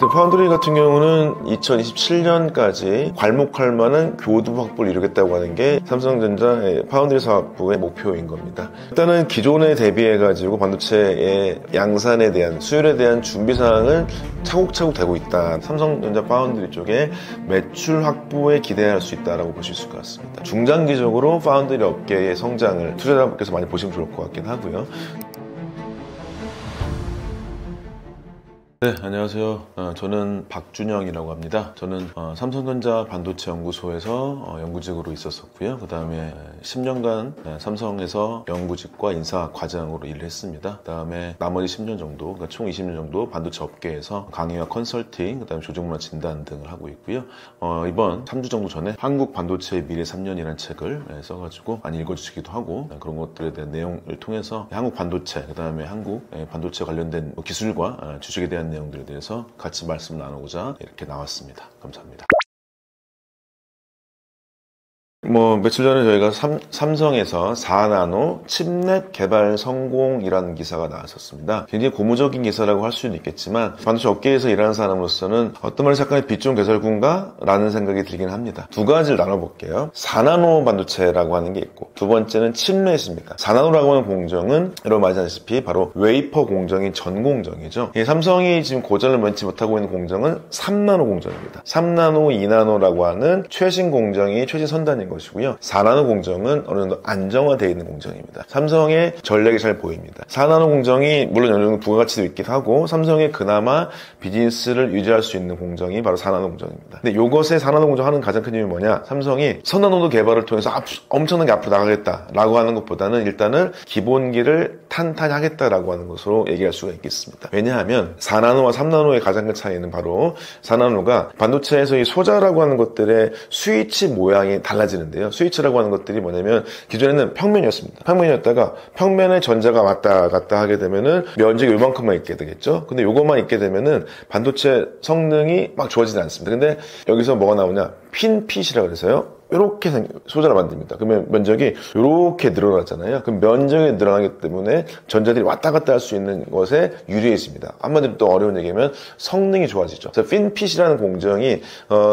파운드리 같은 경우는 2027년까지 괄목할 만한 교두 확보를 이루겠다고 하는 게 삼성전자 파운드리 사업부의 목표인 겁니다. 일단은 기존에 대비해가지고 반도체의 양산에 대한 수율에 대한 준비 사항은 차곡차곡 되고 있다. 삼성전자 파운드리 쪽에 매출 확보에 기대할 수 있다라고 보실 수 있을 것 같습니다. 중장기적으로 파운드리 업계의 성장을 투자자분께서 많이 보시면 좋을 것 같긴 하고요. 네, 안녕하세요. 저는 박준영이라고 합니다. 저는 삼성전자 반도체 연구소에서 연구직으로 있었었고요. 그 다음에 10년간 삼성에서 연구직과 인사과장으로 일을 했습니다. 그 다음에 나머지 10년 정도, 그러니까 총 20년 정도 반도체 업계에서 강의와 컨설팅, 그 다음에 조직문화 진단 등을 하고 있고요. 이번 3주 정도 전에 한국 반도체의 미래 3년이라는 책을 써가지고 많이 읽어주시기도 하고, 그런 것들에 대한 내용을 통해서 한국 반도체, 그 다음에 한국 반도체 관련된 기술과 주식에 대한 내용들에 대해서 같이 말씀 나누고자 이렇게 나왔습니다. 감사합니다. 며칠 전에 저희가 삼성에서 4나노 칩넷 개발 성공이라는 기사가 나왔었습니다. 굉장히 고무적인 기사라고 할 수는 있겠지만 반도체 업계에서 일하는 사람으로서는 어떤 말이 잠깐의 빛좀 개설군가? 라는 생각이 들긴 합니다. 두 가지를 나눠볼게요. 4나노 반도체라고 하는 게 있고, 두 번째는 칩넷입니다. 4나노라고 하는 공정은 여러분 아시다시피 바로 웨이퍼 공정인 전 공정이죠. 삼성이 지금 고전을 면치 못하고 있는 공정은 3나노 공정입니다. 3나노, 2나노라고 하는 최신 공정이 최신 선단인 것이고요. 4나노 공정은 어느 정도 안정화되어 있는 공정입니다. 삼성의 전략이 잘 보입니다. 4나노 공정이 물론 어느 정도 부가가치도 있기도 하고 삼성의 그나마 비즈니스를 유지할 수 있는 공정이 바로 4나노 공정입니다. 근데 이것의 4나노 공정 하는 가장 큰 이유는 뭐냐? 삼성이 선나노도 개발을 통해서 엄청나게 앞으로 나가겠다라고 하는 것보다는 일단은 기본기를 탄탄히 하겠다라고 하는 것으로 얘기할 수가 있겠습니다. 왜냐하면 4나노와 3나노의 가장 큰 차이는 바로 4나노가 반도체에서 이 소자라고 하는 것들의 스위치 모양이 달라지는 데요. 스위치라고 하는 것들이 뭐냐면 기존에는 평면이었습니다. 평면이었다가 평면에 전자가 왔다 갔다 하게 되면은 면적이 요만큼만 있게 되겠죠. 근데 요것만 있게 되면은 반도체 성능이 막 좋아지지 않습니다. 근데 여기서 뭐가 나오냐? 핀핏이라고 해서요. 이렇게 소자를 만듭니다. 그러면 면적이 이렇게 늘어났잖아요. 그럼 면적이 늘어나기 때문에 전자들이 왔다 갔다 할 수 있는 것에 유리해집니다. 한마디로 또 어려운 얘기하면 성능이 좋아지죠. 그래서 핀핏이라는 공정이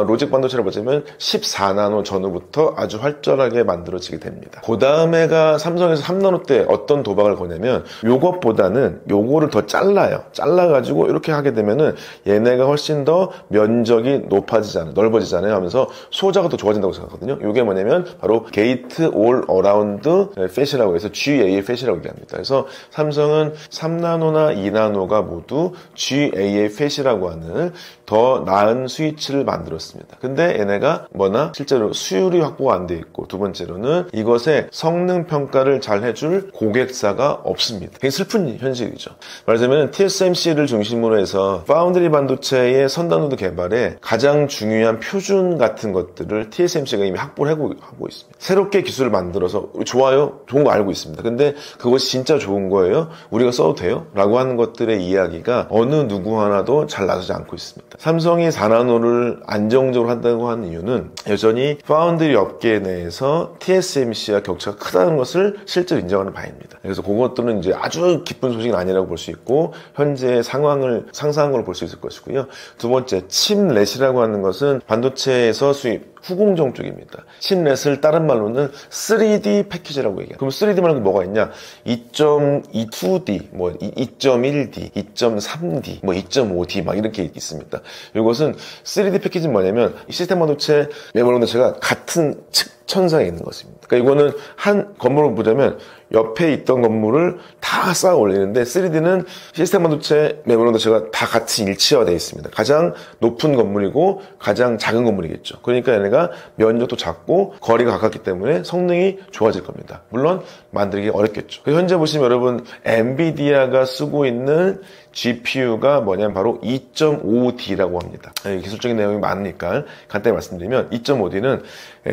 로직 반도체를 보자면 14나노 전후부터 아주 활발하게 만들어지게 됩니다. 그 다음에가 삼성에서 3나노 때 어떤 도박을 거냐면 요것보다는 요거를 더 잘라요. 잘라가지고 이렇게 하게 되면은 얘네가 훨씬 더 면적이 높아지잖아요. 넓어지잖아요. 하면서 소자가 더 좋아진다고 생각하거든요. 이게 뭐냐면 바로 게이트 올 어라운드 팻이라고 해서 GAA 팻이라고 얘기합니다. 그래서 삼성은 3나노나 2나노가 모두 GAA 팻이라고 하는 더 나은 스위치를 만들었습니다. 근데 얘네가 뭐나 실제로 수율이 확보가 안 돼 있고, 두 번째로는 이것의 성능 평가를 잘 해줄 고객사가 없습니다. 굉장히 슬픈 현실이죠. 말하자면 TSMC를 중심으로 해서 파운드리 반도체의 선단노드 개발에 가장 중요한 표준 같은 것들을 TSMC가 이미 확보를 하고 있습니다. 새롭게 기술을 만들어서 좋아요? 좋은 거 알고 있습니다. 근데 그것이 진짜 좋은 거예요? 우리가 써도 돼요? 라고 하는 것들의 이야기가 어느 누구 하나도 잘 나서지 않고 있습니다. 삼성이 4나노를 안정적으로 한다고 하는 이유는 여전히 파운드리 업계 내에서 TSMC와 격차가 크다는 것을 실제로 인정하는 바입니다. 그래서 그것들은 이제 아주 기쁜 소식은 아니라고 볼 수 있고 현재의 상황을 상상한 걸 볼 수 있을 것이고요. 두 번째, 칩넷이라고 하는 것은 반도체에서 수입 후공정 쪽입니다. 칩넷을 다른 말로는 3D 패키지라고 얘기해요. 그럼 3D 말고 뭐가 있냐? 2.2D, 2.1D, 2.3D, 2.5D 막 이렇게 있습니다. 이것은 3D 패키지는 뭐냐면 시스템 반도체 메모리 반도체가 같은 측천상에 있는 것입니다. 그러니까 이거는 한 건물을 보자면 옆에 있던 건물을 다 쌓아 올리는데 3D는 시스템 반도체, 메모리 반도체가 다 같이 일치화되어 있습니다. 가장 높은 건물이고 가장 작은 건물이겠죠. 그러니까 얘네가 면적도 작고 거리가 가깝기 때문에 성능이 좋아질 겁니다. 물론 만들기 어렵겠죠. 현재 보시면 여러분 엔비디아가 쓰고 있는 GPU가 뭐냐면 바로 2.5D라고 합니다. 기술적인 내용이 많으니까 간단히 말씀드리면 2.5D는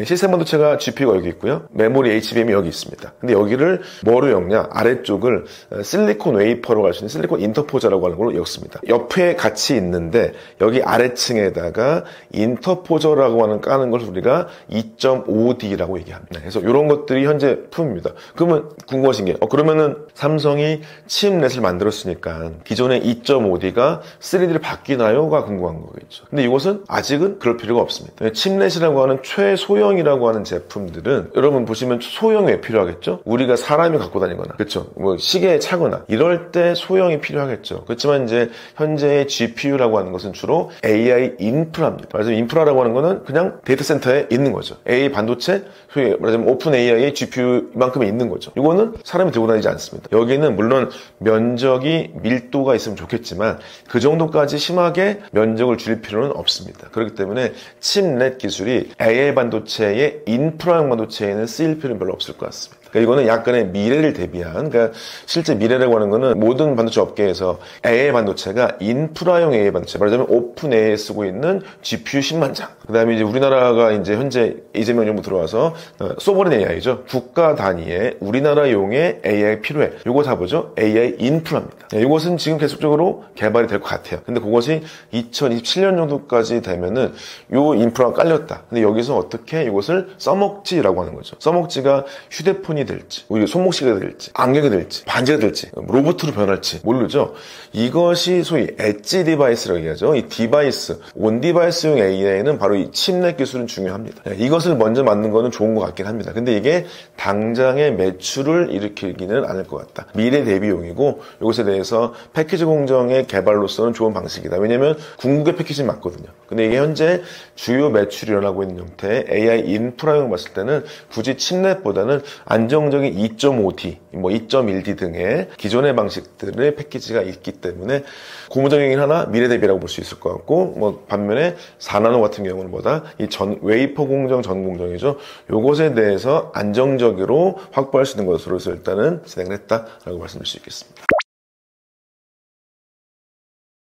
시스템 반도체가 GPU가 여기 있고요. 메모리 HBM이 여기 있습니다. 근데 여기를 뭐로 엮냐? 아래쪽을 실리콘 웨이퍼로 갈 수 있는 실리콘 인터포저라고 하는 걸로 엮습니다. 옆에 같이 있는데 여기 아래층에다가 인터포저라고 하는 까는 걸 우리가 2.5D라고 얘기합니다. 그래서 이런 것들이 현재 품입니다. 그러면 궁금하신 게 그러면은 삼성이 칩넷을 만들었으니까 기존 기존의 2.5D가 3D로 바뀌나요?가 궁금한 거겠죠. 근데 이것은 아직은 그럴 필요가 없습니다. 칩넷이라고 하는 최소형이라고 하는 제품들은 여러분 보시면 소형이 왜 필요하겠죠? 우리가 사람이 갖고 다니거나, 그렇죠? 뭐 시계에 차거나 이럴 때 소형이 필요하겠죠. 그렇지만 이제 현재의 GPU라고 하는 것은 주로 AI 인프라입니다. 말하자면 인프라라고 하는 거는 그냥 데이터 센터에 있는 거죠. AI 반도체, 소위 말하자면 오픈 AI의 GPU만큼에 있는 거죠. 이거는 사람이 들고 다니지 않습니다. 여기는 물론 면적이 밀도가 있으면 좋겠지만 그 정도까지 심하게 면적을 줄일 필요는 없습니다. 그렇기 때문에 칩넷 기술이 AI 반도체의 인프라형 반도체에는 쓰일 필요는 별로 없을 것 같습니다. 그러니까 이거는 약간의 미래를 대비한, 그러니까 실제 미래라고 하는 거는 모든 반도체 업계에서 AI 반도체가 인프라형 AI 반도체, 말하자면 오픈 AI에 쓰고 있는 GPU 10만 장. 그 다음에 이제 우리나라가 이제 현재 이재명 정부 들어와서 소버린 AI죠. 국가 단위의 우리나라용의 AI 필요해. 요거 다 뭐죠? AI 인프라입니다. 이것은 지금 계속적으로 개발이 될 것 같아요. 근데 그것이 2027년 정도까지 되면은 요 인프라가 깔렸다. 근데 여기서 어떻게 이것을 써먹지라고 하는 거죠. 써먹지가 휴대폰이 될지, 손목시계가 될지, 안경이 될지, 반지가 될지, 로봇으로 변할지 모르죠. 이것이 소위 엣지 디바이스라고 얘기하죠. 이 디바이스, 온 디바이스용 AI는 바로 이 칩넷 기술은 중요합니다. 이것을 먼저 만든 거는 좋은 것 같긴 합니다. 근데 이게 당장의 매출을 일으키기는 않을 것 같다. 미래 대비용이고 이것에 대해서 패키지 공정의 개발로서는 좋은 방식이다. 왜냐면 궁극의 패키지는 맞거든요. 근데 이게 현재 주요 매출이 일어나고 있는 형태의 AI 인프라용 봤을 때는 굳이 칩넷보다는 안정적인 2.5D, 뭐 2.1D 등의 기존의 방식들의 패키지가 있기 때문에 고무적이긴 하나 미래 대비라고 볼 수 있을 것 같고, 뭐 반면에 4나노 같은 경우는 뭐다? 이 웨이퍼 공정 전 공정이죠. 요것에 대해서 안정적으로 확보할 수 있는 것으로서 일단은 진행을 했다라고 말씀드릴 수 있겠습니다.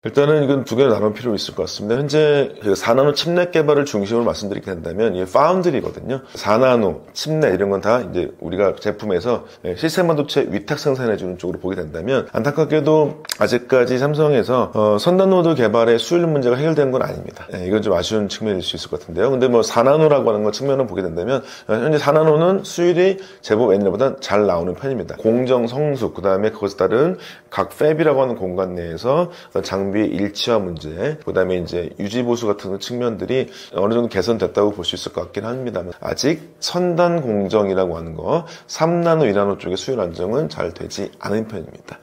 일단은 이건 두 개로 나눌 필요가 있을 것 같습니다. 현재 4나노 칩넷 개발을 중심으로 말씀드리게 된다면, 이게 파운드리거든요. 4나노, 칩넷 이런 건 다 이제 우리가 제품에서 시스템 반도체 위탁 생산해주는 쪽으로 보게 된다면, 안타깝게도 아직까지 삼성에서 선단노드 개발의 수율 문제가 해결된 건 아닙니다. 이건 좀 아쉬운 측면일 수 있을 것 같은데요. 근데 뭐 4나노라고 하는 거 측면을 보게 된다면, 현재 4나노는 수율이 제법 옛날보다 잘 나오는 편입니다. 공정 성숙, 그 다음에 그것에 따른 각 팹이라고 하는 공간 내에서 장비 일치화 문제, 그 다음에 이제 유지보수 같은 측면들이 어느 정도 개선됐다고 볼 수 있을 것 같긴 합니다만, 아직 선단 공정이라고 하는 거 3나노, 2나노 쪽의 수율 안정은 잘 되지 않은 편입니다.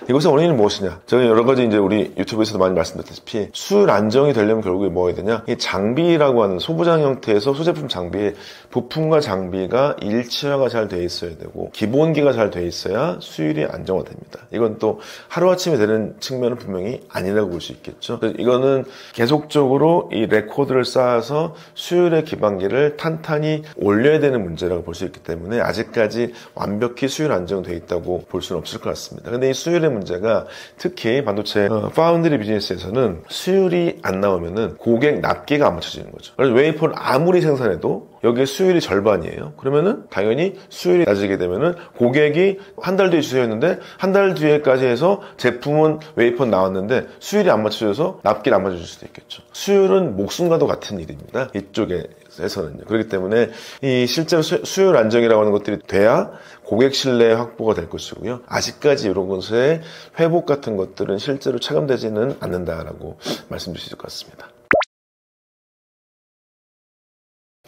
이것의 원인은 무엇이냐? 제가 여러 가지 이제 우리 유튜브에서도 많이 말씀드렸다시피 수율 안정이 되려면 결국에 뭐 해야 되냐? 이 장비라고 하는 소부장 형태에서 소제품 장비의 부품과 장비가 일치화가 잘 돼 있어야 되고 기본기가 잘 돼 있어야 수율이 안정화됩니다. 이건 또 하루아침에 되는 측면은 분명히 아니라고 볼 수 있겠죠. 이거는 계속적으로 이 레코드를 쌓아서 수율의 기반기를 탄탄히 올려야 되는 문제라고 볼 수 있기 때문에 아직까지 완벽히 수율 안정되어 있다고 볼 수는 없을 것 같습니다. 근데 이 수율의 문제가 특히 반도체 파운드리 비즈니스에서는 수율이 안 나오면은 고객 납기가 안 맞춰지는 거죠. 그래서 웨이퍼를 아무리 생산해도 여기에 수율이 절반이에요. 그러면은 당연히 수율이 낮아지게 되면은 고객이 한 달 뒤에 주세요했는데 한 달 뒤에까지 해서 제품은 웨이퍼 나왔는데 수율이 안 맞춰져서 납기를 안 맞춰줄 수도 있겠죠. 수율은 목숨과도 같은 일입니다. 이쪽에서는요. 그렇기 때문에 이 실제로 수율 안정이라고 하는 것들이 돼야 고객 신뢰 확보가 될 것이고요. 아직까지 이런 것의 회복 같은 것들은 실제로 체감되지는 않는다라고 말씀드릴 수 있을 것 같습니다.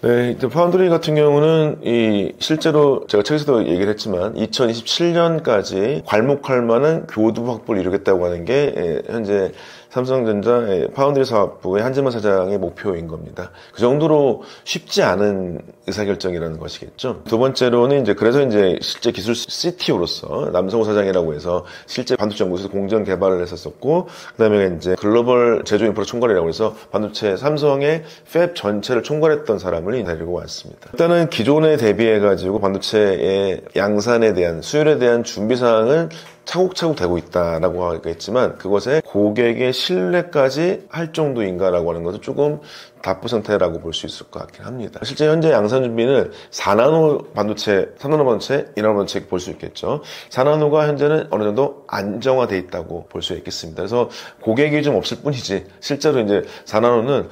네, 파운드리 같은 경우는 실제로 제가 책에서도 얘기를 했지만 2027년까지 괄목할 만한 교두 확보를 이루겠다고 하는 게 현재 삼성전자 파운드리 사업부의 한진만 사장의 목표인 겁니다. 그 정도로 쉽지 않은 의사결정이라는 것이겠죠. 두 번째로는 그래서 실제 기술 CTO로서 남성호 사장이라고 해서 실제 반도체 연구소에서 공정 개발을 했었었고, 그 다음에 글로벌 제조 인프라 총괄이라고 해서 반도체 삼성의 팹 전체를 총괄했던 사람을 데리고 왔습니다. 일단은 기존에 대비해가지고 반도체의 양산에 대한 수율에 대한 준비사항은 차곡차곡 되고 있다라고 하겠지만 그것에 고객의 신뢰까지 할 정도인가라고 하는 것은 조금 답부 상태라고 볼 수 있을 것 같긴 합니다. 실제 현재 양산 준비는 4나노 반도체, 3나노 반도체, 2나노 반도체 볼 수 있겠죠. 4나노가 현재는 어느 정도 안정화되어 있다고 볼 수 있겠습니다. 그래서 고객이 좀 없을 뿐이지 실제로 이제 4나노는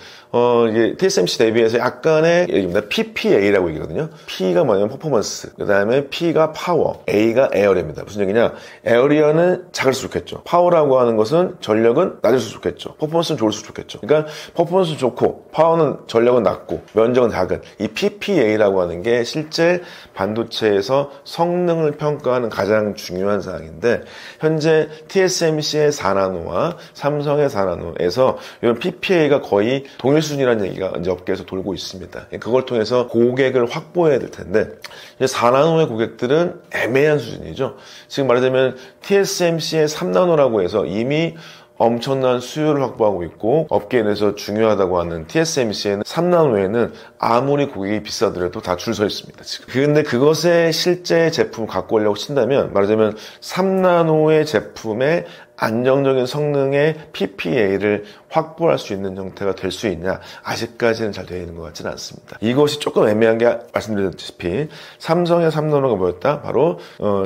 이게 TSMC 대비해서 약간의 얘기입니다. PPA라고 얘기거든요. P가 뭐냐면 퍼포먼스, 그 다음에 P가 파워, A가 에어리어입니다. 무슨 얘기냐? 에어리어는 작을수록 좋겠죠. 파워라고 하는 것은 전력은 낮을수록 좋겠죠. 퍼포먼스는 좋을수록 좋겠죠. 그러니까 퍼포먼스는 좋고 파워는 전력은 낮고 면적은 작은 이 PPA라고 하는 게 실제 반도체에서 성능을 평가하는 가장 중요한 사항인데, 현재 TSMC의 4나노와 삼성의 4나노에서 이런 PPA가 거의 동일 수준이라는 얘기가 이제 업계에서 돌고 있습니다. 그걸 통해서 고객을 확보해야 될 텐데, 이제 4나노의 고객들은 애매한 수준이죠. 지금 말하자면 TSMC의 3나노라고 해서 이미 엄청난 수요를 확보하고 있고 업계에 대해서 중요하다고 하는 TSMC에는 3나노에는 아무리 고객이 비싸더라도 다 줄 서 있습니다, 지금. 근데 그것의 실제 제품을 갖고 오려고 친다면, 말하자면 3나노의 제품의 안정적인 성능의 PPA를 확보할 수 있는 형태가 될 수 있냐? 아직까지는 잘 되어 있는 것 같지는 않습니다. 이것이 조금 애매한 게, 말씀드렸다시피 삼성의 3나노가 뭐였다? 바로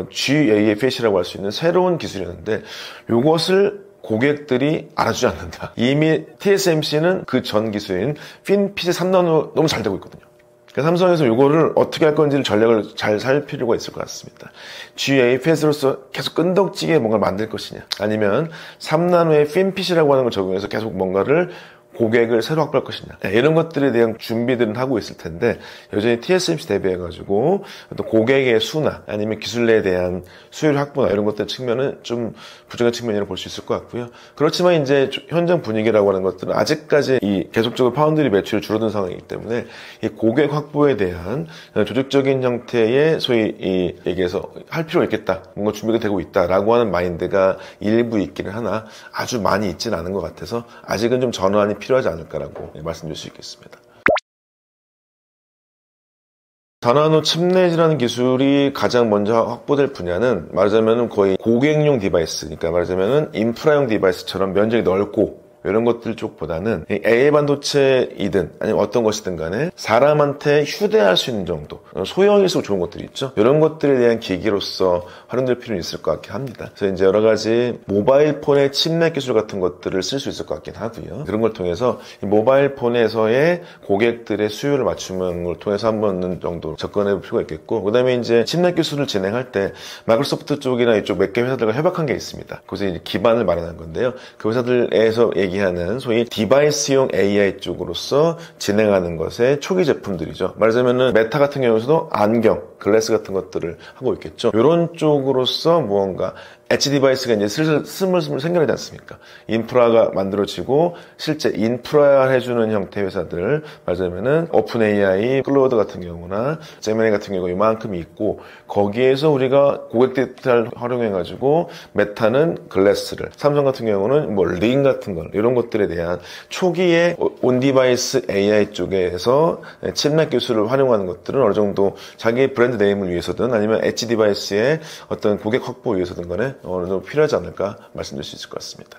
GAFH라고 할 수 있는 새로운 기술이었는데, 이것을 고객들이 알아주지 않는다. 이미 TSMC는 그 전 기술인 FinFET 3나노 너무 잘 되고 있거든요. 그래서 삼성에서 이거를 어떻게 할 건지를 전략을 잘 살 필요가 있을 것 같습니다. GAFS로서 계속 끈덕지게 뭔가를 만들 것이냐, 아니면 3나노의 FinFET이라고 하는 걸 적용해서 계속 뭔가를 고객을 새로 확보할 것이냐, 이런 것들에 대한 준비들은 하고 있을 텐데, 여전히 TSMC 대비해가지고 또 고객의 수나 아니면 기술에 대한 수요를 확보나 이런 것들 측면은 좀 부족한 측면이라고 볼 수 있을 것 같고요. 그렇지만 이제 현장 분위기라고 하는 것들은 아직까지 이 계속적으로 파운드리 매출이 줄어든 상황이기 때문에 이 고객 확보에 대한 조직적인 형태의 소위 이 얘기해서 할 필요가 있겠다, 뭔가 준비가 되고 있다라고 하는 마인드가 일부 있기는 하나 아주 많이 있지는 않은 것 같아서 아직은 좀 전환이 필요하지 않을까라고 말씀드릴 수 있겠습니다. 4나노 칩넷이라는 기술이 가장 먼저 확보될 분야는 말하자면 거의 고객용 디바이스, 그러니까 말하자면 인프라용 디바이스처럼 면적이 넓고 이런 것들 쪽보다는 AI 반도체이든 아니면 어떤 것이든 간에 사람한테 휴대할 수 있는 정도, 소형일수록 좋은 것들이 있죠. 이런 것들에 대한 기기로서 활용될 필요는 있을 것 같긴 합니다. 그래서 이제 여러 가지 모바일 폰의 칩넷 기술 같은 것들을 쓸 수 있을 것 같긴 하고요. 그런 걸 통해서 이 모바일 폰에서의 고객들의 수요를 맞추는 걸 통해서 한 번 정도 접근해 볼 필요가 있겠고, 그 다음에 이제 칩넷 기술을 진행할 때 마이크로소프트 쪽이나 이쪽 몇 개 회사들과 협약한 게 있습니다. 그래서 이제 기반을 마련한 건데요. 그 회사들에서 얘기하는 소위 디바이스용 AI 쪽으로서 진행하는 것의 초기 제품들이죠. 말하자면은 메타 같은 경우에서도 안경, 글래스 같은 것들을 하고 있겠죠. 이런 쪽으로서 무언가 엣지 디바이스가 이제 슬슬 스물스물 생겨나지 않습니까? 인프라가 만들어지고 실제 인프라 해주는 형태 회사들, 말하자면은 오픈 AI, 클로드 같은 경우나 제미나이 같은 경우가 이만큼 있고, 거기에서 우리가 고객 데이터를 활용해가지고 메타는 글래스를, 삼성 같은 경우는 뭐 링 같은 거, 이런 것들에 대한 초기에 온 디바이스 AI 쪽에서 칩넷 기술을 활용하는 것들은 어느 정도 자기 브랜드 네임을 위해서든 아니면 엣지 디바이스의 어떤 고객 확보 위해서든 간에 어느 정도 필요하지 않을까 말씀드릴 수 있을 것 같습니다.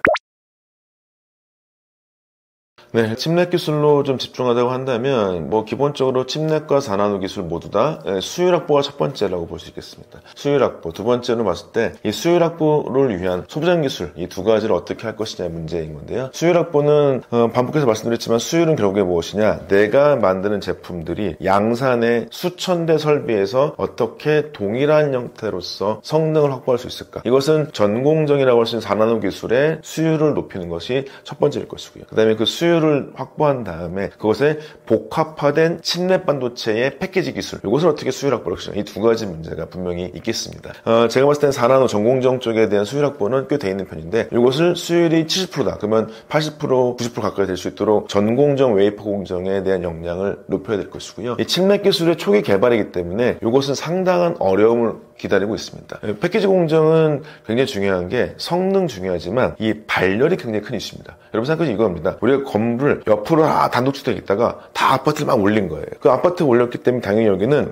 네, 칩넷 기술로 좀 집중하자고 한다면 뭐 기본적으로 칩넷과 4나노 기술 모두 다 수율 확보가 첫 번째라고 볼 수 있겠습니다. 수율 확보, 두 번째로 봤을 때 이 수율 확보를 위한 소부장 기술, 이 두 가지를 어떻게 할 것이냐 문제인 건데요. 수율 확보는 반복해서 말씀드렸지만 수율은 결국에 무엇이냐, 내가 만드는 제품들이 양산의 수천 대 설비에서 어떻게 동일한 형태로서 성능을 확보할 수 있을까, 이것은 전공정이라고 할 수 있는 4나노 기술의 수율을 높이는 것이 첫 번째일 것이고요. 그 다음에 그 수율을 확보한 다음에 그것에 복합화된 칩넷 반도체의 패키지 기술, 이것을 어떻게 수율 확보할 것이냐, 이 두 가지 문제가 분명히 있겠습니다. 제가 봤을 때는 4나노 전공정 쪽에 대한 수율 확보는 꽤 돼 있는 편인데, 이것을 수율이 70%다 그러면 80%, 90% 가까이 될 수 있도록 전공정, 웨이퍼 공정에 대한 역량을 높여야 될 것이고요. 이 칩넷 기술의 초기 개발이기 때문에 이것은 상당한 어려움을 기다리고 있습니다. 패키지 공정은 굉장히 중요한 게 성능 중요하지만 이 발열이 굉장히 큰 이슈입니다. 여러분 생각하시면 이겁니다. 우리가 건물을 옆으로 단독주택 있다가 다 아파트를 막 올린 거예요. 그 아파트 올렸기 때문에 당연히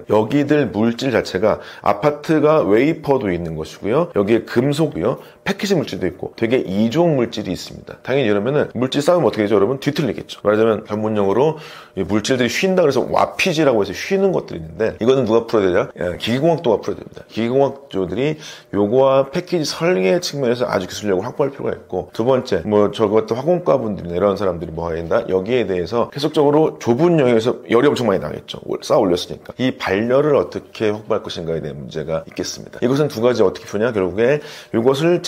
여기들 물질 자체가 아파트가 웨이퍼도 있는 것이고요. 여기에 금속이요. 패키지 물질도 있고 되게 이종 물질이 있습니다. 당연히 이러면은 물질 싸우면 어떻게 되죠? 여러분 뒤틀리겠죠. 말하자면 전문용어로 물질들이 쉰다 그래서 와피지라고 해서 쉬는 것들이 있는데 이거는 누가 풀어야 되냐? 기계공학도가 풀어야 됩니다. 기계공학조들이 요거와 패키지 설계 측면에서 아주 기술력을 확보할 필요가 있고 두 번째 저 같은 화공과 분들이나 이런 사람들이 뭐 해야 된다? 여기에 대해서 계속적으로 좁은 영역에서 열이 엄청 많이 나겠죠. 쌓아 올렸으니까. 이 발열을 어떻게 확보할 것인가에 대한 문제가 있겠습니다. 이것은 두 가지 어떻게 푸냐? 결국에 이것을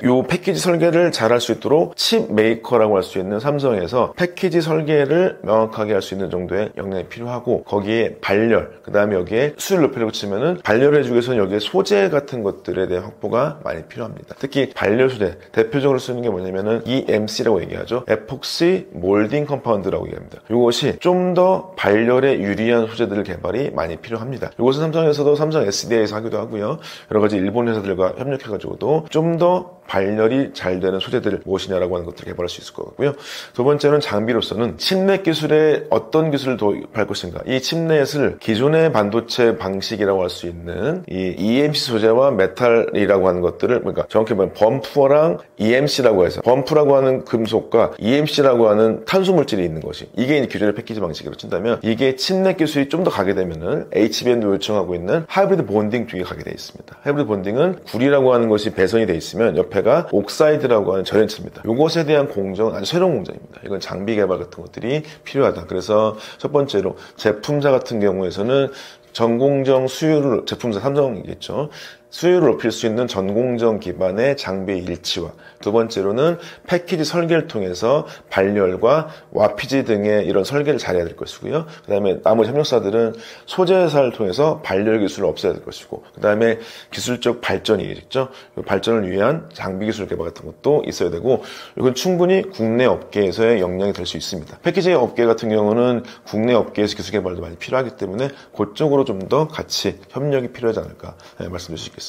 요 패키지 설계를 잘 할 수 있도록 칩 메이커라고 할 수 있는 삼성에서 패키지 설계를 명확하게 할 수 있는 정도의 역량이 필요하고 거기에 발열, 그 다음에 여기에 수율 높이려고 치면은 발열을 해주기 위해서는 여기에 소재 같은 것들에 대한 확보가 많이 필요합니다. 특히 발열 소재, 대표적으로 쓰는 게 뭐냐면은 EMC라고 얘기하죠. 에폭시 몰딩 컴파운드라고 얘기합니다. 이것이 좀 더 발열에 유리한 소재들 개발이 많이 필요합니다. 이것은 삼성에서도 삼성 SDI에서 하기도 하고요. 여러 가지 일본 회사들과 협력해가지고도 좀 더 발열이 잘 되는 소재들을 무엇이냐라고 하는 것들을 개발할 수 있을 것 같고요. 두 번째는 장비로서는 칩넷 기술에 어떤 기술을 도입할 것인가. 이 칩넷을 기존의 반도체 방식이라고 할 수 있는 이 EMC 소재와 메탈이라고 하는 것들을 그러니까 정확히 보면 범프랑 EMC라고 해서 범프라고 하는 금속과 EMC라고 하는 탄소 물질이 있는 것이 이게 기존의 패키지 방식으로 친다면 이게 칩넷 기술이 좀 더 가게 되면은 HBM도 요청하고 있는 하이브리드 본딩 쪽에 가게 되어 있습니다. 하이브리드 본딩은 구리라고 하는 것이 배선이 되어 있으면 옆에가 옥사이드라고 하는 절연체입니다. 이것에 대한 공정은 아주 새로운 공정입니다. 이건 장비 개발 같은 것들이 필요하다. 그래서 첫 번째로 제품사 같은 경우에서는 전공정 수율을 제품사 삼성이겠죠. 수율을 높일 수 있는 전공정 기반의 장비의 일치화. 두 번째로는 패키지 설계를 통해서 발열과 와피지 등의 이런 설계를 잘해야 될 것이고요. 그 다음에 나머지 협력사들은 소재 회사를 통해서 발열 기술을 없애야 될 것이고 그 다음에 기술적 발전이겠죠. 발전을 위한 장비 기술 개발 같은 것도 있어야 되고 이건 충분히 국내 업계에서의 역량이 될 수 있습니다. 패키지 업계 같은 경우는 국내 업계에서 기술 개발도 많이 필요하기 때문에 그쪽으로 좀 더 같이 협력이 필요하지 않을까 말씀드릴 수 있겠습니다.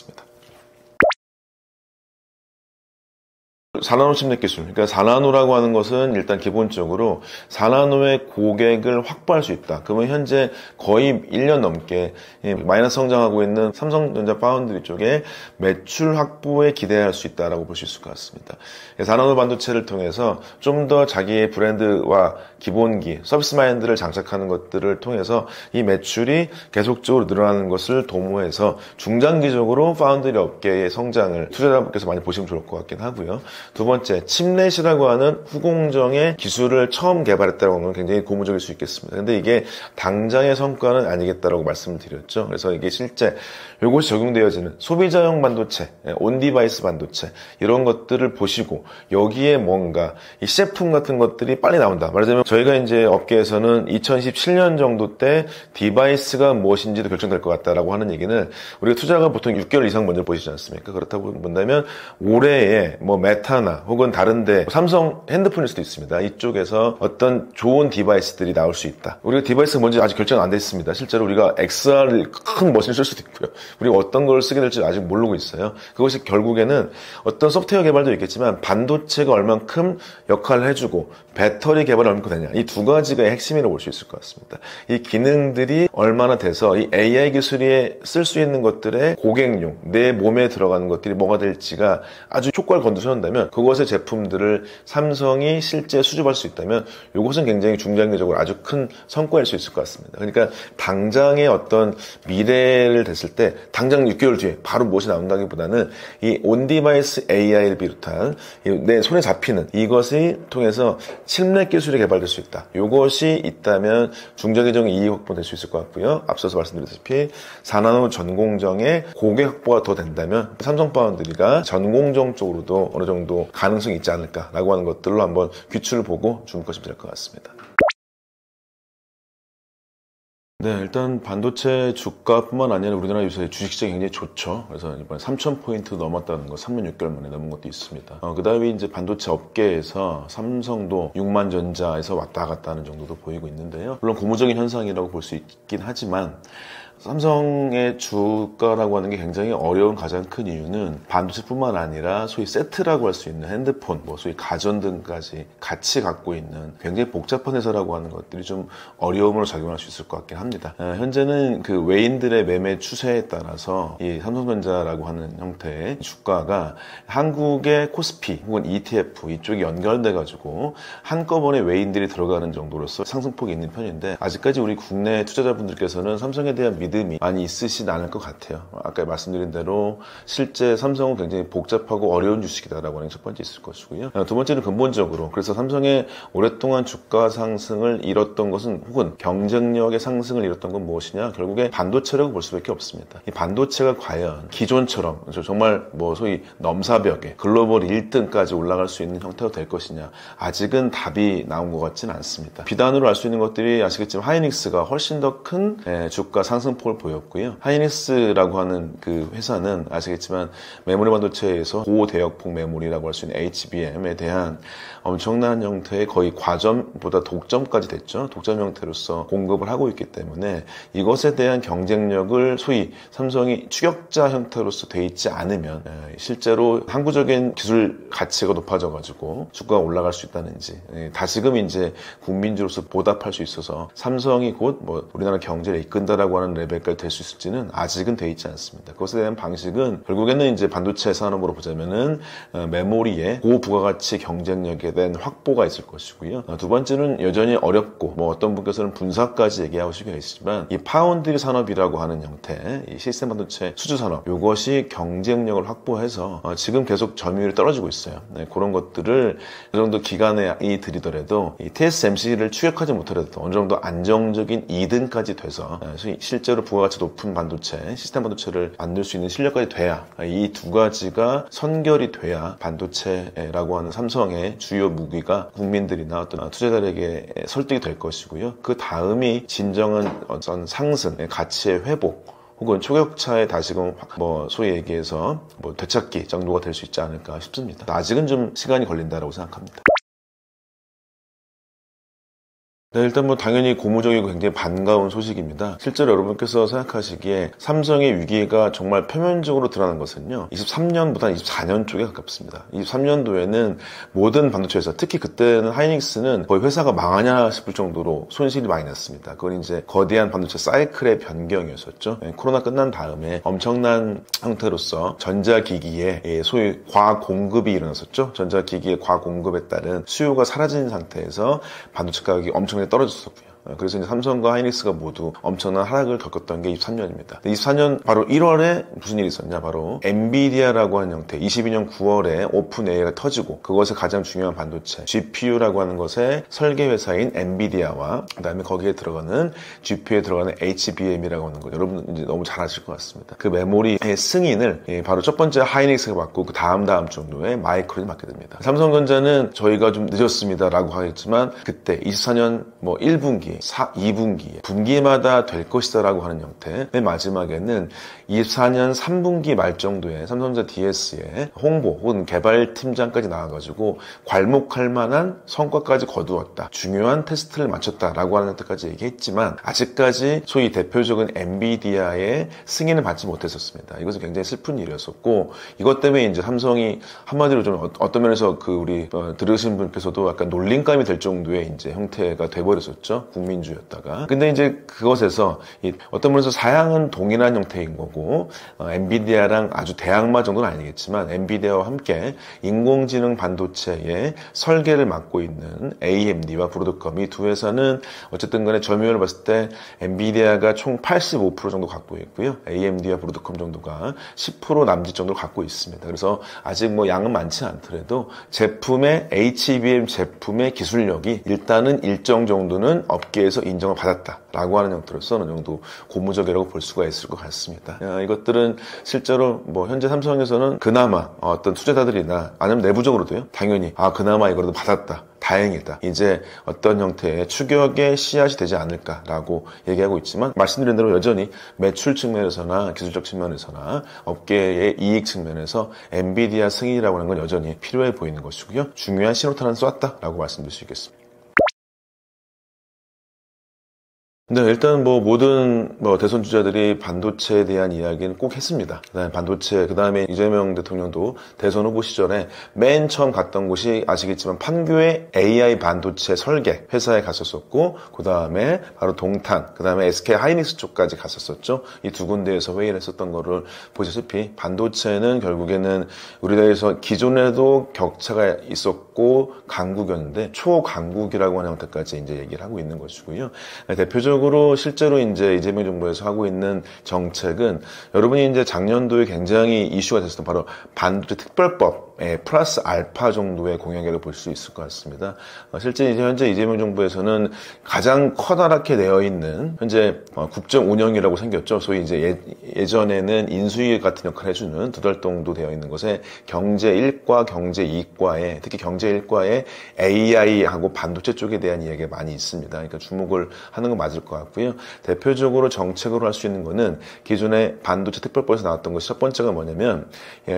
4나노 칩넷 기술, 그러니까 4나노라고 하는 것은 일단 기본적으로 4나노의 고객을 확보할 수 있다. 그러면 현재 거의 1년 넘게 마이너스 성장하고 있는 삼성전자 파운드리 쪽에 매출 확보에 기대할 수 있다라고 볼 수 있을 것 같습니다. 4나노 반도체를 통해서 좀 더 자기의 브랜드와 기본기, 서비스 마인드를 장착하는 것들을 통해서 이 매출이 계속적으로 늘어나는 것을 도모해서 중장기적으로 파운드리 업계의 성장을 투자자분께서 많이 보시면 좋을 것 같긴 하고요. 두 번째, 칩넷이라고 하는 후공정의 기술을 처음 개발했다고 하는 건 굉장히 고무적일 수 있겠습니다. 근데 이게 당장의 성과는 아니겠다라고 말씀을 드렸죠. 그래서 이게 실제 이것이 적용되어지는 소비자용 반도체, 온디바이스 반도체 이런 것들을 보시고 여기에 뭔가 이 시제품 같은 것들이 빨리 나온다. 말하자면 저희가 이제 업계에서는 2017년 정도 때 디바이스가 무엇인지도 결정될 것 같다라고 하는 얘기는 우리가 투자가 보통 6개월 이상 먼저 보시지 않습니까? 그렇다고 본다면 올해에 뭐 메타나 혹은 다른데 삼성 핸드폰일 수도 있습니다. 이쪽에서 어떤 좋은 디바이스들이 나올 수 있다. 우리가 디바이스가 뭔지 아직 결정 안 됐습니다. 실제로 우리가 XR 큰 머신을 쓸 수도 있고요. 우리가 어떤 걸 쓰게 될지 아직 모르고 있어요. 그것이 결국에는 어떤 소프트웨어 개발도 있겠지만 반도체가 얼만큼 역할을 해주고 배터리 개발이 얼만큼 되냐. 이 두 가지가 핵심이라고 볼 수 있을 것 같습니다. 이 기능들이 얼마나 돼서 이 AI 기술에 쓸 수 있는 것들의 고객용, 내 몸에 들어가는 것들이 뭐가 될지가 아주 효과를 건드려낸다면 그것의 제품들을 삼성이 실제 수집할 수 있다면 이것은 굉장히 중장기적으로 아주 큰 성과일 수 있을 것 같습니다. 그러니까 당장의 어떤 미래를 됐을 때 당장 6개월 뒤에 바로 무엇이 나온다기보다는 이 온디바이스 AI를 비롯한 내 손에 잡히는 이것을 통해서 칩넷 기술이 개발될 수 있다. 이것이 있다면 중장기적인 이익 확보될 수 있을 것 같고요. 앞서서 말씀드렸다시피 4나노 전공정의 고객 확보가 더 된다면 삼성 파운드리가 전공정 쪽으로도 어느 정도 가능성이 있지 않을까라고 하는 것들로 한번 귀추를 보고 주목하시면 될 것 같습니다. 네, 일단 반도체 주가뿐만 아니라 우리나라 요새 주식시장이 굉장히 좋죠. 그래서 이번에 3,000포인트 넘었다는 거 3년 6개월 만에 넘은 것도 있습니다. 그 다음에 이제 반도체 업계에서 삼성도 6만 전자에서 왔다 갔다 하는 정도도 보이고 있는데요. 물론 고무적인 현상이라고 볼 수 있긴 하지만 삼성의 주가라고 하는 게 굉장히 어려운 가장 큰 이유는 반도체뿐만 아니라 소위 세트라고 할 수 있는 핸드폰, 소위 가전등까지 같이 갖고 있는 굉장히 복잡한 회사라고 하는 것들이 좀 어려움으로 작용할 수 있을 것 같긴 합니다. 현재는 그 외인들의 매매 추세에 따라서 이 삼성전자라고 하는 형태의 주가가 한국의 코스피 혹은 ETF 이쪽이 연결돼 가지고 한꺼번에 외인들이 들어가는 정도로서 상승폭이 있는 편인데, 아직까지 우리 국내 투자자분들께서는 삼성에 대한 믿음이 많이 있으시지 않을 것 같아요. 아까 말씀드린 대로 실제 삼성은 굉장히 복잡하고 어려운 주식이다라고 하는 게 첫 번째 있을 것이고요. 두 번째는 근본적으로, 그래서 삼성의 오랫동안 주가 상승을 이뤘던 것은, 혹은 경쟁력의 상승을 이뤘던 건 무엇이냐, 결국에 반도체라고 볼 수밖에 없습니다. 이 반도체가 과연 기존처럼 정말 소위 넘사벽에 글로벌 1등까지 올라갈 수 있는 형태가 될 것이냐, 아직은 답이 나온 것 같지는 않습니다. 비단으로 알 수 있는 것들이 아시겠지만 하이닉스가 훨씬 더 큰 주가 상승폭을 보였고요. 하이닉스라고 하는 그 회사는 아시겠지만 메모리 반도체에서 고대역폭 메모리라고 할 수 있는 HBM에 대한 엄청난 형태의 거의 과점보다 독점까지 됐죠. 독점 형태로서 공급을 하고 있기 때문에 이것에 대한 경쟁력을 소위 삼성이 추격자 형태로서 돼 있지 않으면 실제로 항구적인 기술 가치가 높아져가지고 주가가 올라갈 수 있다는지, 다시금 이제 국민주로서 보답할 수 있어서 삼성이 곧 우리나라 경제를 이끈다라고 하는 레벨까지 될 수 있을지는 아직은 돼 있지 않습니다. 그것에 대한 방식은 결국에는 이제 반도체 산업으로 보자면은 메모리의 고부가가치 경쟁력에 대한 확보가 있을 것이고요. 두 번째는 여전히 어렵고 어떤 분께서는 분사까지 얘기하시고 계시지만 이 파운드리 산업이라고 하는 형태, 이 시스템 반도체 수주 산업, 이것이 경쟁력을 확보해서 지금 계속 점유율이 떨어지고 있어요. 그런 것들을 이 정도 기간에 들이더라도 이 TSMC를 추격하지 못하더라도 어느 정도 안정적인 2등까지 돼서 실제로 부가가치 높은 반도체, 시스템 반도체를 만들 수 있는 실력까지 돼야, 이 두 가지가 선결이 돼야 반도체라고 하는 삼성의 주요 무기가 국민들이나 어떤 투자자들에게 설득이 될 것이고요. 그 다음이 진정한 어떤 상승, 가치의 회복, 혹은 초격차에 다시금 소위 얘기해서 되찾기 정도가 될 수 있지 않을까 싶습니다. 아직은 좀 시간이 걸린다라고 생각합니다. 네, 일단 당연히 고무적이고 굉장히 반가운 소식입니다. 실제로 여러분께서 생각하시기에 삼성의 위기가 정말 표면적으로 드러난 것은요, 23년보다 24년 쪽에 가깝습니다. 23년도에는 모든 반도체 회사, 특히 그때는 하이닉스는 거의 회사가 망하냐 싶을 정도로 손실이 많이 났습니다. 그건 이제 거대한 반도체 사이클의 변경이었었죠. 코로나 끝난 다음에 엄청난 형태로서 전자기기에 소위 과공급이 일어났었죠. 전자기기의 과공급에 따른 수요가 사라진 상태에서 반도체 가격이 엄청나게 떨어졌었고요. 그래서 이제 삼성과 하이닉스가 모두 엄청난 하락을 겪었던 게 23년입니다. 24년 바로 1월에 무슨 일이 있었냐, 바로 엔비디아라고 하는 형태, 22년 9월에 오픈 AI가 터지고 그것의 가장 중요한 반도체 GPU라고 하는 것의 설계 회사인 엔비디아와 그다음에 거기에 들어가는 GPU에 들어가는 HBM이라고 하는 거, 여러분 이제 너무 잘 아실 것 같습니다. 그 메모리의 승인을 바로 첫 번째 하이닉스가 받고 그 다음 정도에 마이크론이 받게 됩니다. 삼성전자는 저희가 좀 늦었습니다라고 하겠지만 그때 24년 1분기 2분기, 분기마다 될 것이다 라고 하는 형태, 맨 마지막에는 24년 3분기 말 정도에 삼성전자 DS의 홍보 혹은 개발팀장까지 나와가지고 괄목할 만한 성과까지 거두었다, 중요한 테스트를 마쳤다라고 하는 것까지 얘기했지만 아직까지 소위 대표적인 엔비디아의 승인을 받지 못했었습니다. 이것은 굉장히 슬픈 일이었었고, 이것 때문에 이제 삼성이 한마디로 좀 어떤 면에서 우리 들으신 분께서도 약간 놀림감이 될 정도의 이제 형태가 돼버렸었죠. 국민주였다가. 근데 이제 그것에서 어떤 면에서 사양은 동일한 형태인 거고, 엔비디아랑 아주 대항마 정도는 아니겠지만 엔비디아와 함께 인공지능 반도체의 설계를 맡고 있는 AMD와 브로드컴, 이 두 회사는 어쨌든 간에 점유율을 봤을 때 엔비디아가 총 85% 정도 갖고 있고요, AMD와 브로드컴 정도가 10% 남짓 정도를 갖고 있습니다. 그래서 아직 양은 많지 않더라도 제품의 HBM 제품의 기술력이 일단은 일정 정도는 업계에서 인정을 받았다라고 하는 형태로서 어느 정도 고무적이라고 볼 수가 있을 것 같습니다. 이것들은 실제로 현재 삼성에서는 그나마 어떤 투자자들이나 아니면 내부적으로도요, 당연히 그나마 이거라도 받았다, 다행이다, 이제 어떤 형태의 추격의 씨앗이 되지 않을까라고 얘기하고 있지만, 말씀드린 대로 여전히 매출 측면에서나 기술적 측면에서나 업계의 이익 측면에서 엔비디아 승인이라고 하는 건 여전히 필요해 보이는 것이고요, 중요한 신호탄은 쐈다라고 말씀드릴 수 있겠습니다. 네, 일단 모든 대선 주자들이 반도체에 대한 이야기는 꼭 했습니다. 그다음에 반도체, 그다음에 이재명 대통령도 대선 후보 시절에 맨 처음 갔던 곳이 아시겠지만 판교의 AI 반도체 설계 회사에 갔었었고, 그다음에 바로 동탄, 그다음에 SK 하이닉스 쪽까지 갔었었죠. 이 두 군데에서 회의를 했었던 거를 보시다시피 반도체는 결국에는 우리나라에서 기존에도 격차가 있었고 강국이었는데 초강국이라고 하는 형태까지 이제 얘기를 하고 있는 것이고요. 대표적으로 실제로 이제 이재명 정부에서 하고 있는 정책은 여러분이 이제 작년도에 굉장히 이슈가 됐었던 바로 반도체 특별법 플러스 알파 정도의 공약이라고 볼 수 있을 것 같습니다. 실제 이제 현재 이재명 정부에서는 가장 커다랗게 되어 있는 현재 국정 운영이라고 생겼죠. 소위 이제 예전에는 인수위 같은 역할을 해주는 두 달 정도 되어 있는 것에 경제 1과 경제 2과에 특히 경제 1과에 AI하고 반도체 쪽에 대한 이야기가 많이 있습니다. 그러니까 주목을 하는 건 맞을 것 같고요. 대표적으로 정책으로 할 수 있는 거는 기존의 반도체 특별법에서 나왔던 것이 첫 번째가 뭐냐면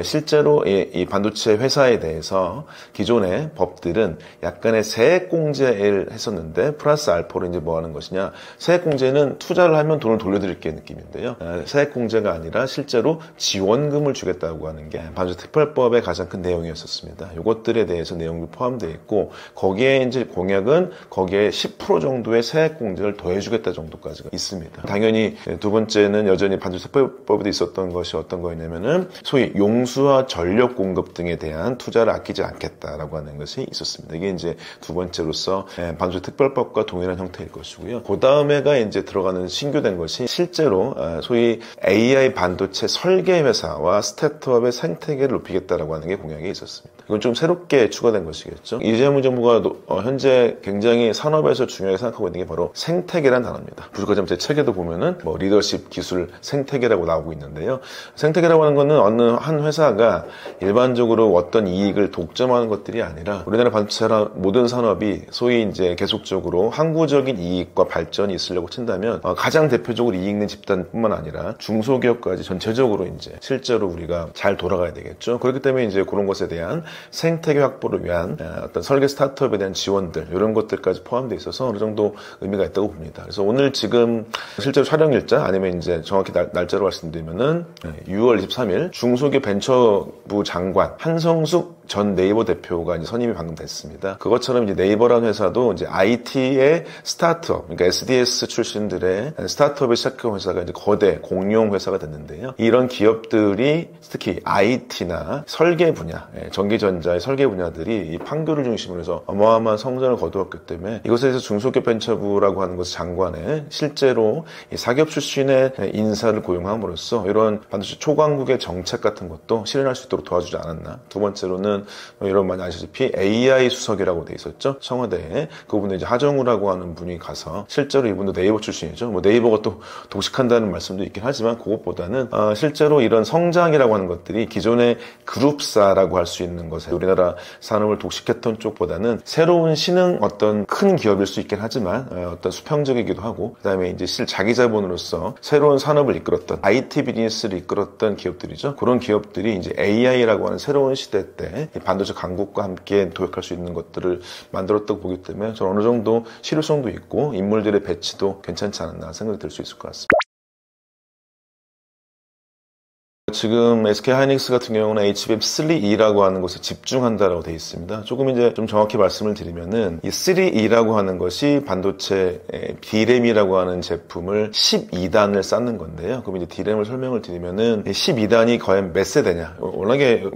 실제로 이 반도체 회사에 대해서 기존의 법들은 약간의 세액공제를 했었는데 플러스 알파로 이제 뭐 하는 것이냐, 세액공제는 투자를 하면 돈을 돌려드릴게 느낌인데요. 세액공제가 아니라 실제로 지원금을 주겠다고 하는 게 반도체 특별법의 가장 큰 내용이었었습니다. 이것들에 대해서 내용도 포함되어 있고 거기에 이제 공약은 거기에 10% 정도의 세액공제를 더해주겠다 정도까지가 있습니다. 당연히 두 번째는 여전히 반도체 특별법에도 있었던 것이 어떤 거였냐면은 소위 용수와 전력 공급 등에 대한 투자를 아끼지 않겠다라고 하는 것이 있었습니다. 이게 이제 두 번째로서 반도체 특별법과 동일한 형태일 것이고요. 그 다음에가 이제 들어가는 신규된 것이 실제로 소위 AI 반도체 설계 회사와 스타트업의 생태계를 높이겠다라고 하는 게 공약이 있었습니다. 이건 좀 새롭게 추가된 것이겠죠. 이재명 정부가 현재 굉장히 산업에서 중요하게 생각하고 있는 게 바로 생태계란 단어입니다. 부족하지만 제 책에도 보면은 리더십 기술 생태계라고 나오고 있는데요. 생태계라고 하는 거는 어느 한 회사가 일반적으로 어떤 이익을 독점하는 것들이 아니라 우리나라 반도체나 모든 산업이 소위 이제 계속적으로 항구적인 이익과 발전이 있으려고 친다면 가장 대표적으로 이익 있는 집단뿐만 아니라 중소기업까지 전체적으로 이제 실제로 우리가 잘 돌아가야 되겠죠. 그렇기 때문에 이제 그런 것에 대한 생태계 확보를 위한 어떤 설계 스타트업에 대한 지원들 이런 것들까지 포함되어 있어서 어느 정도 의미가 있다고 봅니다. 그래서 오늘 지금 실제로 촬영 일자 아니면 이제 정확히 날짜로 말씀드리면은 6월 23일 중소기업 벤처부 장관 한성숙 전 네이버 대표가 이제 선임이 방금 됐습니다. 그것처럼 이제 네이버라는 회사도 이제 IT의 스타트업, 그러니까 SDS 출신들의 스타트업을 시작한 회사가 이제 거대 공룡 회사가 됐는데요. 이런 기업들이 특히 IT나 설계 분야, 전기전자의 설계 분야들이 이 판교를 중심으로 해서 어마어마한 성장을 거두었기 때문에 이것에 대해서 중소기업 벤처부라고 하는 것을 장관에 실제로 이 사기업 출신의 인사를 고용함으로써 이런 반도체 초강국의 정책 같은 것도 실현할 수 있도록 도와주지 않았나. 두 번째로는 여러분 많이 아시다시피 AI 수석이라고 돼 있었죠. 청와대에. 그분은 이제 하정우라고 하는 분이 가서 실제로 이분도 네이버 출신이죠. 네이버가 또 독식한다는 말씀도 있긴 하지만 그것보다는 실제로 이런 성장이라고 하는 것들이 기존의 그룹사라고 할 수 있는 것에 우리나라 산업을 독식했던 쪽보다는 새로운 신흥 어떤 큰 기업일 수 있긴 하지만 어떤 수평적이기도 하고 그다음에 이제 자기 자본으로서 새로운 산업을 이끌었던 IT 비즈니스를 이끌었던 기업들이죠. 그런 기업들이 이제 AI라고 하는 새로운 시대 때 반도체 강국과 함께 도약할 수 있는 것들을 만들었다고 보기 때문에 저는 어느 정도 실효성도 있고 인물들의 배치도 괜찮지 않았나 생각이 들 수 있을 것 같습니다. 지금 SK 하이닉스 같은 경우는 HBM3E라고 하는 것에 집중한다라고 되어 있습니다. 조금 이제 좀 정확히 말씀을 드리면은 이 3E라고 하는 것이 반도체 D램이라고 하는 제품을 12단을 쌓는 건데요. 그럼 이제 D램을 설명을 드리면은 12단이 과연 몇 세대냐? 워낙에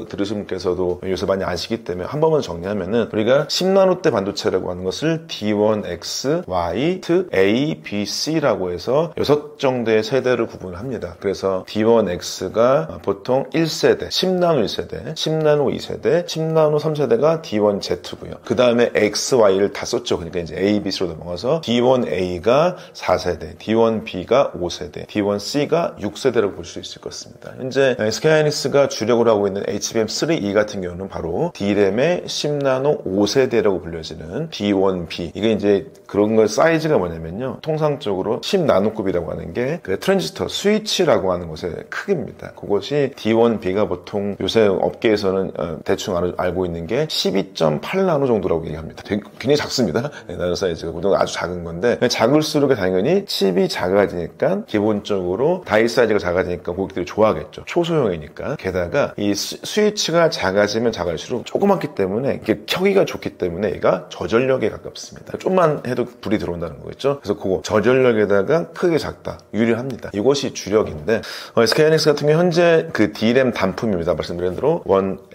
들으신 분께서도 요새 많이 아시기 때문에 한 번만 정리하면은 우리가 10나노대 반도체라고 하는 것을 D1X, Y, A, B, C라고 해서 6 정도의 세대를 구분을 합니다. 그래서 D1X 가 보통 1세대, 10나노 1세대, 10나노 2세대, 10나노 3세대가 D1Z고요. 그 다음에 X, Y를 다 썼죠. 그러니까 이제 A, B, C로 넘어가서 D1A가 4세대, D1B가 5세대, D1C가 6세대라고 볼 수 있을 것 같습니다. 현재 SK 하이닉스가 주력으로 하고 있는 HBM3E 같은 경우는 바로 D램의 10나노 5세대라고 불려지는 D1B. 이게 이제 그런 거 사이즈가 뭐냐면요. 통상적으로 10나노급이라고 하는 게 그 트랜지스터 스위치라고 하는 것의 크기입니다. 차이입니다. 그것이 D1B가 보통 요새 업계에서는 대충 알고 있는 게 12.8나노 정도라고 얘기합니다. 굉장히 작습니다. 나노 사이즈가 아주 작은 건데 작을수록 당연히 칩이 작아지니까 기본적으로 다이 사이즈가 작아지니까 고객들이 좋아하겠죠. 초소형이니까. 게다가 이 스위치가 작아지면 작을수록 조그맣기 때문에 이게 켜기가 좋기 때문에 얘가 저전력에 가깝습니다. 좀만 해도 불이 들어온다는 거겠죠. 그래서 그거 저전력에다가 크게 작다. 유리합니다. 이것이 주력인데 SK하이닉스 같은 경우 현재 그 D램 단품입니다. 말씀드린 대로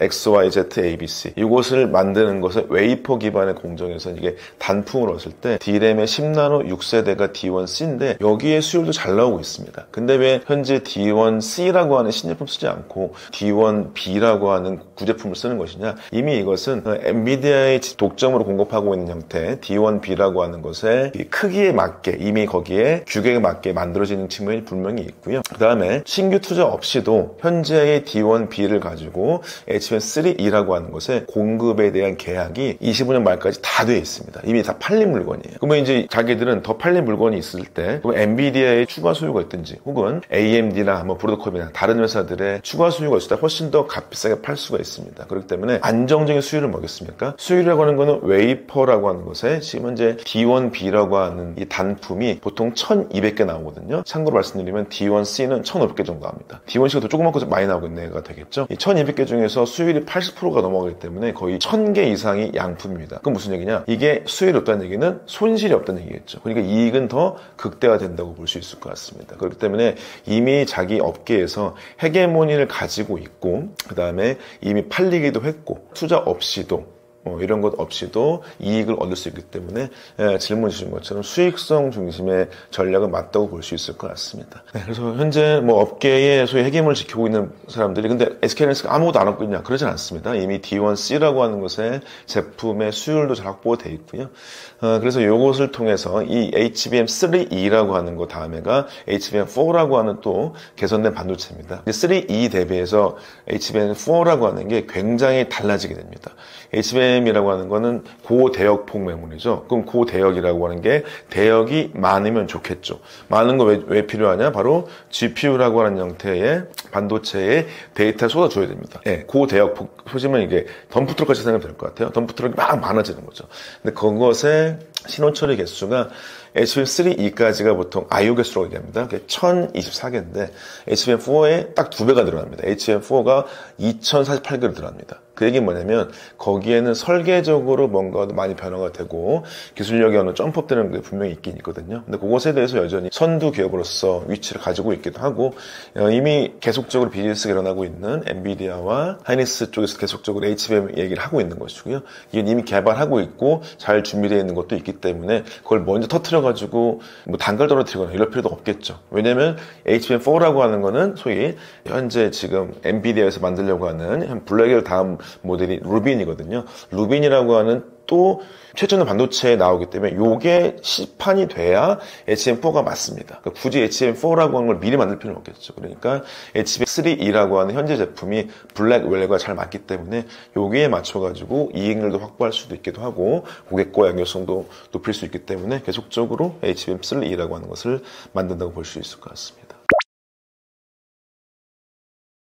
XYZ ABC 이것을 만드는 것을 웨이퍼 기반의 공정에서 이게 단품으로 했을 때 D램의 10나노 6세대가 D1C인데 여기에 수율도 잘 나오고 있습니다. 근데 왜 현재 D1C라고 하는 신제품 쓰지 않고 D1B라고 하는 구제품을 쓰는 것이냐? 이미 이것은 엔비디아의 독점으로 공급하고 있는 형태 D1B라고 하는 것의 크기에 맞게 이미 거기에 규격에 맞게 만들어지는 측면이 분명히 있고요. 그 다음에 신규 투자 없이도 현재의 D1B를 가지고 HBM3E라고 하는 것의 공급에 대한 계약이 25년 말까지 다 돼 있습니다. 이미 다 팔린 물건이에요. 그러면 이제 자기들은 더 팔린 물건이 있을 때 그럼 엔비디아의 추가 수요가 있든지 혹은 AMD나 브로드컴이나 다른 회사들의 추가 수요가 있을 때 훨씬 더 값비싸게 팔 수가 있습니다. 그렇기 때문에 안정적인 수율을 뭐겠습니까? 수율이라고 하는 거는 웨이퍼라고 하는 것에 지금 현재 D1B라고 하는 이 단품이 보통 1200개 나오거든요. 참고로 말씀드리면 D1C는 1500개 정도 나옵니다. D1C가 더 조그맣고 좀 많이 나오고 있는 애가 되겠죠. 이 1200개 중에서 수율이 80%가 넘어가기 때문에 거의 1000개 이상이 양품입니다. 그럼 무슨 얘기냐? 이게 수율이 없다는 얘기는 손실이 없다는 얘기겠죠. 그러니까 이익은 더 극대화된다고 볼 수 있을 것 같습니다. 그렇기 때문에 이미 자기 업계에서 헤게모니를 가지고 있고 그 다음에 이미 팔리기도 했고 투자 없이도 이런 것 없이도 이익을 얻을 수 있기 때문에 질문 주신 것처럼 수익성 중심의 전략은 맞다고 볼 수 있을 것 같습니다. 그래서 현재 업계에 소위 핵임을 지키고 있는 사람들이 근데 SK하이닉스가 아무것도 안 하고 있냐? 그러진 않습니다. 이미 D1C라고 하는 것의 제품의 수율도 잘 확보가 되어 있고요. 그래서 이것을 통해서 이 HBM3E라고 하는 것 다음에가 HBM4라고 하는 또 개선된 반도체입니다. 3E 대비해서 HBM4라고 하는 게 굉장히 달라지게 됩니다. HBM이라고 하는 거는 고대역폭 메모리죠. 그럼 고대역이라고 하는 게 대역이 많으면 좋겠죠. 많은 거 왜 필요하냐? 바로 GPU라고 하는 형태의 반도체에 데이터를 쏟아줘야 됩니다. 고대역폭 보시면 이게 덤프트럭같이 생각이 될 것 같아요. 덤프트럭이 막 많아지는 거죠. 근데 그것의 신호 처리 개수가 HBM3E까지가 보통 IO 개수라고 얘기합니다. 그게 1024개인데 HBM4에 딱 2배가 늘어납니다. HBM4가 2048개로 늘어납니다. 그 얘기는 뭐냐면 거기에는 설계적으로 뭔가 많이 변화가 되고 기술력이 어느 점프업되는 게 분명히 있긴 있거든요. 근데 그것에 대해서 여전히 선두 기업으로서 위치를 가지고 있기도 하고 이미 계속적으로 비즈니스가 일어나고 있는 엔비디아와 하이닉스 쪽에서 계속적으로 HBM 얘기를 하고 있는 것이고요. 이게 이미 개발하고 있고 잘 준비되어 있는 것도 있기 때문에 그걸 먼저 터트려가지고 단가를 떨어뜨리거나 이럴 필요도 없겠죠. 왜냐면 HBM4라고 하는 거는 소위 현재 지금 엔비디아에서 만들려고 하는 블랙엘 다음 모델이 루빈이거든요. 루빈이라고 하는 또 최첨단 반도체에 나오기 때문에 이게 시판이 돼야 HBM4가 맞습니다. 그러니까 굳이 HBM4라고 하는 걸 미리 만들 필요는 없겠죠. 그러니까 HBM3E라고 하는 현재 제품이 블랙웰과 잘 맞기 때문에 여기에 맞춰가지고 이익률도 확보할 수도 있기도 하고 고객과 연결성도 높일 수 있기 때문에 계속적으로 HBM3E라고 하는 것을 만든다고 볼 수 있을 것 같습니다.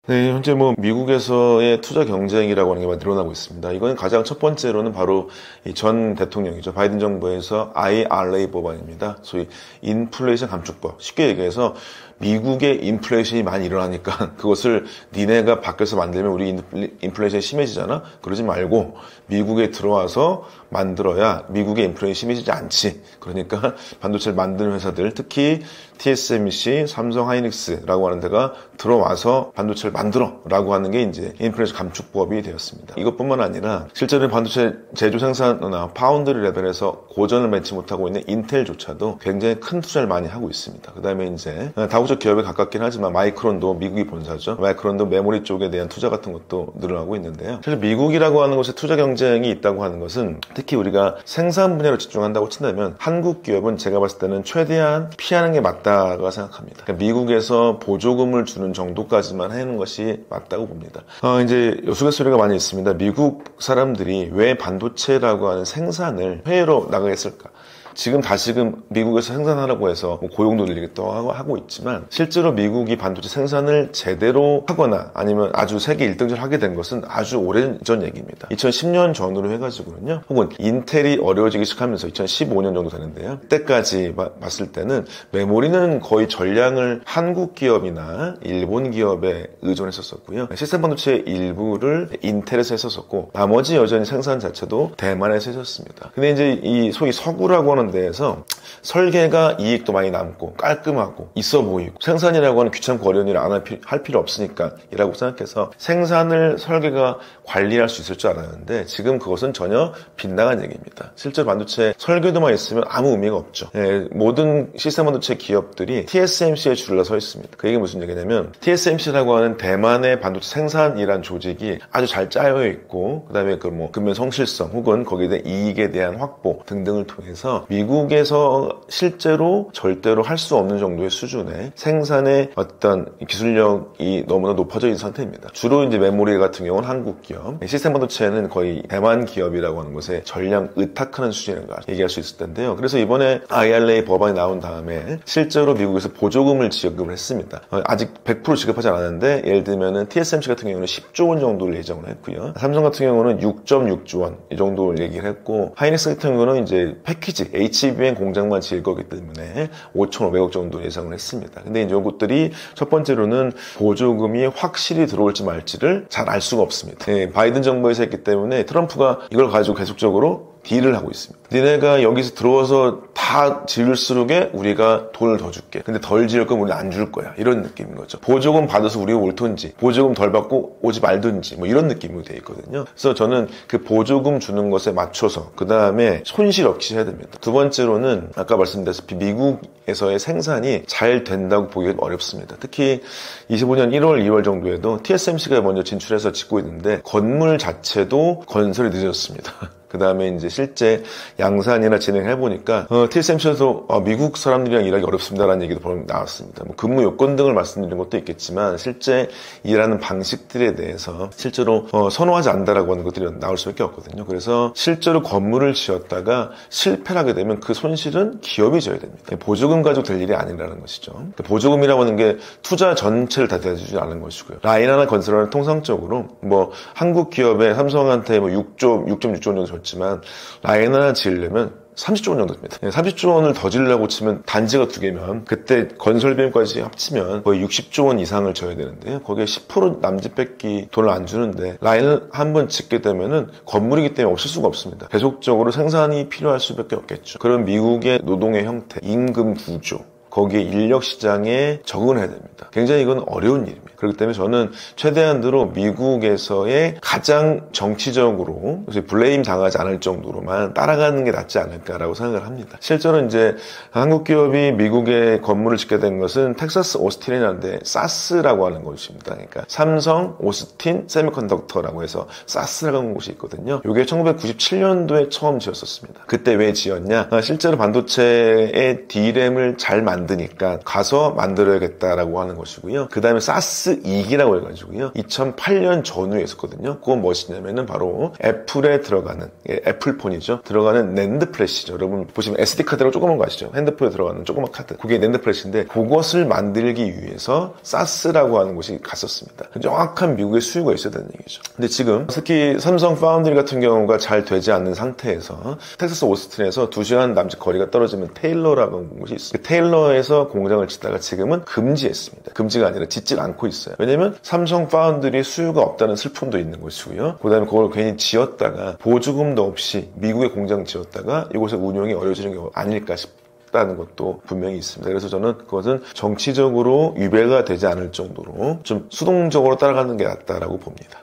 네, 현재 미국에서의 투자 경쟁이라고 하는 게 많이 늘어나고 있습니다. 이건 가장 첫 번째로는 바로 이 전 대통령이죠. 바이든 정부에서 IRA 법안입니다. 소위 인플레이션 감축법. 쉽게 얘기해서 미국의 인플레이션이 많이 일어나니까 그것을 니네가 밖에서 만들면 우리 인플레이션이 심해지잖아? 그러지 말고 미국에 들어와서 만들어야 미국의 인플레이션이 심해지지 않지. 그러니까 반도체를 만드는 회사들, 특히 TSMC, 삼성 하이닉스라고 하는 데가 들어와서 반도체를 만들어 라고 하는 게 이제 인플레이션 감축법이 되었습니다. 이것뿐만 아니라 실제로 반도체 제조 생산이나 파운드리 레벨에서 고전을 맺지 못하고 있는 인텔조차도 굉장히 큰 투자를 많이 하고 있습니다. 그 다음에 이제 다국적 기업에 가깝긴 하지만 마이크론도 미국이 본사죠. 마이크론도 메모리 쪽에 대한 투자 같은 것도 늘어나고 있는데요. 사실 미국이라고 하는 곳에 투자 경쟁이 있다고 하는 것은 특히 우리가 생산 분야로 집중한다고 친다면 한국 기업은 제가 봤을 때는 최대한 피하는 게 맞다고 생각합니다. 그러니까 미국에서 보조금을 주는 정도까지만 하는 것이 맞다고 봅니다. 이제 우스갯소리가 많이 있습니다. 미국 사람들이 왜 반도체라고 하는 생산을 해외로 나가겠을까? 지금 다시금 미국에서 생산하라고 해서 뭐 고용도 늘리기도 하고 있지만 실제로 미국이 반도체 생산을 제대로 하거나 아니면 아주 세계 1등을 하게 된 것은 아주 오래전 얘기입니다. 2010년 전으로 해가지고는요. 혹은 인텔이 어려워지기 시작하면서 2015년 정도 되는데요. 그때까지 봤을 때는 메모리는 거의 전량을 한국 기업이나 일본 기업에 의존했었고요. 시스템 반도체 일부를 인텔에서 했었고 나머지 여전히 생산 자체도 대만에서 했었습니다. 근데 이제 이 소위 서구라고 하는 데에서 설계가 이익도 많이 남고 깔끔하고 있어 보이고 생산이라고 하는 귀찮고 어려운 일을 안 할 필요 없으니까 이라고 생각해서 생산을 설계가 관리할 수 있을 줄 알았는데 지금 그것은 전혀 빗나간 얘기입니다. 실제로 반도체 설계도만 있으면 아무 의미가 없죠. 모든 시스템 반도체 기업들이 TSMC에 줄을 서 있습니다. 그 얘기는 무슨 얘기냐면 TSMC라고 하는 대만의 반도체 생산이란 조직이 아주 잘 짜여 있고 그 다음에 그 뭐 근면 성실성 혹은 거기에 대한 이익에 대한 확보 등등을 통해서 미국에서 실제로 절대로 할 수 없는 정도의 수준의 생산의 어떤 기술력이 너무나 높아져 있는 상태입니다. 주로 이제 메모리 같은 경우는 한국 기업, 시스템 반도체는 거의 대만 기업이라고 하는 것에 전량 의탁하는 수준이라는 걸 얘기할 수 있을 텐데요. 그래서 이번에 IRA 법안이 나온 다음에 실제로 미국에서 보조금을 지급을 했습니다. 아직 100% 지급하지 않았는데 예를 들면은 TSMC 같은 경우는 10조 원 정도를 예정을 했고요. 삼성 같은 경우는 6.6조 원 이 정도를 얘기를 했고 하이닉스 같은 경우는 이제 패키지 HBM 공장만 지을 거기 때문에 5,500억 정도 예상을 했습니다. 근데 이제 이것들이 첫 번째로는 보조금이 확실히 들어올지 말지를 잘 알 수가 없습니다. 바이든 정부에서 했기 때문에 트럼프가 이걸 가지고 계속적으로 딜을 하고 있습니다. 니네가 여기서 들어와서 다 지을수록에 우리가 돈을 더 줄게. 근데 덜 지을 거면 우리 안 줄 거야. 이런 느낌인 거죠. 보조금 받아서 우리가 옳든지 보조금 덜 받고 오지 말든지 뭐 이런 느낌으로 돼 있거든요. 그래서 저는 그 보조금 주는 것에 맞춰서 그 다음에 손실 없이 해야 됩니다. 두 번째로는 아까 말씀드렸다시피 미국에서의 생산이 잘 된다고 보기가 어렵습니다. 특히 25년 1월, 2월 정도에도 TSMC가 먼저 진출해서 짓고 있는데 건물 자체도 건설이 늦어졌습니다. 그 다음에 이제 실제 양산이나 진행해보니까 TSMC에서 미국 사람들이랑 일하기 어렵습니다라는 얘기도 나왔습니다. 뭐 근무 요건 등을 말씀드린 것도 있겠지만 실제 일하는 방식들에 대해서 실제로 선호하지 않는다라고 하는 것들이 나올 수밖에 없거든요. 그래서 실제로 건물을 지었다가 실패를 하게 되면 그 손실은 기업이 져야 됩니다. 보조금 가지고 될 일이 아니라는 것이죠. 보조금이라고 하는 게 투자 전체를 다 대주지 않는 것이고요. 라인 하나 건설하는 통상적으로 뭐 한국 기업에 삼성한테 뭐 6.6조 정도 줬지만 라인 하나 지으려면 30조 원 정도 됩니다. 30조 원을 더 지으려고 치면 단지가 2개면 그때 건설 비용까지 합치면 거의 60조 원 이상을 줘야 되는데요. 거기에 10% 남짓 뺏기 돈을 안 주는데 라인을 한번 짓게 되면은 건물이기 때문에 없을 수가 없습니다. 계속적으로 생산이 필요할 수밖에 없겠죠. 그런 미국의 노동의 형태, 임금 구조, 거기에 인력 시장에 적응을 해야 됩니다. 굉장히 이건 어려운 일입니다. 그렇기 때문에 저는 최대한으로 미국에서의 가장 정치적으로 블레임 당하지 않을 정도로만 따라가는 게 낫지 않을까라고 생각을 합니다. 실제로 이제 한국 기업이 미국에 건물을 짓게 된 것은 텍사스 오스틴이라는데 사스라고 하는 곳입니다. 그러니까 삼성 오스틴 세미컨덕터라고 해서 사스라고 하는 곳이 있거든요. 이게 1997년도에 처음 지었었습니다. 그때 왜 지었냐? 실제로 반도체의 D램을 잘 만드니까 가서 만들어야겠다라고 하는 것이고요. 그 다음에 사스 2기라고 해가지고요. 2008년 전후에 있었거든요. 그건 무엇이냐면은 바로 애플에 들어가는, 애플폰이죠. 들어가는 낸드 플래시죠. 여러분 보시면 SD카드라고 조그만 거 아시죠? 핸드폰에 들어가는 조그만 카드. 그게 낸드 플래시인데 그것을 만들기 위해서 사스라고 하는 곳이 갔었습니다. 정확한 미국의 수요가 있어야 되는 얘기죠. 근데 지금 특히 삼성 파운드리 같은 경우가 잘 되지 않는 상태에서 텍사스 오스틴에서 2시간 남짓 거리가 떨어지면 테일러라고 하는 곳이 있어요. 테일러에서 공장을 짓다가 지금은 금지했습니다. 금지가 아니라 짓지 않고 있어요. 왜냐면 삼성 파운드리의 수요가 없다는 슬픔도 있는 것이고요. 그 다음에 그걸 괜히 지었다가 보조금도 없이 미국에 공장 지었다가 이곳의 운영이 어려워지는 게 아닐까 싶다는 것도 분명히 있습니다. 그래서 저는 그것은 정치적으로 위배가 되지 않을 정도로 좀 수동적으로 따라가는 게 낫다라고 봅니다.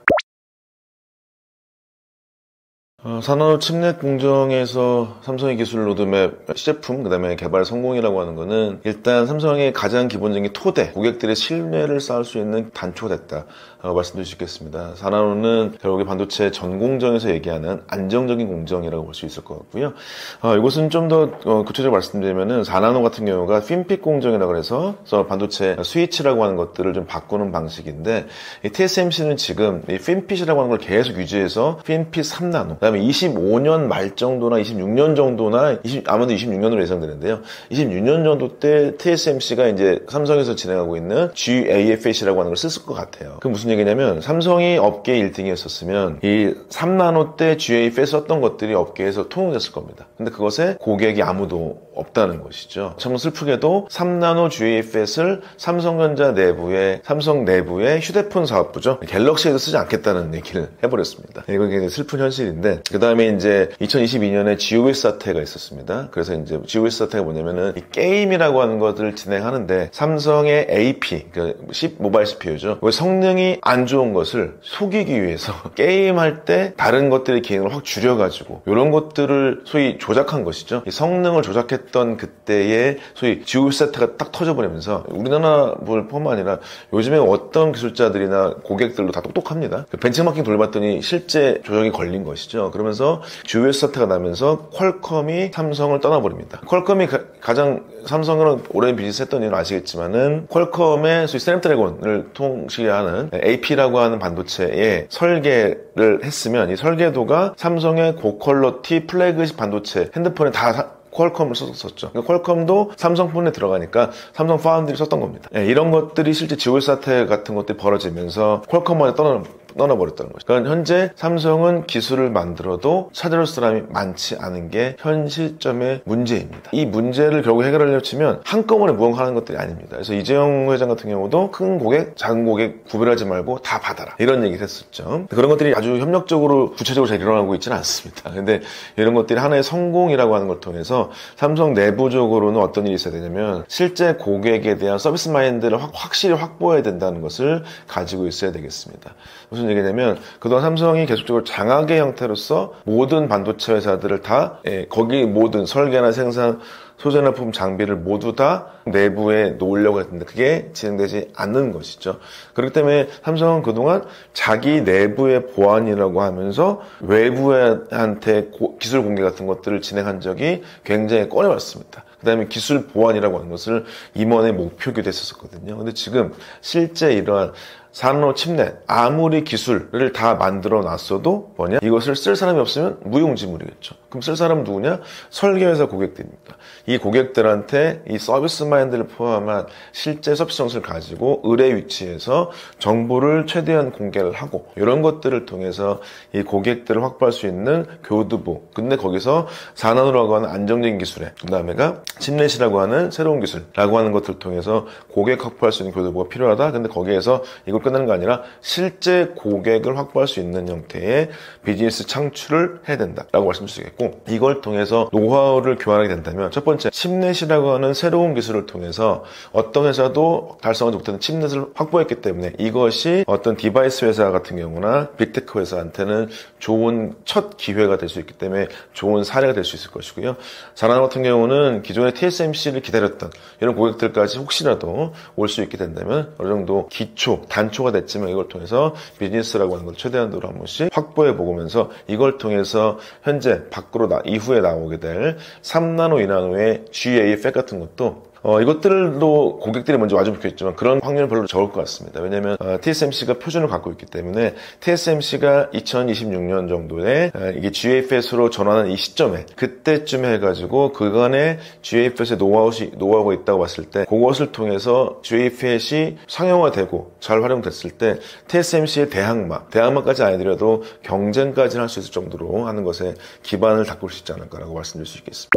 산업 칩넷 공정에서 삼성의 기술 로드맵 시제품, 그 다음에 개발 성공이라고 하는 거는 일단 삼성의 가장 기본적인 토대, 고객들의 신뢰를 쌓을 수 있는 단초가 됐다. 말씀드릴 수 있겠습니다. 4나노는 결국에 반도체 전 공정에서 얘기하는 안정적인 공정이라고 볼 수 있을 것 같고요. 이것은 좀 더 구체적으로 말씀드리면은 4나노 같은 경우가 핀핏 공정이라고 해서 반도체 스위치라고 하는 것들을 좀 바꾸는 방식인데, 이 TSMC는 지금 이 핀핏이라고 하는 걸 계속 유지해서 핀핏 3나노, 그다음에 25년 말 정도나 26년 정도나 아마도 26년으로 예상되는데요. 26년 정도 때 TSMC가 이제 삼성에서 진행하고 있는 GAFS라고 하는 걸 썼을 것 같아요. 그 무슨 얘기냐면, 삼성이 업계 1등이었었으면 이 3나노 때 GAFS 썼던 것들이 업계에서 통용됐을 겁니다. 근데 그것에 고객이 아무도 없다는 것이죠. 참 슬프게도 3나노 GAFS를 삼성 내부의 휴대폰 사업부죠, 갤럭시에도 쓰지 않겠다는 얘기를 해버렸습니다. 이건 굉장히 슬픈 현실인데, 그 다음에 이제 2022년에 GOS 사태가 있었습니다. 그래서 이제 GOS 사태가 뭐냐면은 이 게임이라고 하는 것을 진행하는데 삼성의 AP, 그러니까 모바일 CPU죠. 성능이 안 좋은 것을 속이기 위해서 게임할 때 다른 것들의 기능을 확 줄여가지고 이런 것들을 소위 조작한 것이죠. 이 성능을 조작했던 그때의 소위 GOS 사태가 딱 터져버리면서 우리나라뿐만 아니라 요즘에 어떤 기술자들이나 고객들도 다 똑똑합니다. 벤치마킹 돌려봤더니 실제 조작이 걸린 것이죠. 그러면서 GOS 사태가 나면서 퀄컴이 삼성을 떠나버립니다. 퀄컴이 가장 삼성은 오랜 비즈니스 했던 이유는 아시겠지만은 퀄컴의 소위 스냅드래곤을 통시하는 AP라고 하는 반도체의 설계를 했으면 이 설계도가 삼성의 고퀄러티 플래그십 반도체 핸드폰에 다 퀄컴을 썼었죠. 그러니까 퀄컴도 삼성폰에 들어가니까 삼성 파운드리 썼던 겁니다. 이런 것들이 실제 GOS 사태 같은 것들이 벌어지면서 퀄컴만에 떠나버렸다는 거죠. 그러니까 현재 삼성은 기술을 만들어도 찾아올 사람이 많지 않은 게 현 시점의 문제입니다. 이 문제를 결국 해결하려고 치면 한꺼번에 무언가 하는 것들이 아닙니다. 그래서 이재용 회장 같은 경우도 큰 고객, 작은 고객 구별하지 말고 다 받아라, 이런 얘기를 했었죠. 그런 것들이 아주 협력적으로 구체적으로 잘 일어나고 있지는 않습니다. 근데 이런 것들이 하나의 성공이라고 하는 걸 통해서 삼성 내부적으로는 어떤 일이 있어야 되냐면, 실제 고객에 대한 서비스 마인드를 확실히 확보해야 된다는 것을 가지고 있어야 되겠습니다. 무슨 얘기냐면, 그동안 삼성이 계속적으로 장악의 형태로서 모든 반도체 회사들을 다 거기 모든 설계나 생산, 소재나 부품, 장비를 모두 다 내부에 놓으려고 했는데 그게 진행되지 않는 것이죠. 그렇기 때문에 삼성은 그동안 자기 내부의 보안이라고 하면서 외부한테 기술 공개 같은 것들을 진행한 적이 굉장히 꺼내왔습니다. 그 다음에 기술 보안이라고 하는 것을 임원의 목표기도 했었거든요. 근데 지금 실제 이러한 4나노 칩넷, 아무리 기술을 다 만들어 놨어도 뭐냐? 이것을 쓸 사람이 없으면 무용지물이겠죠. 그럼 쓸 사람은 누구냐? 설계회사 고객들입니다. 이 고객들한테 이 서비스 마인드를 포함한 실제 서비스 정신을 가지고 의뢰 위치에서 정보를 최대한 공개를 하고, 이런 것들을 통해서 이 고객들을 확보할 수 있는 교두보. 근데 거기서 4나노라고 하는 안정적인 기술에, 그 다음에가 칩넷이라고 하는 새로운 기술이라고 하는 것들을 통해서 고객 확보할 수 있는 교두보가 필요하다. 근데 거기에서 이걸 끝나는 거 아니라 실제 고객을 확보할 수 있는 형태의 비즈니스 창출을 해야 된다라고 말씀드리겠고, 이걸 통해서 노하우를 교환하게 된다면, 첫 번째 칩넷이라고 하는 새로운 기술을 통해서 어떤 회사도 달성하지 못하는 칩넷을 확보했기 때문에 이것이 어떤 디바이스 회사 같은 경우나 빅테크 회사한테는 좋은 첫 기회가 될 수 있기 때문에 좋은 사례가 될 수 있을 것이고요. 4나노 같은 경우는 기존의 TSMC를 기다렸던 이런 고객들까지 혹시라도 올 수 있게 된다면 어느 정도 단초가 됐지만 이걸 통해서 비즈니스라고 하는 걸 최대한으로 한 번씩 확보해 보면서, 이걸 통해서 현재 밖으로 이후에 나오게 될 3나노, 2나노의 GAFS 같은 것도 이것들도 고객들이 먼저 와주면 좋겠지만 그런 확률은 별로 적을 것 같습니다. 왜냐하면 TSMC가 표준을 갖고 있기 때문에, TSMC가 2026년 정도에 이게 GAFS로 전환하는 이 시점에, 그때쯤 해가지고 그간의 GAFS의 노하우가 있다고 봤을 때, 그것을 통해서 GAFS이 상용화되고 잘 활용됐을 때 TSMC의 대항마까지 아니더라도 경쟁까지 할 수 있을 정도로 하는 것에 기반을 닦을 수 있지 않을까라고 말씀드릴 수 있겠습니다.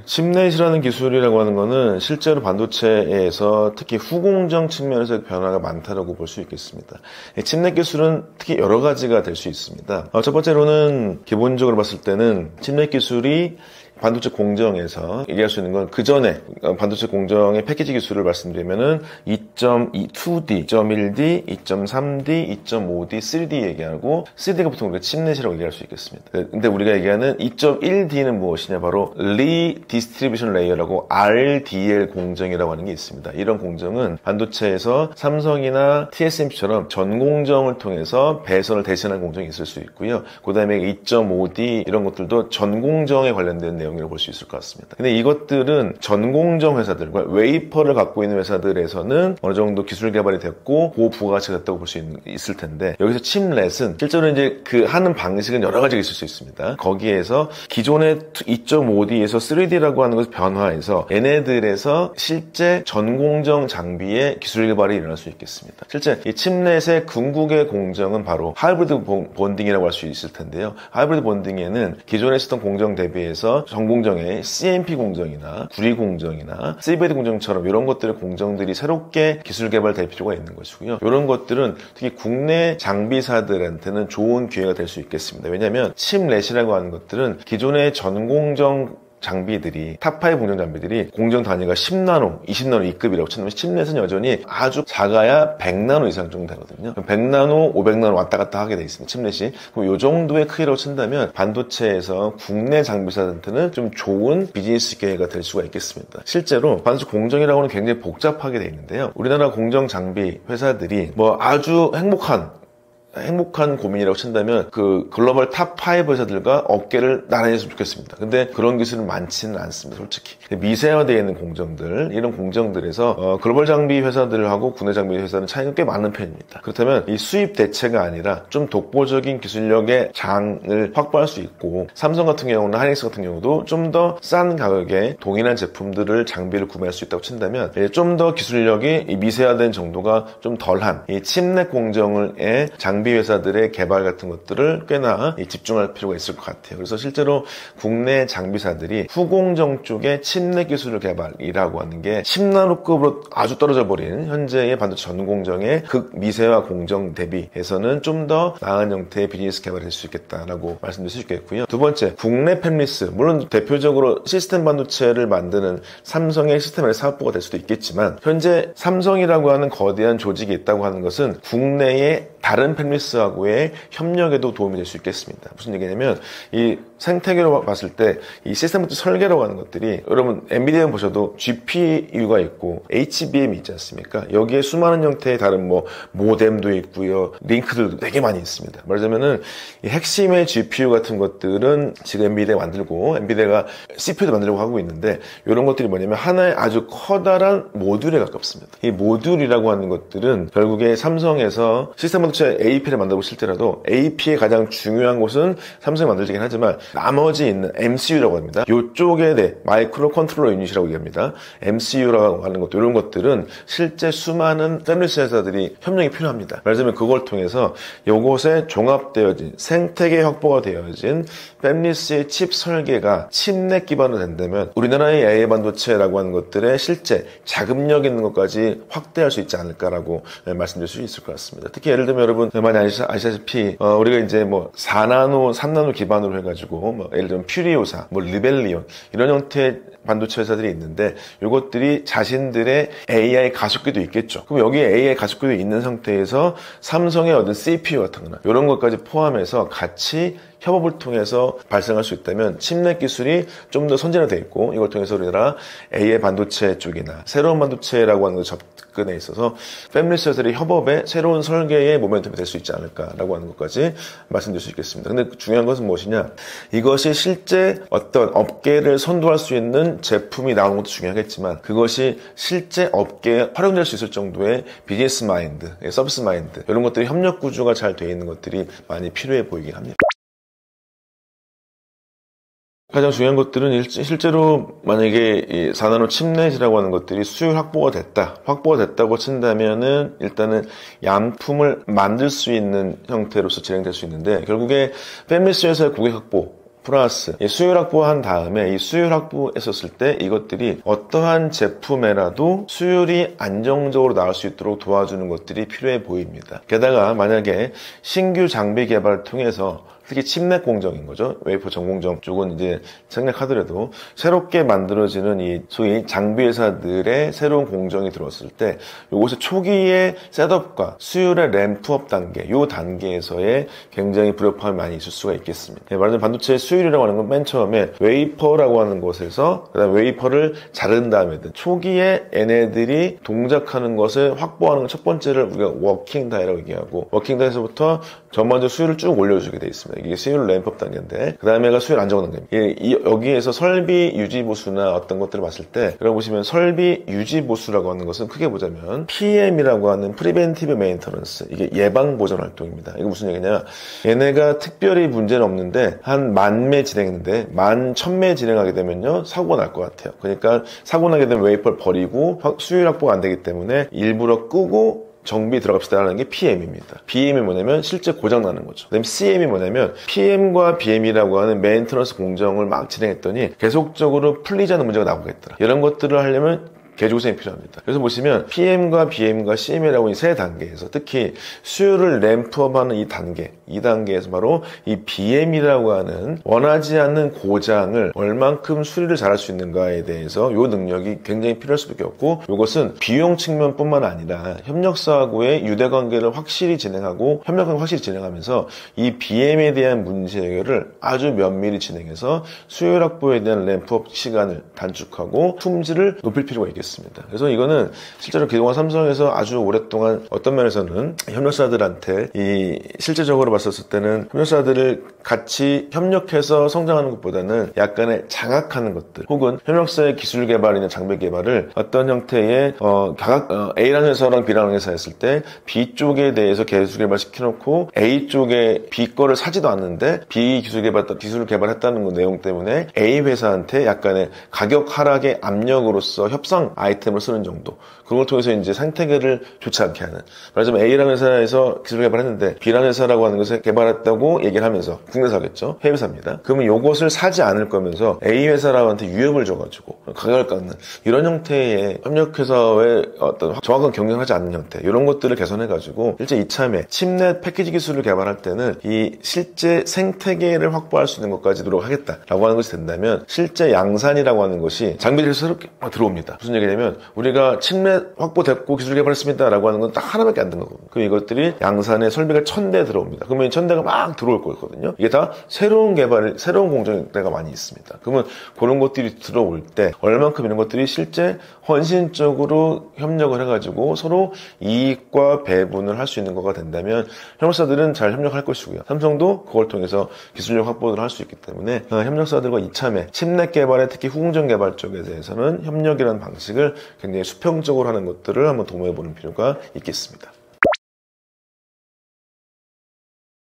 칩넷이라는 기술이라고 하는 것은 실제로 반도체에서 특히 후공정 측면에서 변화가 많다고 볼 수 있겠습니다. 칩넷 기술은 특히 여러 가지가 될 수 있습니다. 첫 번째로는 기본적으로 봤을 때는 칩넷 기술이 반도체 공정에서 얘기할 수 있는 건 그 전에 반도체 공정의 패키지 기술을 말씀드리면은 2.2D, 2.1D, 2.3D, 2.5D, 3D 얘기하고 3D가 보통 우리가 칩넷이라고 얘기할 수 있겠습니다. 근데 우리가 얘기하는 2.1D는 무엇이냐? 바로 리디스트리뷰션 레이어라고 RDL 공정이라고 하는 게 있습니다. 이런 공정은 반도체에서 삼성이나 TSMC처럼 전 공정을 통해서 배선을 대신하는 공정이 있을 수 있고요. 그 다음에 2.5D 이런 것들도 전 공정에 관련된 내용이라고 볼 수 있을 것 같습니다. 근데 이것들은 전 공정 회사들과 웨이퍼를 갖고 있는 회사들에서는 어느 정도 기술 개발이 됐고 고부가치가 됐다고 볼 수 있을 텐데, 여기서 칩넷은 실제로 이제 그 하는 방식은 여러 가지가 있을 수 있습니다. 거기에서 기존의 2.5D에서 3D라고 하는 것을 변화해서 얘네들에서 실제 전 공정 장비의 기술 개발이 일어날 수 있겠습니다. 실제 이 칩넷의 궁극의 공정은 바로 하이브리드 본딩이라고 할 수 있을 텐데요. 하이브리드 본딩에는 기존에 있었던 공정 대비해서 전 공정의 CMP 공정이나 구리 공정이나 CVD 공정처럼 이런 것들의 공정들이 새롭게 기술 개발될 필요가 있는 것이고요. 이런 것들은 특히 국내 장비사들한테는 좋은 기회가 될 수 있겠습니다. 왜냐하면 칩넷이라고 하는 것들은 기존의 전 공정 장비들이 탑5 공정 장비들이 공정 단위가 10나노, 20나노 2급이라고 친다면 칩넷은 여전히 아주 작아야 100나노 이상 정도 되거든요. 100나노, 500나노 왔다 갔다 하게 돼 있습니다. 칩넷이. 그럼 이 정도의 크기라고 친다면 반도체에서 국내 장비사한테는 좀 좋은 비즈니스 기회가 될 수가 있겠습니다. 실제로 반도체 공정이라고 하는 굉장히 복잡하게 돼 있는데요. 우리나라 공정 장비 회사들이 뭐 아주 행복한 고민이라고 친다면 그 글로벌 탑5 회사들과 어깨를 나란히 했으면 좋겠습니다. 근데 그런 기술은 많지는 않습니다. 솔직히. 미세화되어 있는 공정들, 이런 공정들에서 글로벌 장비 회사들하고 국내 장비 회사는 차이가 꽤 많은 편입니다. 그렇다면 이 수입 대체가 아니라 좀 독보적인 기술력의 장을 확보할 수 있고, 삼성 같은 경우나 하이닉스 같은 경우도 좀 더 싼 가격에 동일한 제품들을 장비를 구매할 수 있다고 친다면 좀 더 기술력이 이 미세화된 정도가 좀 덜한 이 칩넷 공정의 장비 회사들의 개발 같은 것들을 꽤나 집중할 필요가 있을 것 같아요. 그래서 실제로 국내 장비사들이 후공정 쪽에 칩넷 기술을 개발이라고 하는 게 10나노급으로 아주 떨어져 버린 현재의 반도체 전 공정의 극미세화 공정 대비해서는 좀 더 나은 형태의 비즈니스 개발이 될 수 있겠다라고 말씀드릴 수 있겠고요. 두 번째, 국내 팹리스. 물론 대표적으로 시스템 반도체를 만드는 삼성의 시스템의 사업부가 될 수도 있겠지만, 현재 삼성이라고 하는 거대한 조직이 있다고 하는 것은 국내의 다른 팹리스하고의 협력에도 도움이 될 수 있겠습니다. 무슨 얘기냐면, 이 생태계로 봤을 때 이 시스템 반도체 설계라고 하는 것들이, 여러분 엔비디아 보셔도 GPU가 있고 HBM이 있지 않습니까? 여기에 수많은 형태의 다른 뭐 모뎀도 있고요, 링크들도 되게 많이 있습니다. 말하자면은 이 핵심의 GPU 같은 것들은 지금 엔비디아가 만들고, 엔비디아가 CPU도 만들려고 하고 있는데, 이런 것들이 뭐냐면 하나의 아주 커다란 모듈에 가깝습니다. 이 모듈이라고 하는 것들은 결국에 삼성에서 시스템 반도체 AP를 만들고 실더라도 AP의 가장 중요한 곳은 삼성이 만들긴 하지만 나머지 있는 MCU라고 합니다. 이쪽에 대해 마이크로 컨트롤러 유닛이라고 얘기합니다. MCU라고 하는 것도, 이런 것들은 실제 수많은 팹리스 회사들이 협력이 필요합니다. 말하자면 그걸 통해서 이곳에 종합되어진 생태계 확보가 되어진 팹리스의 칩 설계가 칩넷 기반으로 된다면 우리나라의 AI 반도체라고 하는 것들의 실제 자금력 있는 것까지 확대할 수 있지 않을까라고 말씀드릴 수 있을 것 같습니다. 특히 예를 들면 여러분 많이 아시다시피 우리가 이제 뭐 4나노, 3나노 기반으로 해가지고 뭐 예를 들면 퓨리오사, 뭐 리벨리온 이런 형태의 반도체 회사들이 있는데, 이것들이 자신들의 AI 가속기도 있겠죠. 그럼 여기에 AI 가속기도 있는 상태에서 삼성의 얻은 CPU 같은 거나 이런 것까지 포함해서 같이 협업을 통해서 발생할 수 있다면 칩넷 기술이 좀 더 선진화되어 있고, 이걸 통해서 우리나라 AI 반도체 쪽이나 새로운 반도체라고 하는 것 접근에 있어서 팹리스 회사들의 협업에 새로운 설계의 모멘텀이 될 수 있지 않을까라고 하는 것까지 말씀드릴 수 있겠습니다. 근데 중요한 것은 무엇이냐, 이것이 실제 어떤 업계를 선도할 수 있는 제품이 나오는 것도 중요하겠지만, 그것이 실제 업계에 활용될 수 있을 정도의 비즈니스 마인드, 서비스 마인드, 이런 것들이 협력 구조가 잘 되어 있는 것들이 많이 필요해 보이긴 합니다. 가장 중요한 것들은 실제로 만약에 이 4나노 칩넷이라고 하는 것들이 수율 확보가 됐다고 친다면은 일단은 양품을 만들 수 있는 형태로서 진행될 수 있는데, 결국에 팹리스 회사의 고객 확보 플러스 수율 확보한 다음에 이 수율 확보했었을 때 이것들이 어떠한 제품에라도 수율이 안정적으로 나올 수 있도록 도와주는 것들이 필요해 보입니다. 게다가 만약에 신규 장비 개발을 통해서 특히 칩넷 공정인 거죠. 웨이퍼 전공정 쪽은 이제 생략하더라도 새롭게 만들어지는 이 소위 장비 회사들의 새로운 공정이 들어왔을 때 이것의 초기의 셋업과 수율의 램프업 단계, 이 단계에서의 굉장히 불협화음이 많이 있을 수가 있겠습니다. 말하자면 반도체의 수율이라고 하는 건 맨 처음에 웨이퍼라고 하는 곳에서 그다음 웨이퍼를 자른 다음에 초기에 얘네들이 동작하는 것을 확보하는 것 첫 번째를 우리가 워킹 다이라고 얘기하고, 워킹 다이에서부터 전반적 수율을 쭉 올려주게 되어 있습니다. 이게 수율 램프업 단계인데 그 다음에가 수율 안정 단계입니다. 여기에서 설비 유지 보수나 어떤 것들을 봤을 때 여러분 보시면 설비 유지 보수라고 하는 것은 크게 보자면 PM이라고 하는 프리벤티브 메인터넌스, 이게 예방 보전 활동입니다. 이거 무슨 얘기냐, 얘네가 특별히 문제는 없는데 한 10,000매 진행했는데 11,000매 진행하게 되면요 사고가 날 것 같아요. 그러니까 사고 나게 되면 웨이퍼를 버리고 수율 확보가 안 되기 때문에 일부러 끄고 정비 들어갑시다라는 게 PM입니다. BM이 뭐냐면 실제 고장 나는 거죠. 그다음에 CM이 뭐냐면 PM과 BM이라고 하는 메인터넌스 공정을 막 진행했더니 계속적으로 풀리지 않는 문제가 나오겠더라. 이런 것들을 하려면 개조생이 필요합니다. 그래서 보시면 PM과 BM과 CM이라고 이 세 단계에서 특히 수율을 램프업하는 이 단계, 이 단계에서 바로 이 BM이라고 하는 원하지 않는 고장을 얼만큼 수리를 잘할 수 있는가에 대해서 이 능력이 굉장히 필요할 수밖에 없고, 이것은 비용 측면뿐만 아니라 협력사하고의 유대관계를 확실히 진행하고 협력을 확실히 진행하면서 이 BM에 대한 문제 해결을 아주 면밀히 진행해서 수율 확보에 대한 램프업 시간을 단축하고 품질을 높일 필요가 있겠습니다. 그래서 이거는 실제로 그동안 삼성에서 아주 오랫동안 어떤 면에서는 협력사들한테 이 실제적으로 봤었을 때는 협력사들을 같이 협력해서 성장하는 것보다는 약간의 장악하는 것들, 혹은 협력사의 기술 개발이나 장비 개발을 어떤 형태의 A라는 회사랑 B라는 회사 했을 때 B 쪽에 대해서 기술 개발 시켜놓고 A 쪽에 B 거를 사지도 않는데 B 기술 개발했다는 그 내용 때문에 A 회사한테 약간의 가격 하락의 압력으로서 협상 아이템을 쓰는 정도, 그런 걸 통해서 이제 생태계를 좋지 않게 하는, 말하자면 A라는 회사에서 기술 개발했는데 B라는 회사라고 하는 것을 개발했다고 얘기를 하면서, 국내사겠죠, 해외사입니다. 그러면 이것을 사지 않을 거면서 A 회사한테 위협을 줘가지고 가격을 깎는 이런 형태의 협력회사의 어떤 정확한 경쟁을 하지 않는 형태, 이런 것들을 개선해가지고 실제 이참에 칩넷 패키지 기술을 개발할 때는 이 실제 생태계를 확보할 수 있는 것까지 노력하겠다라고 하는 것이 된다면 실제 양산이라고 하는 것이 장비들이 새롭게 들어옵니다. 무슨 얘기냐면 우리가 칩넷 확보됐고 기술 개발했습니다 라고 하는 건 딱 하나밖에 안 된 거거든요. 그럼 이것들이 양산에 설비가 1,000대 들어옵니다. 그러면 1,000대가 막 들어올 거거든요. 이게 다 새로운 공정대가 많이 있습니다. 그러면 그런 것들이 들어올 때 얼만큼 이런 것들이 실제 헌신적으로 협력을 해가지고 서로 이익과 배분을 할 수 있는 거가 된다면 협력사들은 잘 협력할 것이고요. 삼성도 그걸 통해서 기술력 확보를 할 수 있기 때문에 협력사들과 이참에 칩넷 개발에 특히 후공정 개발 쪽에 대해서는 협력이라는 방식을 굉장히 수평적으로 하는 것들을 한번 도모해보는 필요가 있겠습니다.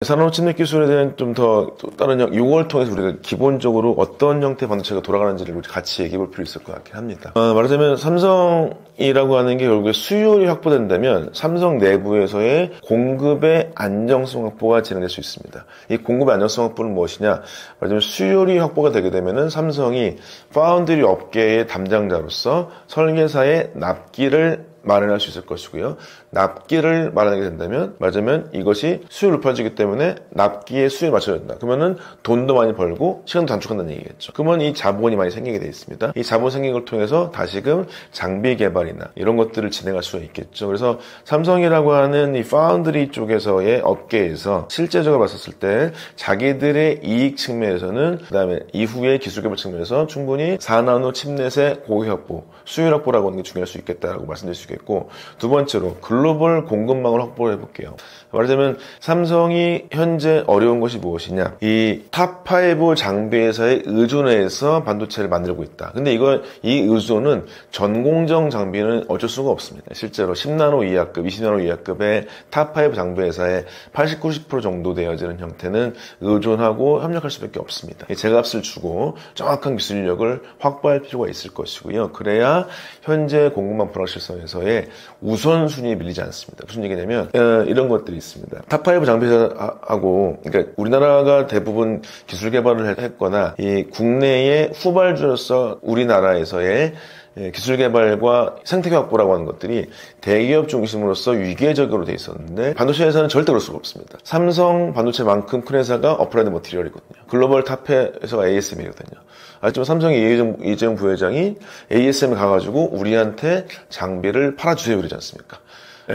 산업 칩넷 기술에 대한 좀 더 다른 이걸 통해서 우리가 기본적으로 어떤 형태의 반도체가 돌아가는지를 같이 얘기해 볼 필요 있을 것 같긴 합니다. 말하자면 삼성이라고 하는 게 결국에 수율이 확보된다면 삼성 내부에서의 공급의 안정성 확보가 진행될 수 있습니다. 이 공급의 안정성 확보는 무엇이냐? 말하자면 수율이 확보가 되게 되면은 삼성이 파운드리 업계의 담당자로서 설계사의 납기를 마련할 수 있을 것이고요. 납기를 마련하게 된다면 말하자면 이것이 수율이 높아지기 때문에 납기의 수율이 맞춰야 된다. 그러면은 돈도 많이 벌고 시간도 단축한다는 얘기겠죠. 그러면 이 자본이 많이 생기게 돼 있습니다. 이 자본 생긴 걸 통해서 다시금 장비 개발이나 이런 것들을 진행할 수가 있겠죠. 그래서 삼성이라고 하는 이 파운드리 쪽에서의 업계에서 실제적으로 봤었을 때 자기들의 이익 측면에서는 그다음에 이후의 기술 개발 측면에서 충분히 4나노 칩넷의 고객 확보, 수율 확보라고 하는 게 중요할 수 있겠다라고 말씀드릴 수 있겠고, 두 번째로 글로벌 공급망을 확보를 해볼게요. 말하자면 삼성이 현재 어려운 것이 무엇이냐, 이 탑5 장비 회사에 의존해서 반도체를 만들고 있다. 근데 이 의존은 전공정 장비는 어쩔 수가 없습니다. 실제로 10나노 이하급, 20나노 이하급의 탑5 장비 회사에 80, 90% 정도 되어지는 형태는 의존하고 협력할 수밖에 없습니다. 제값을 주고 정확한 기술력을 확보할 필요가 있을 것이고요. 그래야 현재 공급망 불확실성에서의 우선순위에 밀리지 않습니다. 무슨 얘기냐면 이런 것들이 있습니다. 탑5 장비사하고, 그러니까 우리나라가 대부분 기술 개발을 했거나 이 국내의 후발주로서 우리나라에서의 기술 개발과 생태계 확보라고 하는 것들이 대기업 중심으로서 위계적으로 돼 있었는데 반도체 회사는 절대 그럴 수가 없습니다. 삼성 반도체만큼 큰 회사가 어플라이드 머티리얼이거든요. 글로벌 탑 회사가 ASM이거든요. 아직도 삼성의 이재용 부회장이 ASM에 가가지고 우리한테 장비를 팔아주세요 그러지 않습니까?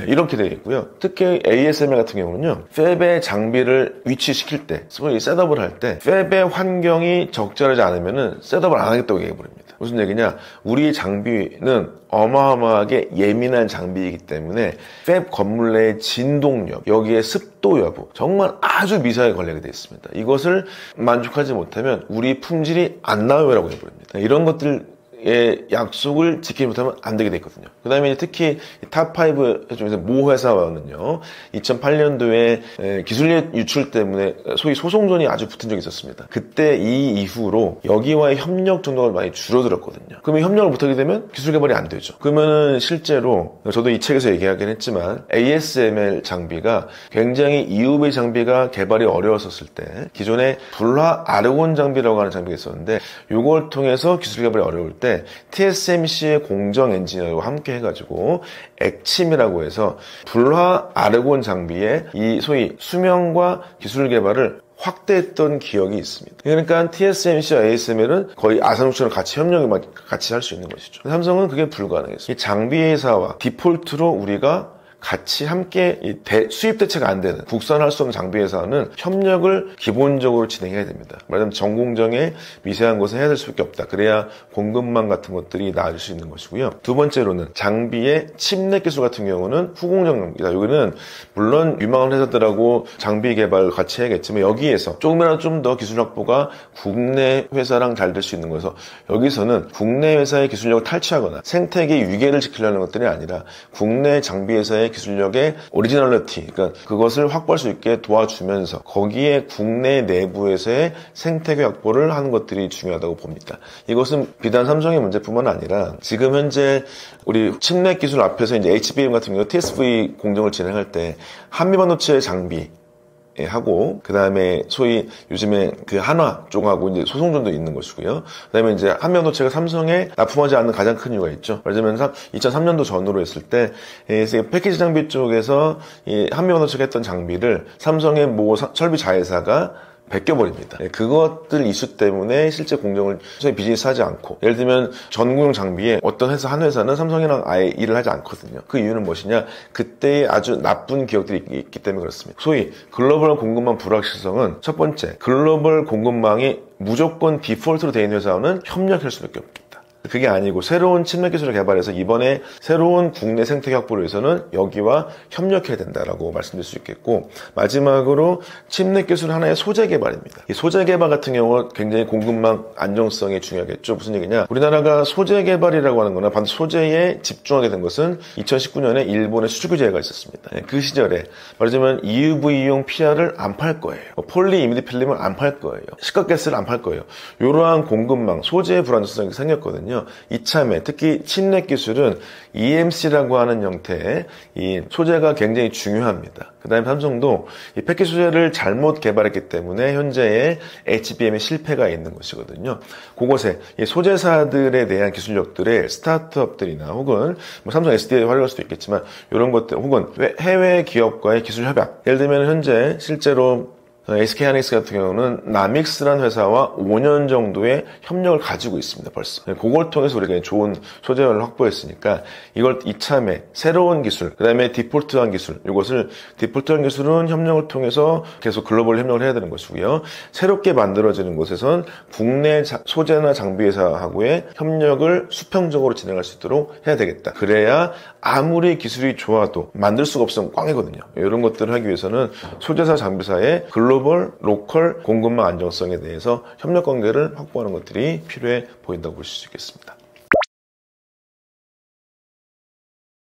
이렇게 되어 있고요. 특히 ASML 같은 경우는요, 팹의 장비를 위치시킬 때, 소위 셋업을 할 때, 팹의 환경이 적절하지 않으면은 셋업을 안 하겠다고 얘기해버립니다. 무슨 얘기냐? 우리 장비는 어마어마하게 예민한 장비이기 때문에 팹 건물 내의 진동력, 여기에 습도 여부, 정말 아주 미세하게 관리가 되어 있습니다. 이것을 만족하지 못하면 우리 품질이 안 나와요라고 해버립니다. 이런 것들 의 약속을 지키지 못하면 안 되게 돼 있거든요. 그 다음에 특히 탑5 중에서 모 회사와는요, 2008년도에 기술 유출 때문에 소위 소송전이 아주 붙은 적이 있었습니다. 그때 이 이후로 여기와의 협력 정도가 많이 줄어들었거든요. 그러면 협력을 못하게 되면 기술 개발이 안 되죠. 그러면은 실제로 저도 이 책에서 얘기하긴 했지만 ASML 장비가 굉장히 EUV 장비가 개발이 어려웠었을 때 기존에 불화 아르곤 장비라고 하는 장비가 있었는데 이걸 통해서 기술 개발이 어려울 때 TSMC의 공정 엔지니어와 함께 해가지고 액침이라고 해서 불화 아르곤 장비의 이 소위 수명과 기술 개발을 확대했던 기억이 있습니다. 그러니까 TSMC와 ASML은 거의 아사노처럼 같이 협력을 같이 할 수 있는 것이죠. 삼성은 그게 불가능했어요. 이 장비 회사와 디폴트로 우리가 같이 함께 수입 대체가 안 되는 국산할 수 없는 장비 회사는 협력을 기본적으로 진행해야 됩니다. 말하자면 전공정에 미세한 것을 해야 될 수밖에 없다. 그래야 공급망 같은 것들이 나아질 수 있는 것이고요. 두 번째로는 장비의 칩넷 기술 같은 경우는 후공정 장비다. 여기는 물론 유망한 회사들하고 장비 개발 같이 해야겠지만 여기에서 조금이라도 좀 더 기술 확보가 국내 회사랑 잘 될 수 있는 거여서 여기서는 국내 회사의 기술력을 탈취하거나 생태계 위계를 지키려는 것들이 아니라 국내 장비 회사의 기술력의 오리지널리티, 그러니까 그것을 확보할 수 있게 도와주면서 거기에 국내 내부에서의 생태계 확보를 하는 것들이 중요하다고 봅니다. 이것은 비단 삼성의 문제뿐만 아니라 지금 현재 우리 칩넷 기술 앞에서 이제 HBM 같은 경우 TSV 공정을 진행할 때 한미반도체 장비 하고 그 다음에 소위 요즘에 그 한화 쪽하고 이제 소송전도 있는 것이고요. 그 다음에 이제 한미반도체가 삼성에 납품하지 않는 가장 큰 이유가 있죠. 말하자면 2003년도 전후로 했을 때 패키지 장비 쪽에서 이 한미반도체가 했던 장비를 삼성의 모 설비 자회사가 베껴버립니다. 그것들 이슈 때문에 실제 공정을 저희 비즈니스 하지 않고, 예를 들면 전공용 장비에 어떤 회사 한 회사는 삼성이랑 아예 일을 하지 않거든요. 그 이유는 무엇이냐? 그때의 아주 나쁜 기억들이 있기 때문에 그렇습니다. 소위 글로벌 공급망 불확실성은 첫 번째, 글로벌 공급망이 무조건 디폴트로 되어 있는 회사와는 협력할 수밖에 없다. 그게 아니고 새로운 칩넷 기술을 개발해서 이번에 새로운 국내 생태계 확보를 위해서는 여기와 협력해야 된다라고 말씀드릴 수 있겠고, 마지막으로 칩넷 기술 하나의 소재 개발입니다. 이 소재 개발 같은 경우 굉장히 공급망 안정성이 중요하겠죠. 무슨 얘기냐? 우리나라가 소재 개발이라고 하는 거나 반도체 소재에 집중하게 된 것은 2019년에 일본의 수출 규제가 있었습니다. 그 시절에 말하자면 EUV용 PR을 안 팔 거예요. 폴리 이미드 필름을 안 팔 거예요. 시각가스를 안 팔 거예요. 이러한 공급망, 소재의 불안정성이 생겼거든요. 이참에 특히 칩넷 기술은 EMC라고 하는 형태의 이 소재가 굉장히 중요합니다. 그 다음에 삼성도 이 패키지 소재를 잘못 개발했기 때문에 현재의 HBM의 실패가 있는 것이거든요. 그곳에 이 소재사들에 대한 기술력들의 스타트업들이나 혹은 뭐 삼성 SDI를 활용할 수도 있겠지만 이런 것들 혹은 해외 기업과의 기술 협약, 예를 들면 현재 실제로 SK하이닉스 같은 경우는 나믹스라는 회사와 5년 정도의 협력을 가지고 있습니다, 벌써. 그걸 통해서 우리가 좋은 소재를 확보했으니까 이걸 이참에 새로운 기술, 그 다음에 디폴트한 기술, 이것을 디폴트한 기술은 협력을 통해서 계속 글로벌 협력을 해야 되는 것이고요. 새롭게 만들어지는 곳에선 국내 소재나 장비 회사하고의 협력을 수평적으로 진행할 수 있도록 해야 되겠다. 그래야 아무리 기술이 좋아도 만들 수가 없으면 꽝이거든요. 이런 것들을 하기 위해서는 소재사, 장비사의 글로벌, 로컬 공급망 안정성에 대해서 협력 관계를 확보하는 것들이 필요해 보인다고 볼 수 있겠습니다.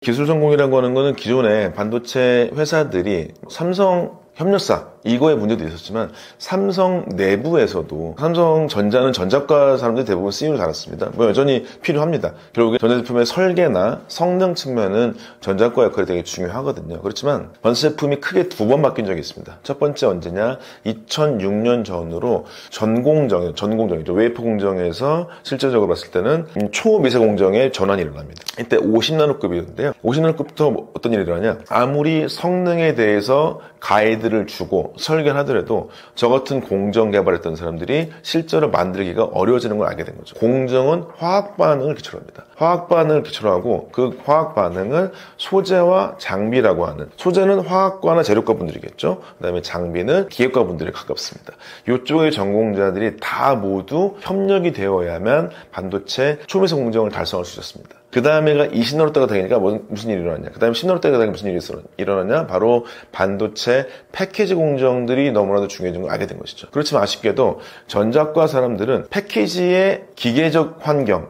기술 성공이라고 하는 것은 기존의 반도체 회사들이 삼성 협력사 이거의 문제도 있었지만 삼성 내부에서도 삼성전자는 전자과 사람들이 대부분 CEO를 달았습니다. 뭐 여전히 필요합니다. 결국에 전자제품의 설계나 성능 측면은 전자과 역할이 되게 중요하거든요. 그렇지만 전자제품이 크게 두 번 바뀐 적이 있습니다. 첫 번째 언제냐? 2006년 전후로 전공정이죠. 웨이퍼 공정에서 실제적으로 봤을 때는 초미세 공정의 전환이 일어납니다. 이때 50나노급이었는데요. 50나노급부터 어떤 일이 일어나냐? 아무리 성능에 대해서 가이드를 주고 설계를 하더라도 저 같은 공정 개발했던 사람들이 실제로 만들기가 어려워지는 걸 알게 된 거죠. 공정은 화학 반응을 기초로 합니다. 화학 반응을 기초로 하고 그 화학 반응을 소재와 장비라고 하는, 소재는 화학과나 재료과 분들이겠죠. 그 다음에 장비는 기계과 분들이 가깝습니다. 이쪽의 전공자들이 다 모두 협력이 되어야만 반도체 초미세 공정을 달성할 수 있었습니다. 그 다음에가 20나노대가 되니까 무슨 일이 일어났냐? 그 다음에 10나노대가 되니까 무슨 일이 일어났냐? 바로 반도체 패키지 공정들이 너무나도 중요해진 걸 알게 된 것이죠. 그렇지만 아쉽게도 전자과 사람들은 패키지의 기계적 환경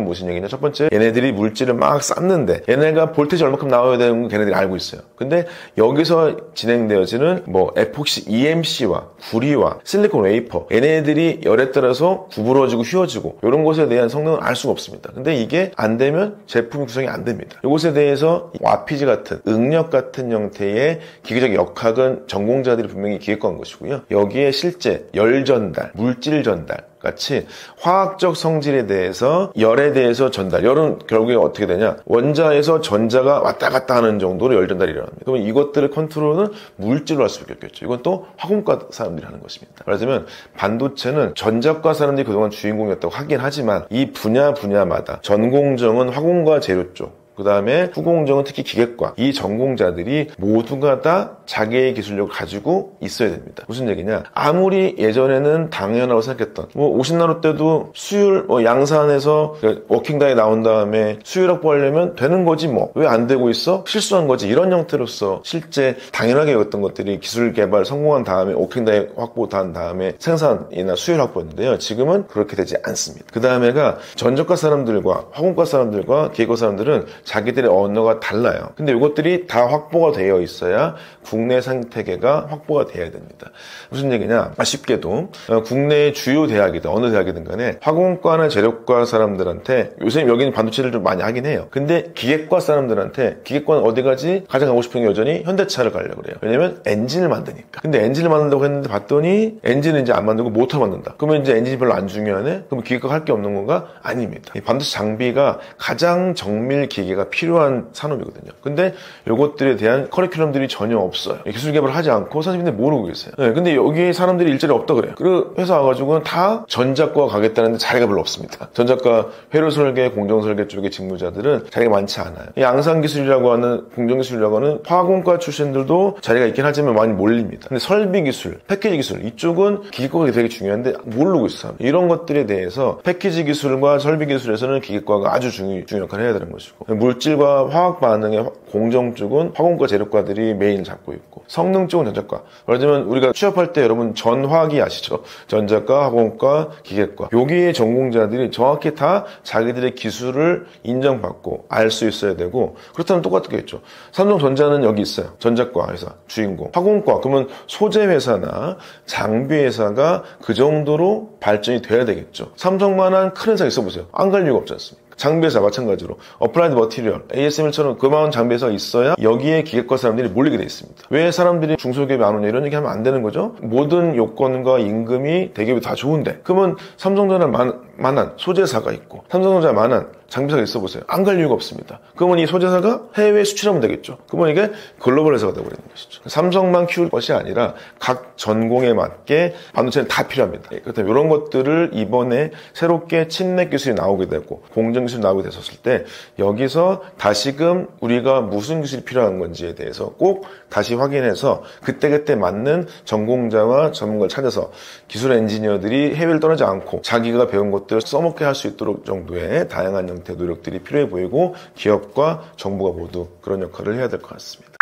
무슨 얘기냐? 첫 번째, 얘네들이 물질을 막 쌓는데 얘네가 볼테이지 얼마큼 나와야 되는 건 걔네들이 알고 있어요. 근데 여기서 진행되어지는 뭐 에폭시 EMC와 구리와 실리콘 웨이퍼, 얘네들이 열에 따라서 구부러지고 휘어지고 이런 것에 대한 성능을 알 수가 없습니다. 근데 이게 안 되면 제품 구성이 안 됩니다. 이것에 대해서 와피지 같은 응력 같은 형태의 기계적 역학은 전공자들이 분명히 기획한 것이고요. 여기에 실제 열 전달, 물질 전달 같이 화학적 성질에 대해서 열에 대해서 전달, 열은 결국에 어떻게 되냐, 원자에서 전자가 왔다 갔다 하는 정도로 열 전달이 일어납니다. 그러면 이것들을 컨트롤은 물질로 할 수밖에 없겠죠. 이건 또 화공과 사람들이 하는 것입니다. 말하자면 반도체는 전자과 사람들이 그동안 주인공이었다고 하긴 하지만 이 분야마다 전공정은 화공과 재료 쪽, 그 다음에 후공정은 특히 기계과, 이 전공자들이 모두가 다 자기의 기술력을 가지고 있어야 됩니다. 무슨 얘기냐? 아무리 예전에는 당연하고 생각했던 50나노 때도 수율 양산에서 워킹다이 나온 다음에 수율 확보하려면 되는 거지 왜 안 되고 있어? 실수한 거지. 이런 형태로서 실제 당연하게 여겼던 것들이 기술 개발 성공한 다음에 워킹다이 확보 한 다음에 생산이나 수율 확보였는데요. 지금은 그렇게 되지 않습니다. 그 다음에가 전자과 사람들과 화공과 사람들과 기계과 사람들은 자기들의 언어가 달라요. 근데 이것들이 다 확보가 되어 있어야 국내 생태계가 확보가 돼야 됩니다. 무슨 얘기냐? 아쉽게도 국내의 주요 대학이든 어느 대학이든 간에 화공과나 재료과 사람들한테, 요새 여기는 반도체를 좀 많이 하긴 해요. 근데 기계과 사람들한테, 기계과는 어디 가지? 가장 가고 싶은 게 여전히 현대차를 가려고 그래요. 왜냐면 엔진을 만드니까. 근데 엔진을 만든다고 했는데 봤더니 엔진은 이제 안 만들고 모터 만든다. 그러면 이제 엔진이 별로 안 중요하네? 그럼 기계과가 할 게 없는 건가? 아닙니다. 이 반도체 장비가 가장 정밀 기계가 필요한 산업이거든요. 근데 이것들에 대한 커리큘럼들이 전혀 없어요. 기술 개발을 하지 않고 선생님들 모르고 계세요. 네, 근데 여기 사람들이 일자리 없다 그래요. 그 회사 와가지고는 다 전자과 가겠다는데 자리가 별로 없습니다. 전자과 회로 설계, 공정 설계 쪽의 직무자들은 자리가 많지 않아요. 양산 기술이라고 하는, 공정 기술이라고 하는 화공과 출신들도 자리가 있긴 하지만 많이 몰립니다. 근데 설비 기술, 패키지 기술, 이쪽은 기계과가 되게 중요한데 모르고 있어요. 이런 것들에 대해서 패키지 기술과 설비 기술에서는 기계과가 아주 중요한 역할을 해야 되는 것이고, 물질과 화학 반응의 공정 쪽은 화공과 재료과들이 메인을 잡고 있고, 성능 쪽은 전자과. 말하자면 우리가 취업할 때 여러분 전화기 아시죠? 전자과, 화공과, 기계과. 여기에 전공자들이 정확히 다 자기들의 기술을 인정받고 알 수 있어야 되고, 그렇다면 똑같겠죠. 삼성전자는 여기 있어요. 전자과 회사 주인공. 화공과, 그러면 소재 회사나 장비 회사가 그 정도로 발전이 돼야 되겠죠. 삼성만한 큰 회사 있어 보세요. 안 갈 이유가 없지 않습니까? 장비회사 마찬가지로 어플라이드 머티리얼, ASML처럼 그만한 장비회사가 있어야 여기에 기계과 사람들이 몰리게 돼 있습니다. 왜 사람들이 중소기업에 안 오냐 이런 얘기 하면 안 되는 거죠. 모든 요건과 임금이 대기업이 다 좋은데, 그러면 삼성전자만한 소재사가 있고 삼성전자만한 장비사가 있어 보세요. 안 갈 이유가 없습니다. 그러면 이 소재사가 해외에 수출하면 되겠죠. 그러면 이게 글로벌 회사가 되어버리는 것이죠. 삼성만 키울 것이 아니라 각 전공에 맞게 반도체는 다 필요합니다. 그렇다면 이런 것들을 이번에 새롭게 칩넷 기술이 나오게 되고 공정 기술이 나오게 됐었을 때, 여기서 다시금 우리가 무슨 기술이 필요한 건지에 대해서 꼭 다시 확인해서 그때그때 맞는 전공자와 전문가를 찾아서 기술 엔지니어들이 해외를 떠나지 않고 자기가 배운 것들을 써먹게 할 수 있도록 정도의 다양한 형태의 노력들이 필요해 보이고, 기업과 정부가 모두 그런 역할을 해야 될 것 같습니다.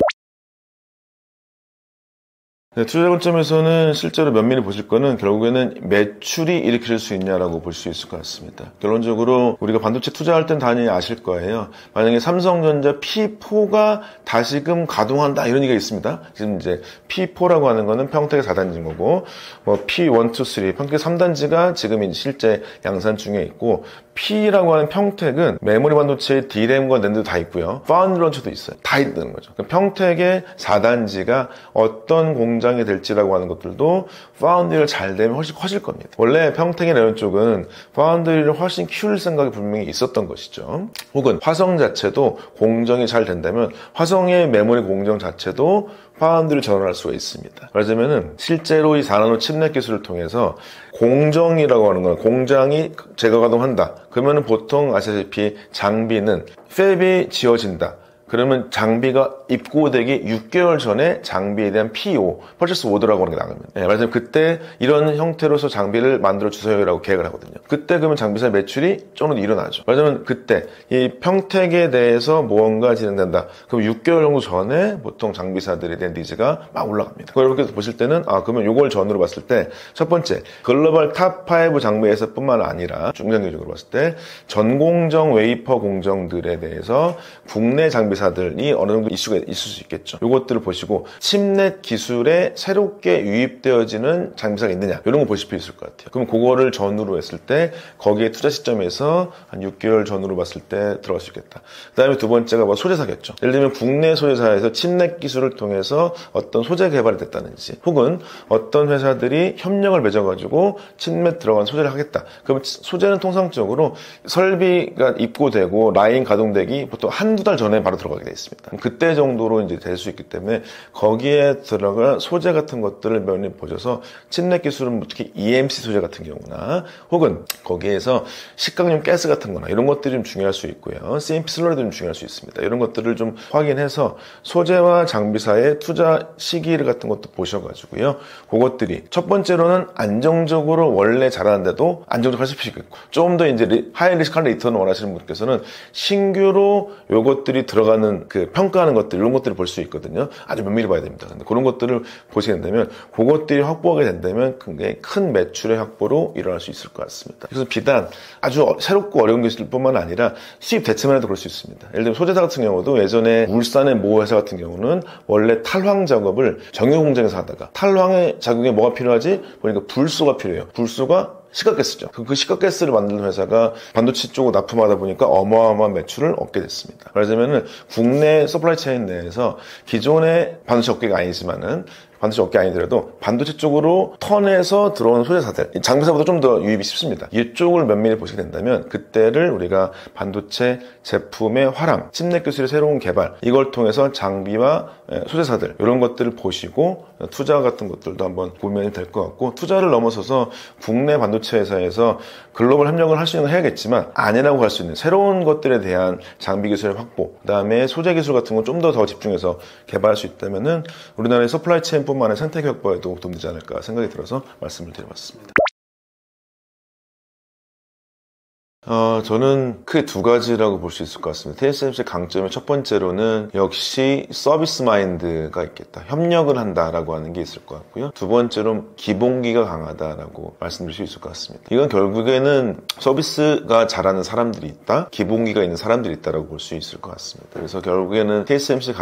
네, 투자 관점에서는 실제로 면밀히 보실 거는 결국에는 매출이 일으킬 수 있냐라고 볼 수 있을 것 같습니다. 결론적으로 우리가 반도체 투자할 땐 당연히 아실 거예요. 만약에 삼성전자 P4가 다시금 가동한다 이런 얘기가 있습니다. 지금 이제 P4라고 하는 거는 평택의 4단지인 거고, 뭐 P1, 2, 3 평택 3단지가 지금 실제 양산 중에 있고, P라고 하는 평택은 메모리 반도체에 D램과 낸드 다 있고요. 파운드리 런처도 있어요. 다 있는 거죠. 평택의 4단지가 어떤 공장이 될지라고 하는 것들도 파운드리를 잘 되면 훨씬 커질 겁니다. 원래 평택의 이런 쪽은 파운드리를 훨씬 키울 생각이 분명히 있었던 것이죠. 혹은 화성 자체도 공정이 잘 된다면 화성의 메모리 공정 자체도 파운드를 전환할 수가 있습니다. 그러자면은 실제로 이 4나노 칩넷 기술을 통해서 공정이라고 하는 건 공장이 제거 가동한다. 그러면은 보통 아시다시피 장비는 팹이 지어진다. 그러면 장비가 입고되기 6개월 전에 장비에 대한 PO, 퍼체스 오더라고 하는 게 나갑니다. 네, 말하자면 그때 이런 형태로서 장비를 만들어 주세요라고 계획을 하거든요. 그때 그러면 장비사 매출이 조금 일어나죠. 말하자면 그때 이 평택에 대해서 무언가 진행된다. 그럼 6개월 정도 전에 보통 장비사들에 대한 니즈가 막 올라갑니다. 그렇게 보실 때는 그러면 요걸 전후로 봤을 때 첫 번째, 글로벌 탑5 장비에서 뿐만 아니라 중장기적으로 봤을 때 전공정 웨이퍼 공정들에 대해서 국내 장비 사들이 어느 정도 이슈가 있을 수 있겠죠. 이것들을 보시고 칩넷 기술에 새롭게 유입되어지는 장비사가 있느냐 이런 거 보실 필요 있을 것 같아요. 그럼 그거를 전후로 했을 때 거기에 투자 시점에서 한 6개월 전후로 봤을 때 들어갈 수 있겠다. 그 다음에 두 번째가 뭐 소재사겠죠. 예를 들면 국내 소재사에서 칩넷 기술을 통해서 어떤 소재 개발이 됐다든지 혹은 어떤 회사들이 협력을 맺어가지고 칩넷 들어간 소재를 하겠다. 그러면 소재는 통상적으로 설비가 입고되고 라인 가동되기 보통 한두 달 전에 바로 들어가게 되어 있습니다. 그때 정도로 이제 될 수 있기 때문에 거기에 들어간 소재 같은 것들을 면밀히 보셔서 칩넷 기술은 특히 EMC 소재 같은 경우나 혹은 거기에서 식각용 가스 같은 거나 이런 것들이 좀 중요할 수 있고요. CMP 슬러리도 좀 중요할 수 있습니다. 이런 것들을 좀 확인해서 소재와 장비사의 투자 시기 같은 것도 보셔가지고요. 그것들이 첫 번째로는 안정적으로 원래 잘하는데도 안정적으로 할 수 있겠고 좀 더 이제 하이 리스크 리턴을 원하시는 분께서는 신규로 요것들이 들어가는 그 평가하는 것들 이런 것들을 볼 수 있거든요. 아주 면밀히 봐야 됩니다. 근데 그런 것들을 보시게 된다면 그것들이 확보하게 된다면 굉장히 큰 매출의 확보로 일어날 수 있을 것 같습니다. 그래서 비단 아주 새롭고 어려운 기술뿐만 아니라 수입 대체만 해도 그럴 수 있습니다. 예를 들면 소재사 같은 경우도 예전에 울산의 모 회사 같은 경우는 원래 탈황 작업을 정유 공장에서 하다가 탈황의 작업에 뭐가 필요하지? 보니까 불소가 필요해요. 불소가 시각가스죠. 그 시각가스를 만드는 회사가 반도체 쪽으로 납품하다 보니까 어마어마한 매출을 얻게 됐습니다. 말하자면은 국내 서플라이 체인 내에서 기존의 반도체 업계가 아니지만은 반도체 업계 아니더라도 반도체 쪽으로 턴해서 들어오는 소재사들 장비사보다 좀 더 유입이 쉽습니다. 이쪽을 면밀히 보시게 된다면 그때를 우리가 반도체 제품의 화랑, 칩넷 기술의 새로운 개발 이걸 통해서 장비와 소재사들 이런 것들을 보시고 투자 같은 것들도 한번 보면 될 것 같고 투자를 넘어서서 국내 반도체 회사에서 글로벌 협력을 할 수 있는 건 해야겠지만 아니라고 할 수 있는 새로운 것들에 대한 장비 기술의 확보 그다음에 소재 기술 같은 건 좀 더 집중해서 개발할 수 있다면은 우리나라의 서플라이 체인 뿐만 아니라 생태 확보에도 도움되지 않을까 생각이 들어서 말씀을 드려봤습니다. 저는 크게 두 가지라고 볼 수 있을 것 같습니다. TSMC의 강점의 첫 번째로는 역시 서비스 마인드가 있겠다. 협력을 한다라고 하는 게 있을 것 같고요. 두 번째로 기본기가 강하다라고 말씀드릴 수 있을 것 같습니다. 이건 결국에는 서비스가 잘하는 사람들이 있다, 기본기가 있는 사람들이 있다라고 볼 수 있을 것 같습니다. 그래서 결국에는 TSMC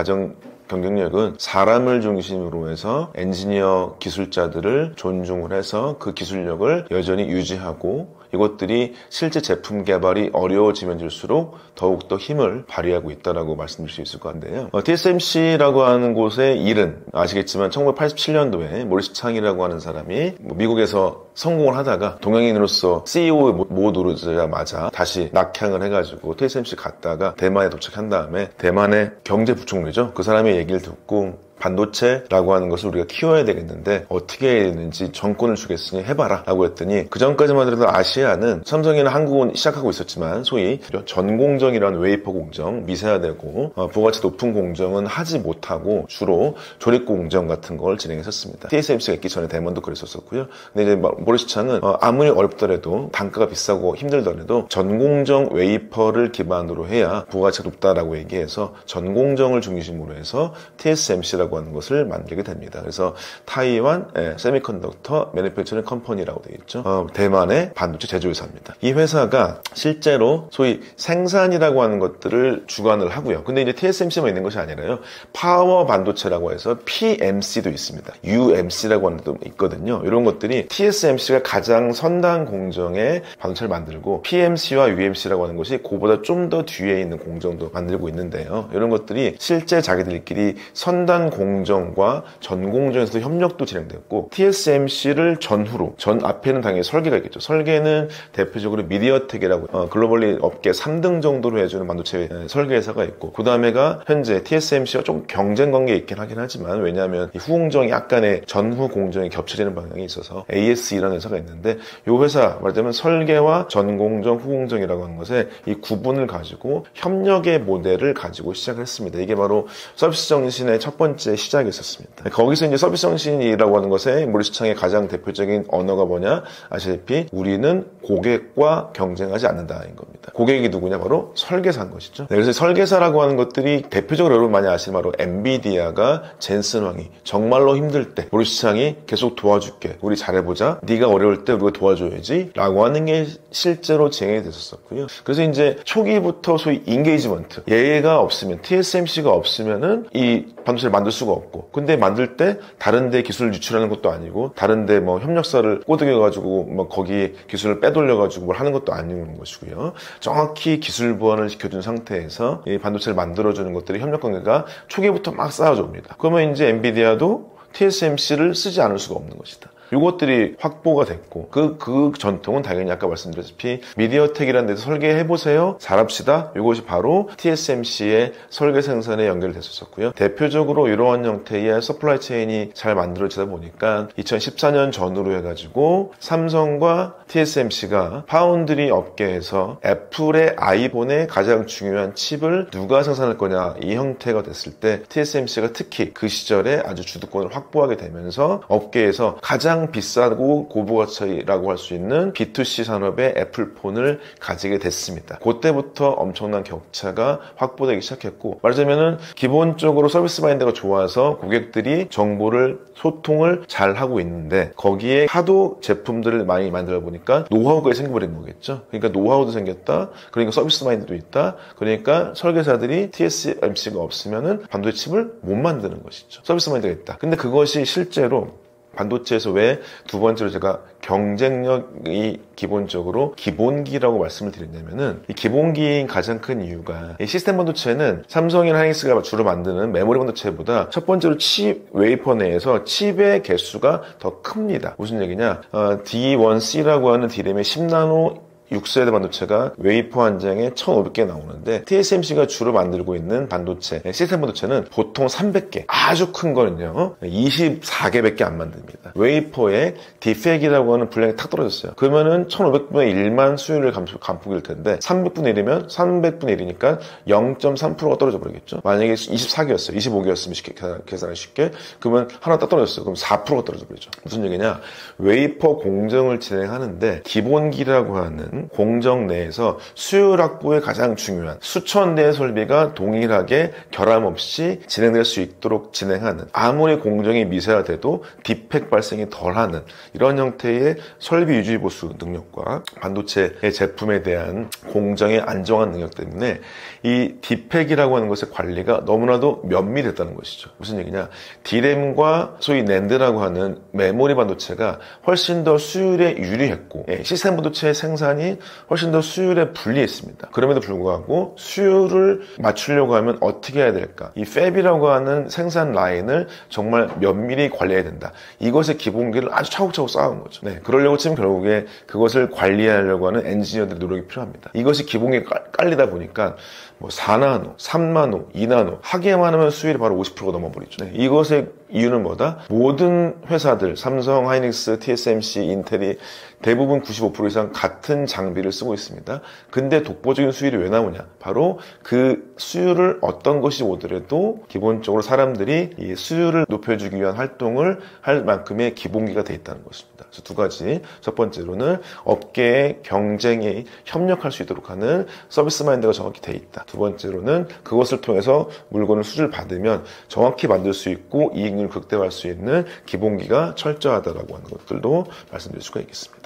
경쟁력은 사람을 중심으로 해서 엔지니어 기술자들을 존중을 해서 그 기술력을 여전히 유지하고 이것들이 실제 제품 개발이 어려워지면질수록 더욱더 힘을 발휘하고 있다고 말씀드릴 수 있을 것 같은데요. TSMC라고 하는 곳의 일은 아시겠지만 1987년도에 모리스 창이라고 하는 사람이 미국에서 성공을 하다가 동양인으로서 CEO의 못 오르자마자 다시 낙향을 해가지고 TSMC 갔다가 대만에 도착한 다음에 대만의 경제부총리죠. 그 사람의 얘기를 듣고 반도체라고 하는 것을 우리가 키워야 되겠는데 어떻게 해야 되는지 정권을 주겠으니 해봐라 라고 했더니 그 전까지만 해도 아시아는 삼성이나 한국은 시작하고 있었지만 소위 전공정이라는 웨이퍼 공정 미세화되고 부가치 높은 공정은 하지 못하고 주로 조립 공정 같은 걸 진행했었습니다. TSMC가 있기 전에 대만도 그랬었고요. 근데 이제 모리스 창은 아무리 어렵더라도 단가가 비싸고 힘들더라도 전공정 웨이퍼를 기반으로 해야 부가치가 높다라고 얘기해서 전공정을 중심으로 해서 TSMC라고 TSMC라고 하는 것을 만들게 됩니다. 그래서 타이완 세미컨덕터 매니팩처링 컴퍼니라고 되어 있죠. 대만의 반도체 제조회사입니다. 이 회사가 실제로 소위 생산이라고 하는 것들을 주관을 하고요. 근데 이제 TSMC만 있는 것이 아니라요. 파워 반도체라고 해서 PMC도 있습니다. UMC라고 하는 것도 있거든요. 이런 것들이 TSMC가 가장 선단 공정의 반도체를 만들고 PMC와 UMC라고 하는 것이 그보다 좀 더 뒤에 있는 공정도 만들고 있는데요. 이런 것들이 실제 자기들끼리 선단 공정과 전 공정에서도 협력도 진행됐고 TSMC를 전후로 전 앞에는 당연히 설계가 있겠죠. 설계는 대표적으로 미디어텍이라고 글로벌리 업계 3등 정도로 해주는 반도체 설계 회사가 있고 그 다음에가 현재 TSMC와 좀 경쟁 관계에 있긴 하긴 하지만 왜냐하면 이 후공정이 약간의 전후 공정이 겹쳐지는 방향이 있어서 ASE라는 회사가 있는데 이 회사 말하자면 설계와 전 공정, 후공정이라고 하는 것에 이 구분을 가지고 협력의 모델을 가지고 시작을 했습니다. 이게 바로 서비스 정신의 첫 번째 시작이었습니다. 거기서 이제 서비스 정신이라고 하는 것의 우리 시장의 가장 대표적인 언어가 뭐냐? 아시다시피 우리는 고객과 경쟁하지 않는다인 겁니다. 고객이 누구냐? 바로 설계사인 것이죠. 네, 그래서 설계사라고 하는 것들이 대표적으로 여러분 많이 아시는 바로 엔비디아가 젠슨 왕이 정말로 힘들 때 우리 시장이 계속 도와줄게. 우리 잘해보자. 네가 어려울 때 우리가 도와줘야지. 라고 하는 게 실제로 진행이 됐었고요. 그래서 이제 초기부터 소위 인게이지먼트. 얘가 없으면 TSMC가 없으면은 이 반도체를 만들 수가 없고 근데 만들 때 다른 데 기술을 유출하는 것도 아니고 다른 데 뭐 협력사를 꼬드겨가지고 뭐 거기 기술을 빼돌려가지고 뭘 하는 것도 아닌 것이고요. 정확히 기술 보완을 시켜준 상태에서 이 반도체를 만들어주는 것들이 협력 관계가 초기부터 막 쌓아져 옵니다. 그러면 이제 엔비디아도 TSMC를 쓰지 않을 수가 없는 것이다. 이것들이 확보가 됐고 그 전통은 당연히 아까 말씀드렸다시피 미디어텍이라는 데서 설계해보세요. 잘합시다. 이것이 바로 TSMC의 설계 생산에 연결됐었고요. 대표적으로 이러한 형태의 서플라이 체인이 잘 만들어지다 보니까 2014년 전후로 해가지고 삼성과 TSMC가 파운드리 업계에서 애플의 아이폰의 가장 중요한 칩을 누가 생산할 거냐 이 형태가 됐을 때 TSMC가 특히 그 시절에 아주 주도권을 확보하게 되면서 업계에서 가장 비싸고 고부가치라고 할 수 있는 B2C 산업의 애플폰을 가지게 됐습니다. 그때부터 엄청난 격차가 확보되기 시작했고 말하자면은 기본적으로 서비스 마인드가 좋아서 고객들이 정보를 소통을 잘 하고 있는데 거기에 하도 제품들을 많이 만들어 보니까 노하우가 생겨버린 거겠죠. 그러니까 노하우도 생겼다. 그러니까 서비스 마인드도 있다. 그러니까 설계사들이 TSMC가 없으면은 반도체 칩을 못 만드는 것이죠. 서비스 마인드가 있다. 근데 그것이 실제로 반도체에서 왜 두 번째로 제가 경쟁력이 기본적으로 기본기라고 말씀을 드렸냐면은 이 기본기인 가장 큰 이유가 이 시스템 반도체는 삼성이나 하이닉스가 주로 만드는 메모리 반도체보다 첫 번째로 칩 웨이퍼 내에서 칩의 개수가 더 큽니다. 무슨 얘기냐? D1C라고 하는 D램의 10나노 6세대 반도체가 웨이퍼 한 장에 1,500개 나오는데 TSMC가 주로 만들고 있는 반도체, 시스템 반도체는 보통 300개, 아주 큰 거는요 24개밖에 안 만듭니다. 웨이퍼에 디펙이라고 하는 분량이 탁 떨어졌어요. 그러면은 1,500분의 1만 수율을 감폭일 텐데 300분의 1이면 300분의 1이니까 0.3%가 떨어져 버리겠죠. 만약에 24개였어요. 25개였으면 계산하기 쉽게. 그러면 하나 딱 떨어졌어요. 그럼 4%가 떨어져 버리죠. 무슨 얘기냐? 웨이퍼 공정을 진행하는데 기본기라고 하는 공정 내에서 수율 확보에 가장 중요한 수천 대의 설비가 동일하게 결함 없이 진행될 수 있도록 진행하는 아무리 공정이 미세화돼도 디펙 발생이 덜하는 이런 형태의 설비 유지 보수 능력과 반도체의 제품에 대한 공정의 안정한 능력 때문에 이 디펙이라고 하는 것의 관리가 너무나도 면밀했다는 것이죠. 무슨 얘기냐? D램과 소위 낸드라고 하는 메모리 반도체가 훨씬 더 수율에 유리했고 시스템 반도체의 생산이 훨씬 더 수율에 불리했습니다. 그럼에도 불구하고 수율을 맞추려고 하면 어떻게 해야 될까? 이 팹이라고 하는 생산 라인을 정말 면밀히 관리해야 된다. 이것의 기본기를 아주 차곡차곡 쌓아온 거죠. 그러려고 치면 결국에 그것을 관리하려고 하는 엔지니어들의 노력이 필요합니다. 이것이 기본기가 깔리다 보니까 뭐 4나노, 3나노, 2나노 하기만 하면 수율이 바로 50%가 넘어버리죠. 이것의 이유는 뭐다? 모든 회사들, 삼성, 하이닉스, TSMC, 인텔이 대부분 95% 이상 같은 장비를 쓰고 있습니다. 근데 독보적인 수율이 왜 나오냐? 바로 그 수율을 어떤 것이 오더라도 기본적으로 사람들이 이 수율을 높여주기 위한 활동을 할 만큼의 기본기가 돼 있다는 것입니다. 그래서 두 가지. 첫 번째로는 업계의 경쟁에 협력할 수 있도록 하는 서비스 마인드가 정확히 돼 있다. 두 번째로는 그것을 통해서 물건을 수주를 받으면 정확히 만들 수 있고 이익률을 극대화할 수 있는 기본기가 철저하다라고 하는 것들도 말씀드릴 수가 있겠습니다.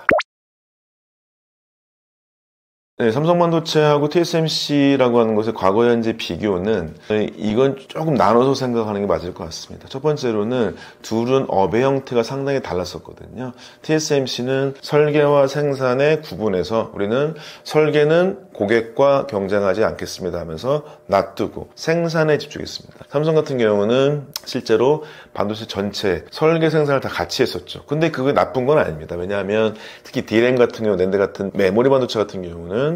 네, 삼성반도체하고 TSMC라고 하는 것의 과거 현재 비교는 이건 조금 나눠서 생각하는 게 맞을 것 같습니다. 첫 번째로는 둘은 업의 형태가 상당히 달랐었거든요. TSMC는 설계와 생산의 구분해서 우리는 설계는 고객과 경쟁하지 않겠습니다 하면서 놔두고 생산에 집중했습니다. 삼성 같은 경우는 실제로 반도체 전체 설계 생산을 다 같이 했었죠. 근데 그게 나쁜 건 아닙니다. 왜냐하면 특히 D램 같은 경우, 낸드 같은 메모리 반도체 같은 경우는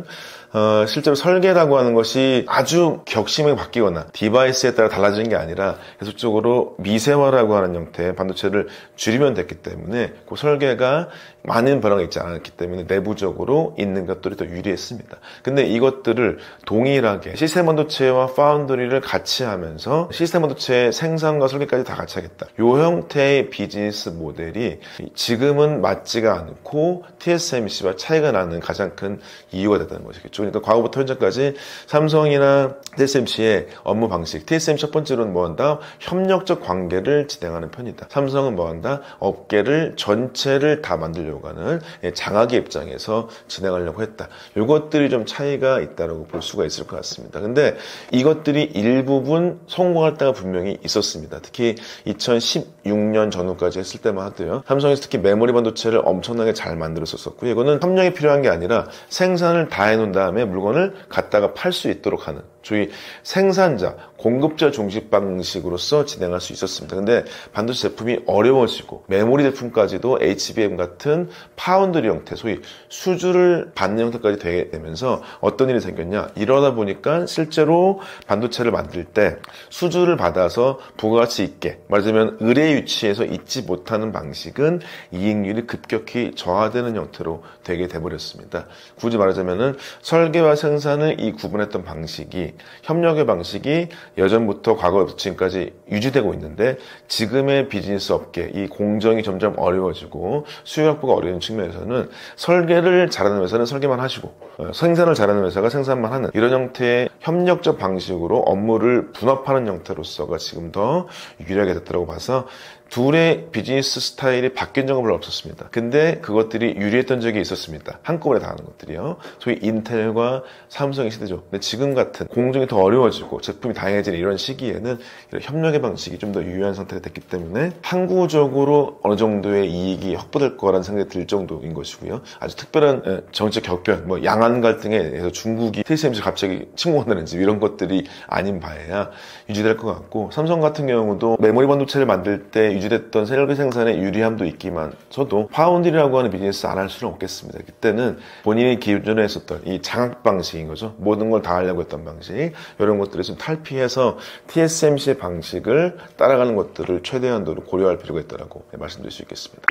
실제로 설계라고 하는 것이 아주 격심하게 바뀌거나 디바이스에 따라 달라지는 게 아니라 계속적으로 미세화라고 하는 형태의 반도체를 줄이면 됐기 때문에 그 설계가 많은 변화가 있지 않았기 때문에 내부적으로 있는 것들이 더 유리했습니다. 근데 이것들을 동일하게 시스템 반도체와 파운드리를 같이 하면서 시스템 반도체의 생산과 설계까지 다 같이 하겠다. 이 형태의 비즈니스 모델이 지금은 맞지가 않고 TSMC와 차이가 나는 가장 큰 이유가 됐다는 것이겠죠. 그러니까 과거부터 현재까지 삼성이나 TSMC의 업무 방식, TSMC 첫 번째로는 뭐한다? 협력적 관계를 진행하는 편이다. 삼성은 뭐한다? 업계를 전체를 다 만들려고 하는 장악의 입장에서 진행하려고 했다. 이것들이 좀 차이가 있다고 볼 수가 있을 것 같습니다. 근데 이것들이 일부분 성공할 때가 분명히 있었습니다. 특히 2016년 전후까지 했을 때만 하도요. 삼성에서 특히 메모리 반도체를 엄청나게 잘 만들었었고요. 이거는 협력이 필요한 게 아니라 생산을 다 해놓은 다음에 물건을 갖다가 팔 수 있도록 하는 저희 생산자, 공급자 중심 방식으로서 진행할 수 있었습니다. 근데 반도체 제품이 어려워지고 메모리 제품까지도 HBM 같은 파운드리 형태, 소위 수주를 받는 형태까지 되게 되면서 어떤 일이 생겼냐? 이러다 보니까 실제로 반도체를 만들 때 수주를 받아서 부가가치 있게, 말하자면 의뢰 위치에서 있지 못하는 방식은 이익률이 급격히 저하되는 형태로 되게 돼버렸습니다. 굳이 말하자면은 설계와 생산을 이 구분했던 방식이 협력의 방식이 예전부터 과거부터 지금까지 유지되고 있는데 지금의 비즈니스 업계 이 공정이 점점 어려워지고 수요 확보가 어려운 측면에서는 설계를 잘하는 회사는 설계만 하시고 생산을 잘하는 회사가 생산만 하는 이런 형태의 협력적 방식으로 업무를 분업하는 형태로서가 지금 더 유리하게 됐다고 봐서 둘의 비즈니스 스타일이 바뀐 적은 별로 없었습니다. 근데 그것들이 유리했던 적이 있었습니다. 한꺼번에 다 하는 것들이요. 소위 인텔과 삼성의 시대죠. 근데 지금 같은 공정이 더 어려워지고 제품이 다양해지는 이런 시기에는 이런 협력의 방식이 좀 더 유효한 상태가 됐기 때문에 항구적으로 어느 정도의 이익이 확보될 거라는 생각이 들 정도인 것이고요. 아주 특별한 정책 격변, 뭐 양안 갈등에 대해서 중국이 TSMC 갑자기 침공한다든지 이런 것들이 아닌 바에야 유지될 것 같고 삼성 같은 경우도 메모리 반도체를 만들 때 유지됐던 설계 생산의 유리함도 있기만서도 파운드리라고 하는 비즈니스 안 할 수는 없겠습니다. 그때는 본인이 기존에 했었던 이 장악 방식인 거죠. 모든 걸 다 하려고 했던 방식 이런 것들을 좀 탈피해서 TSMC의 방식을 따라가는 것들을 최대한도로 고려할 필요가 있다고 말씀드릴 수 있겠습니다.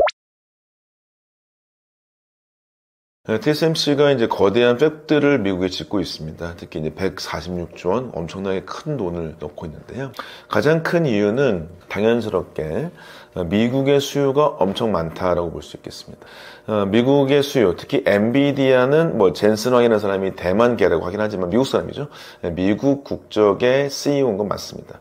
TSMC가 이제 거대한 팹들을 미국에 짓고 있습니다. 특히 이제 146조 원 엄청나게 큰 돈을 넣고 있는데요. 가장 큰 이유는 당연스럽게 미국의 수요가 엄청 많다라고 볼 수 있겠습니다. 미국의 수요, 특히 엔비디아는 뭐 젠슨 황이라는 사람이 대만계라고 하긴 하지만 미국 사람이죠. 미국 국적의 CEO인 건 맞습니다.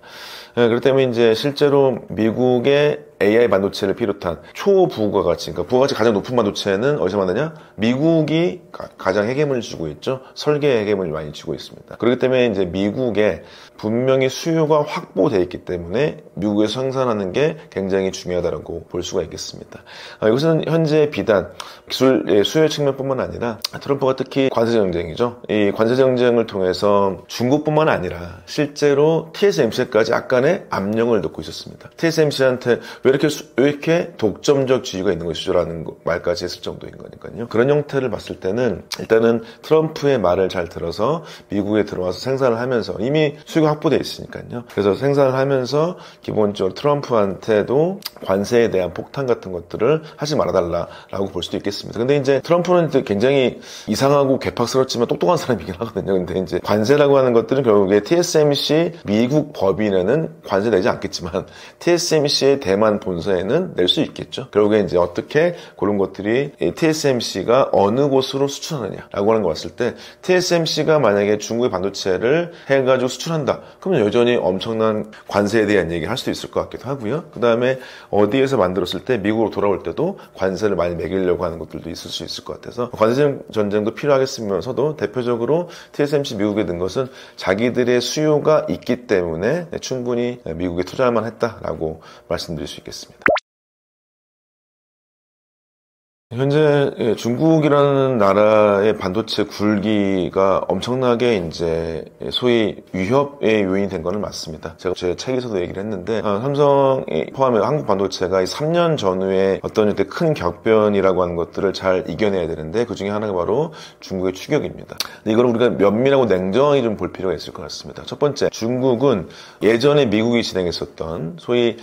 그렇기 때문에 이제 실제로 미국의 AI 반도체를 비롯한 초부가가치, 그러니까 부가가치 가장 높은 반도체는 어디서 만드냐? 미국이 가장 헤게모니를 쥐고 있죠. 설계 헤게모니를 많이 쥐고 있습니다. 그렇기 때문에 이제 미국에 분명히 수요가 확보되어 있기 때문에 미국에서 생산하는 게 굉장히 중요하다고 볼 수가 있겠습니다. 이것은 현재 비단 기술 수요 측면뿐만 아니라 트럼프가 특히 관세 정쟁이죠. 이 관세 정쟁을 통해서 중국뿐만 아니라 실제로 TSMC까지 아까 생산에 압력을 넣고 있었습니다. TSMC한테 왜 이렇게 독점적 지위가 있는 것이죠? 라는 말까지 했을 정도인 거니까요. 그런 형태를 봤을 때는 일단은 트럼프의 말을 잘 들어서 미국에 들어와서 생산을 하면서 이미 수요가 확보되어 있으니까요. 그래서 생산을 하면서 기본적으로 트럼프한테도 관세에 대한 폭탄 같은 것들을 하지 말아달라라고 볼 수도 있겠습니다. 근데 이제 트럼프는 굉장히 이상하고 괴팍스럽지만 똑똑한 사람이긴 하거든요. 근데 이제 관세라고 하는 것들은 결국에 TSMC 미국 법인에는 관세 내지 않겠지만 TSMC의 대만 본사에는 낼 수 있겠죠. 결국에 이제 어떻게 그런 것들이 TSMC가 어느 곳으로 수출하느냐라고 하는 거 봤을 때 TSMC가 만약에 중국의 반도체를 해가지고 수출한다. 그러면 여전히 엄청난 관세에 대한 얘기 할 수도 있을 것 같기도 하고요. 그 다음에 어디에서 만들었을 때 미국으로 돌아올 때도 관세를 많이 매기려고 하는 것들도 있을 수 있을 것 같아서 관세 전쟁도 필요하겠으면서도 대표적으로 TSMC 미국에 든 것은 자기들의 수요가 있기 때문에 충분히 미국에 투자할 만했다라고 말씀드릴 수 있겠습니다. 현재 중국이라는 나라의 반도체 굴기가 엄청나게 이제 소위 위협의 요인이 된 거는 맞습니다. 제가 제 책에서도 얘기를 했는데 삼성이 포함해 한국 반도체가 3년 전후에 어떤 큰 격변이라고 하는 것들을 잘 이겨내야 되는데 그 중에 하나가 바로 중국의 추격입니다. 근데 이걸 우리가 면밀하고 냉정하게 좀 볼 필요가 있을 것 같습니다. 첫 번째, 중국은 예전에 미국이 진행했었던 소위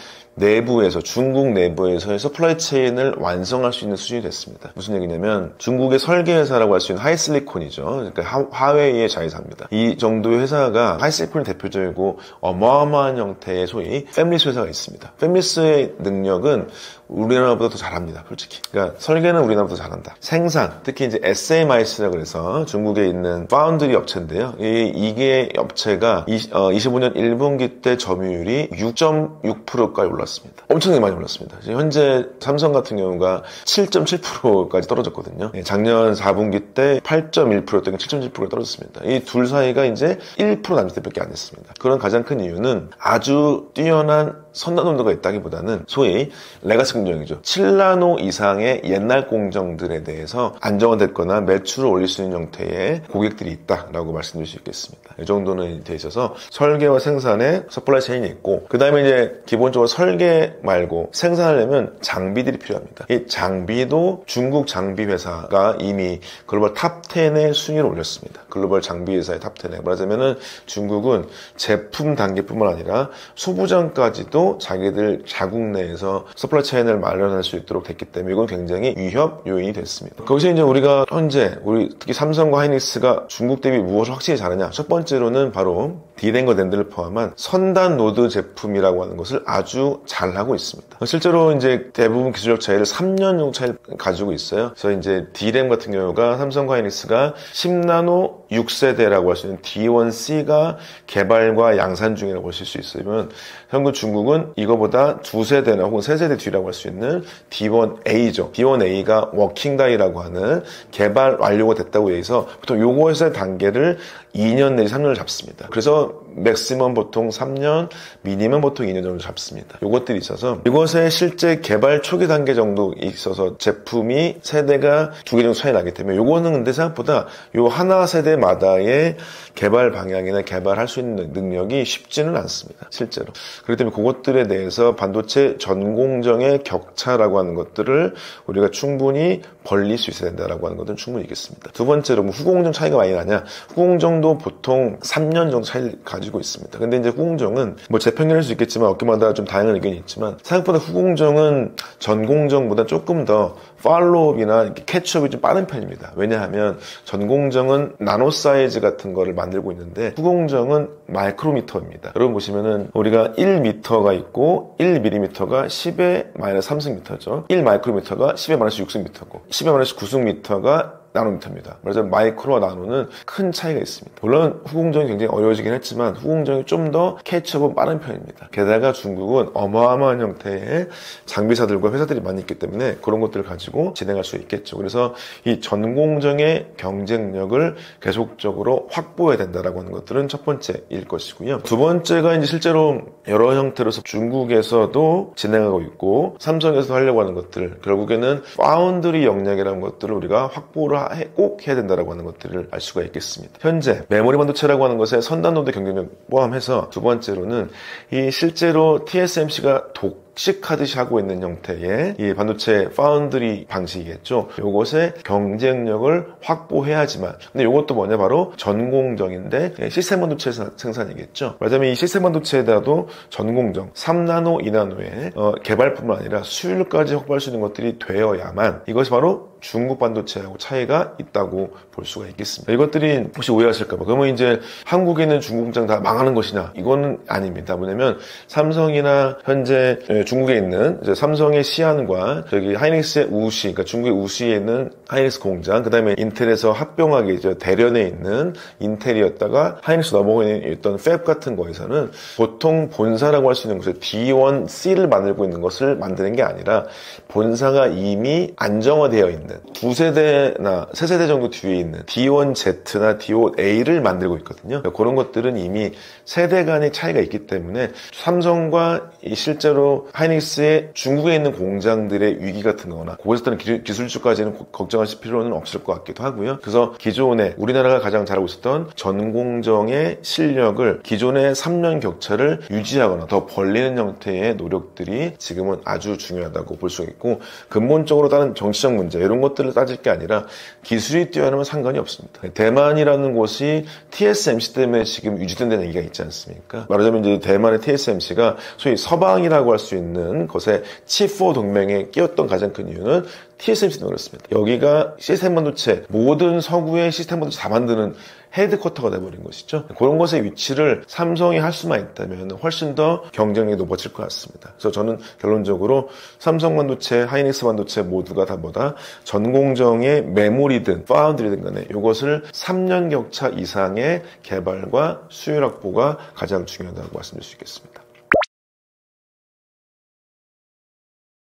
중국 내부에서의 서플라이 체인을 완성할 수 있는 수준이 됐습니다. 무슨 얘기냐면 중국의 설계회사라고 할 수 있는 하이실리콘이죠. 그러니까 화웨이의 자회사입니다. 이 정도의 회사가 하이실리콘이 대표적이고 어마어마한 형태의 소위 팹리스 회사가 있습니다. 팹리스의 능력은 우리나라보다 더 잘합니다. 솔직히. 그러니까 설계는 우리나라보다 잘한다. 생산, 특히 이제 SMIC라고 해서 중국에 있는 파운드리 업체인데요. 이게 업체가 25년 1분기 때 점유율이 6.6%까지 올랐습니다. 엄청나게 많이 올랐습니다. 현재 삼성 같은 경우가 7.7%까지 떨어졌거든요. 작년 4분기 때 8.1%였던 게 7.7%가 떨어졌습니다. 이 둘 사이가 이제 1% 남짓밖에 안 됐습니다. 그런 가장 큰 이유는 아주 뛰어난 선단원도가 있다기보다는 소위 레가시 공정이죠. 7나노 이상의 옛날 공정들에 대해서 안정화됐거나 매출을 올릴 수 있는 형태의 고객들이 있다라고 말씀드릴 수 있겠습니다. 이 정도는 돼 있어서 설계와 생산에 서플라이 체인이 있고 그 다음에 이제 기본적으로 설계 말고 생산하려면 장비들이 필요합니다. 이 장비도 중국 장비 회사가 이미 글로벌 탑 10의 순위를 올렸습니다. 글로벌 장비 회사의 탑 10에 말하자면은 중국은 제품 단계뿐만 아니라 소부장까지도 자기들 자국 내에서 서플라이 체인을 마련할 수 있도록 됐기 때문에 이건 굉장히 위협 요인이 됐습니다. 거기서 이제 우리가 현재 특히 삼성과 하이닉스가 중국 대비 무엇을 확실히 잘하냐? 첫 번째로는 바로 D램과 낸드를 포함한 선단 노드 제품이라고 하는 것을 아주 잘하고 있습니다. 실제로 이제 대부분 기술력 차이를 3년 정도 차이를 가지고 있어요. 그래서 이제 D램 같은 경우가 삼성과 하이닉스가 10나노 6세대라고 할 수 있는 D1C가 개발과 양산 중이라고 보실 수 있으면 현재 중국은 이거보다 2세대나 혹은 3세대 뒤라고 할 수 있는 D1A죠. D1A가 워킹다이라고 하는 개발 완료가 됐다고 해서 보통 요것의 단계를 2년 내지 3년을 잡습니다. 그래서 맥시멈 보통 3년, 미니멈 보통 2년 정도 잡습니다. 요것들이 있어서 이것의 실제 개발 초기 단계 정도 있어서 제품이 세대가 2개 정도 차이 나기 때문에 요거는 근데 생각보다 요 하나 세대마다의 개발 방향이나 개발할 수 있는 능력이 쉽지는 않습니다. 실제로. 그렇기 때문에 그것들에 대해서 반도체 전공정의 격차라고 하는 것들을 우리가 충분히 벌릴 수 있어야 된다라고 하는 것은 충분히 있겠습니다. 두 번째로 후공정 차이가 많이 나냐? 후공정도 보통 3년 정도 차이를 가지고 있습니다. 근데 이제 후공정은 제 편견일 수 있겠지만 업계마다 좀 다양한 의견이 있지만 생각보다 후공정은 전공정보다 조금 더 팔로우업이나 캐치업이 좀 빠른 편입니다. 왜냐하면 전공정은 나노 사이즈 같은 거를 만들고 있는데 후공정은 마이크로미터입니다. 여러분 보시면은 우리가 1미터가 있고 1mm가 10의 마이너스 3승미터죠. 1마이크로미터가 10의 마이너스 6승미터고 10의 마이너스 9승미터가 나노미터입니다. 말하자면 마이크로와 나노는 큰 차이가 있습니다. 물론 후공정이 굉장히 어려워지긴 했지만 후공정이 좀 더 캐치업은 빠른 편입니다. 게다가 중국은 어마어마한 형태의 장비사들과 회사들이 많이 있기 때문에 그런 것들을 가지고 진행할 수 있겠죠. 그래서 이 전공정의 경쟁력을 계속적으로 확보해야 된다라고 하는 것들은 첫 번째일 것이고요. 두 번째가 이제 실제로 여러 형태로서 중국에서도 진행하고 있고 삼성에서도 하려고 하는 것들 결국에는 파운드리 역량이라는 것들을 우리가 확보를 필수적으로 꼭 해야 된다라고 하는 것들을 알 수가 있겠습니다. 현재 메모리 반도체라고 하는 것에 선단노드 경쟁력 포함해서 두 번째로는 이 실제로 TSMC가 독식하듯이 하고 있는 형태의 이 반도체 파운드리 방식이겠죠. 요것의 경쟁력을 확보해야지만, 근데 요것도 뭐냐, 바로 전공정인데 시스템 반도체 생산이겠죠. 말하자면 이 시스템 반도체에다도 전공정 3나노, 2나노의 개발뿐만 아니라 수율까지 확보할 수 있는 것들이 되어야만, 이것이 바로 중국 반도체하고 차이가 있다고 볼 수가 있겠습니다. 이것들이 혹시 오해하실까봐, 그러면 이제 한국에 있는 중국 공장 다 망하는 것이냐? 이거는 아닙니다. 뭐냐면 삼성이나 현재 중국에 있는 이제 삼성의 시안과 저기 하이닉스의 우시, 그러니까 중국의 우시에 있는 하이닉스 공장, 그 다음에 인텔에서 합병하게 이제 대련에 있는 인텔이었다가 하이닉스 넘어가는 있던 팹 같은 거에서는 보통 본사라고 할 수 있는 곳에 D1C를 만들고 있는 것을 만드는 게 아니라 본사가 이미 안정화되어 있는 두세대나 세세대 정도 뒤에 있는 D1Z나 D1A를 만들고 있거든요. 그런 것들은 이미 세대 간의 차이가 있기 때문에 삼성과 실제로 하이닉스의 중국에 있는 공장들의 위기 같은 거나 그것에 따른 기술주까지는 걱정하실 필요는 없을 것 같기도 하고요. 그래서 기존에 우리나라가 가장 잘하고 있었던 전공정의 실력을 기존의 3년 격차를 유지하거나 더 벌리는 형태의 노력들이 지금은 아주 중요하다고 볼 수 있고, 근본적으로 다른 정치적 문제 이런 것들을 따질 게 아니라 기술이 뛰어나면 상관이 없습니다. 대만이라는 곳이 TSMC 때문에 지금 유지된다는 얘기가 있지 않습니까? 말하자면 이제 대만의 TSMC가 소위 서방이라고 할 수 있는 것에 칩4 동맹에 끼었던 가장 큰 이유는 TSMC는 그렇습니다. 여기가 시스템 반도체, 모든 서구의 시스템 반도체 다 만드는 헤드쿼터가 돼버린 것이죠. 그런 것의 위치를 삼성이 할 수만 있다면 훨씬 더 경쟁력이 높아질 것 같습니다. 그래서 저는 결론적으로 삼성 반도체, 하이닉스 반도체 모두가 다 뭐다, 전공정의 메모리든 파운드리든 간에 이것을 3년 격차 이상의 개발과 수율 확보가 가장 중요하다고 말씀드릴 수 있겠습니다.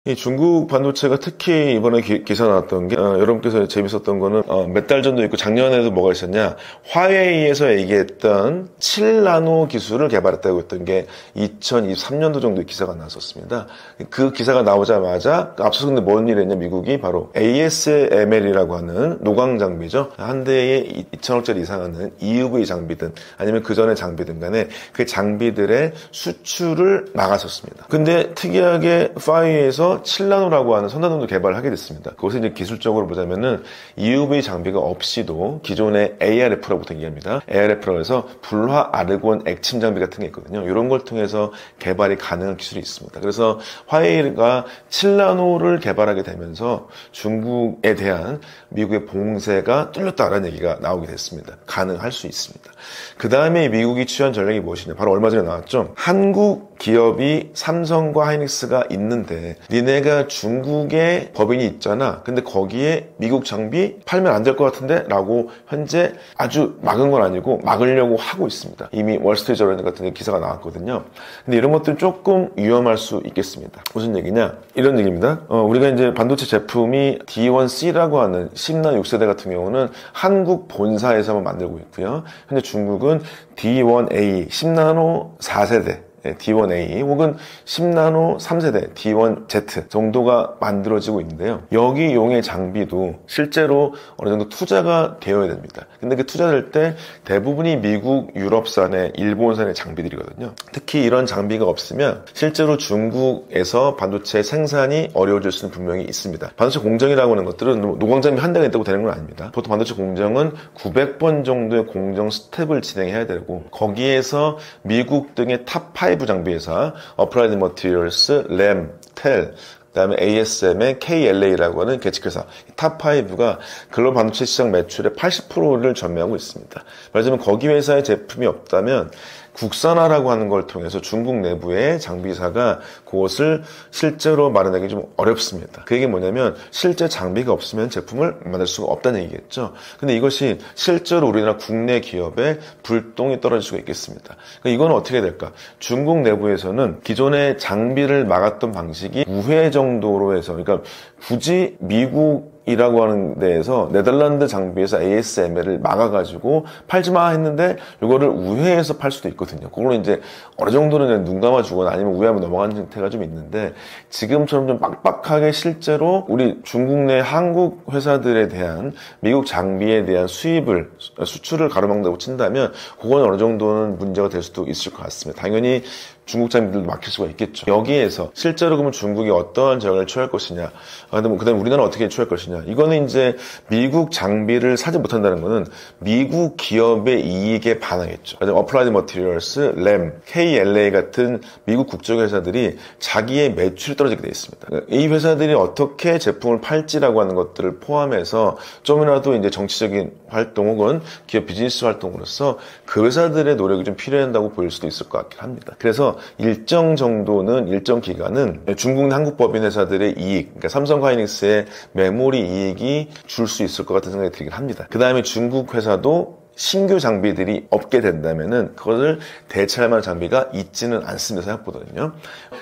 이 중국 반도체가 특히 이번에 기사 나왔던 게, 여러분께서 재밌었던 거는 몇 달 전도 있고 작년에도 뭐가 있었냐, 화웨이에서 얘기했던 7나노 기술을 개발했다고 했던 게 2023년도 정도에 기사가 나왔었습니다. 그 기사가 나오자마자 앞서서 근데 뭔 일을 했냐, 미국이 바로 ASML이라고 하는 노광 장비죠. 한 대에 2천억짜리 이상 하는 EUV 장비든 아니면 그 전에 장비든 간에 그 장비들의 수출을 막았었습니다. 근데 특이하게 화웨이에서 7나노라고 하는 선단노도 개발을 하게 됐습니다. 그것은 이제 기술적으로 보자면은 EUV 장비가 없이도 기존의 ARF라고 보통 얘기합니다. ARF라고 해서 불화 아르곤 액침 장비 같은 게 있거든요. 이런 걸 통해서 개발이 가능한 기술이 있습니다. 그래서 화웨이가 7나노를 개발하게 되면서 중국에 대한 미국의 봉쇄가 뚫렸다라는 얘기가 나오게 됐습니다. 가능할 수 있습니다. 그 다음에 미국이 취한 전략이 무엇이냐, 바로 얼마 전에 나왔죠. 한국 기업이 삼성과 하이닉스가 있는데 니네가 중국에 법인이 있잖아. 근데 거기에 미국 장비 팔면 안 될 것 같은데? 라고 현재 아주 막은 건 아니고 막으려고 하고 있습니다. 이미 월스트리트저널 같은 기사가 나왔거든요. 근데 이런 것들은 조금 위험할 수 있겠습니다. 무슨 얘기냐? 이런 얘기입니다. 우리가 이제 반도체 제품이 D1C라고 하는 10나 6세대 같은 경우는 한국 본사에서만 만들고 있고요. 현재 중국은 D1A 10나노 4세대 D1A 혹은 10나노 3세대 D1Z 정도가 만들어지고 있는데요. 여기 용의 장비도 실제로 어느 정도 투자가 되어야 됩니다. 근데 그 투자될 때 대부분이 미국, 유럽산의, 일본산의 장비들이거든요. 특히 이런 장비가 없으면 실제로 중국에서 반도체 생산이 어려워질 수는 분명히 있습니다. 반도체 공정이라고 하는 것들은 노광장비 한 대가 있다고 되는 건 아닙니다. 보통 반도체 공정은 900번 정도의 공정 스텝을 진행해야 되고, 거기에서 미국 등의 탑5 장비회사, 어플라이드 머티리얼스, 램, 텔, 그다음에 ASM의 KLA라고 하는 계측회사 탑5가 글로벌 반도체 시장 매출의 80%를 점유하고 있습니다. 말하자면 거기 회사의 제품이 없다면 국산화라고 하는 걸 통해서 중국 내부의 장비사가 그것을 실제로 마련하기 좀 어렵습니다. 그 얘기 뭐냐면 실제 장비가 없으면 제품을 만들 수가 없다는 얘기겠죠. 근데 이것이 실제로 우리나라 국내 기업의 불똥이 떨어질 수가 있겠습니다. 그러니까 이건 어떻게 될까? 중국 내부에서는 기존의 장비를 막았던 방식이 우회 정도로 해서, 그러니까 굳이 미국 미국이라고 하는 데에서 네덜란드 장비에서 ASML을 막아가지고 팔지 마 했는데 이거를 우회해서 팔 수도 있거든요. 그거는 이제 어느 정도는 눈 감아주거나 아니면 우회하면 넘어가는 형태가 좀 있는데, 지금처럼 좀 빡빡하게 실제로 우리 중국 내 한국 회사들에 대한 미국 장비에 대한 수출을 가로막는다고 친다면 그건 어느 정도는 문제가 될 수도 있을 것 같습니다. 당연히 중국 장비들도 막힐 수가 있겠죠. 여기에서 실제로 그러면 중국이 어떠한 전략을 취할 것이냐, 그다음에 우리나라는 어떻게 취할 것이냐, 이거는 이제 미국 장비를 사지 못한다는 거는 미국 기업의 이익에 반하겠죠. 어플라이드 머티리얼스, 램, KLA 같은 미국 국적 회사들이 자기의 매출이 떨어지게 되어 있습니다. 이 회사들이 어떻게 제품을 팔지라고 하는 것들을 포함해서 좀이라도 이제 정치적인 활동 혹은 기업 비즈니스 활동으로서 그 회사들의 노력이 좀 필요한다고 보일 수도 있을 것 같긴 합니다. 그래서 일정 정도는, 일정 기간은 중국 내 한국 법인 회사들의 이익, 그러니까 삼성하이닉스의 메모리 이익이 줄 수 있을 것 같은 생각이 들긴 합니다. 그 다음에 중국 회사도 신규 장비들이 없게 된다면은 그것을 대체할 만한 장비가 있지는 않습니다. 생각보다는요.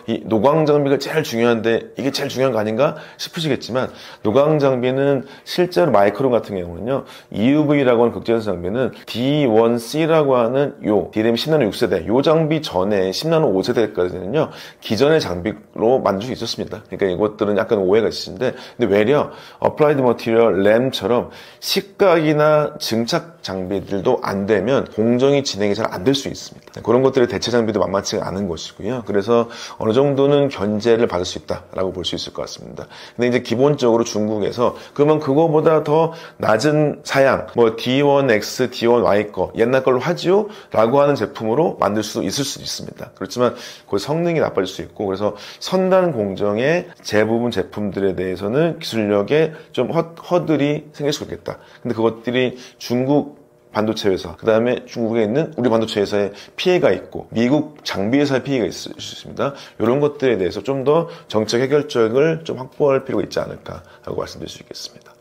이 노광 장비가 제일 중요한데 이게 제일 중요한 거 아닌가 싶으시겠지만, 노광 장비는 실제로 마이크론 같은 경우는요, EUV라고 하는 극제선 장비는 D1C라고 하는 요 DRAM 10나노 6세대 요 장비 전에 10나노 5세대까지는요 기존의 장비로 만들 수 있었습니다. 그러니까 이것들은 약간 오해가 있으신데, 근데 외려 어플라이드 머티리얼 램처럼 식각이나 증착 장비들도 안 되면 공정이 진행이 잘 안 될 수 있습니다. 그런 것들의 대체 장비도 만만치가 않은 것이고요. 그래서 어느 정도는 견제를 받을 수 있다라고 볼 수 있을 것 같습니다. 근데 이제 기본적으로 중국에서 그러면 그거보다 더 낮은 사양, 뭐 D1X, D1Y 거 옛날 걸로 하지요? 라고 하는 제품으로 만들 수도 있을 수 있습니다. 그렇지만 그 성능이 나빠질 수 있고, 그래서 선단 공정의 대부분 제품들에 대해서는 기술력에 좀 허들이 생길 수 있겠다. 근데 그것들이 중국 반도체 회사, 그 다음에 중국에 있는 우리 반도체 회사에 피해가 있고 미국 장비 회사에 피해가 있을 수 있습니다. 이런 것들에 대해서 좀 더 정책 해결책을 좀 확보할 필요가 있지 않을까라고 말씀드릴 수 있겠습니다.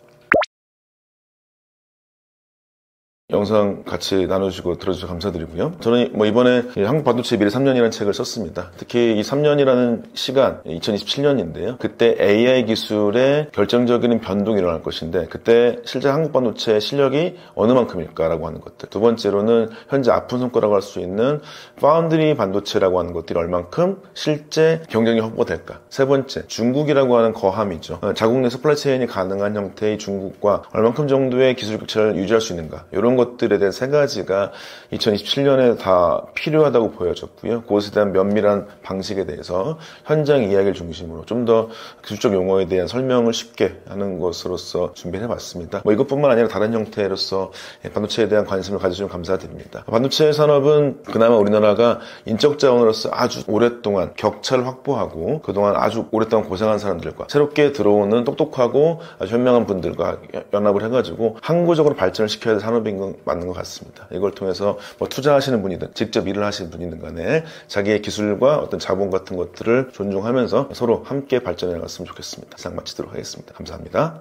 영상 같이 나눠주시고 들어주셔서 감사드리고요. 저는 이번에 한국 반도체 미래 3년이라는 책을 썼습니다. 특히 이 3년이라는 시간, 2027년인데요. 그때 AI 기술의 결정적인 변동이 일어날 것인데, 그때 실제 한국 반도체 실력이 어느 만큼일까라고 하는 것들. 두 번째로는 현재 아픈 손가락을 할 수 있는 파운드리 반도체라고 하는 것들이 얼만큼 실제 경쟁이 확보될까. 세 번째, 중국이라고 하는 거함이죠. 자국 내 서플라이 체인이 가능한 형태의 중국과 얼만큼 정도의 기술 격차를 유지할 수 있는가. 이런 것들에 대한 세 가지가 2027년에 다 필요하다고 보여졌고요. 그것에 대한 면밀한 방식에 대해서 현장 이야기를 중심으로 좀 더 기술적 용어에 대한 설명을 쉽게 하는 것으로서 준비를 해봤습니다. 이것뿐만 아니라 다른 형태로서 반도체에 대한 관심을 가져주시면 감사드립니다. 반도체 산업은 그나마 우리나라가 인적 자원으로서 아주 오랫동안 격차를 확보하고 그동안 아주 오랫동안 고생한 사람들과 새롭게 들어오는 똑똑하고 아주 현명한 분들과 연합을 해가지고 항구적으로 발전을 시켜야 될 산업인 건 맞는 것 같습니다. 이걸 통해서 투자하시는 분이든 직접 일을 하시는 분이든 간에 자기의 기술과 어떤 자본 같은 것들을 존중하면서 서로 함께 발전해 나갔으면 좋겠습니다. 이상 마치도록 하겠습니다. 감사합니다.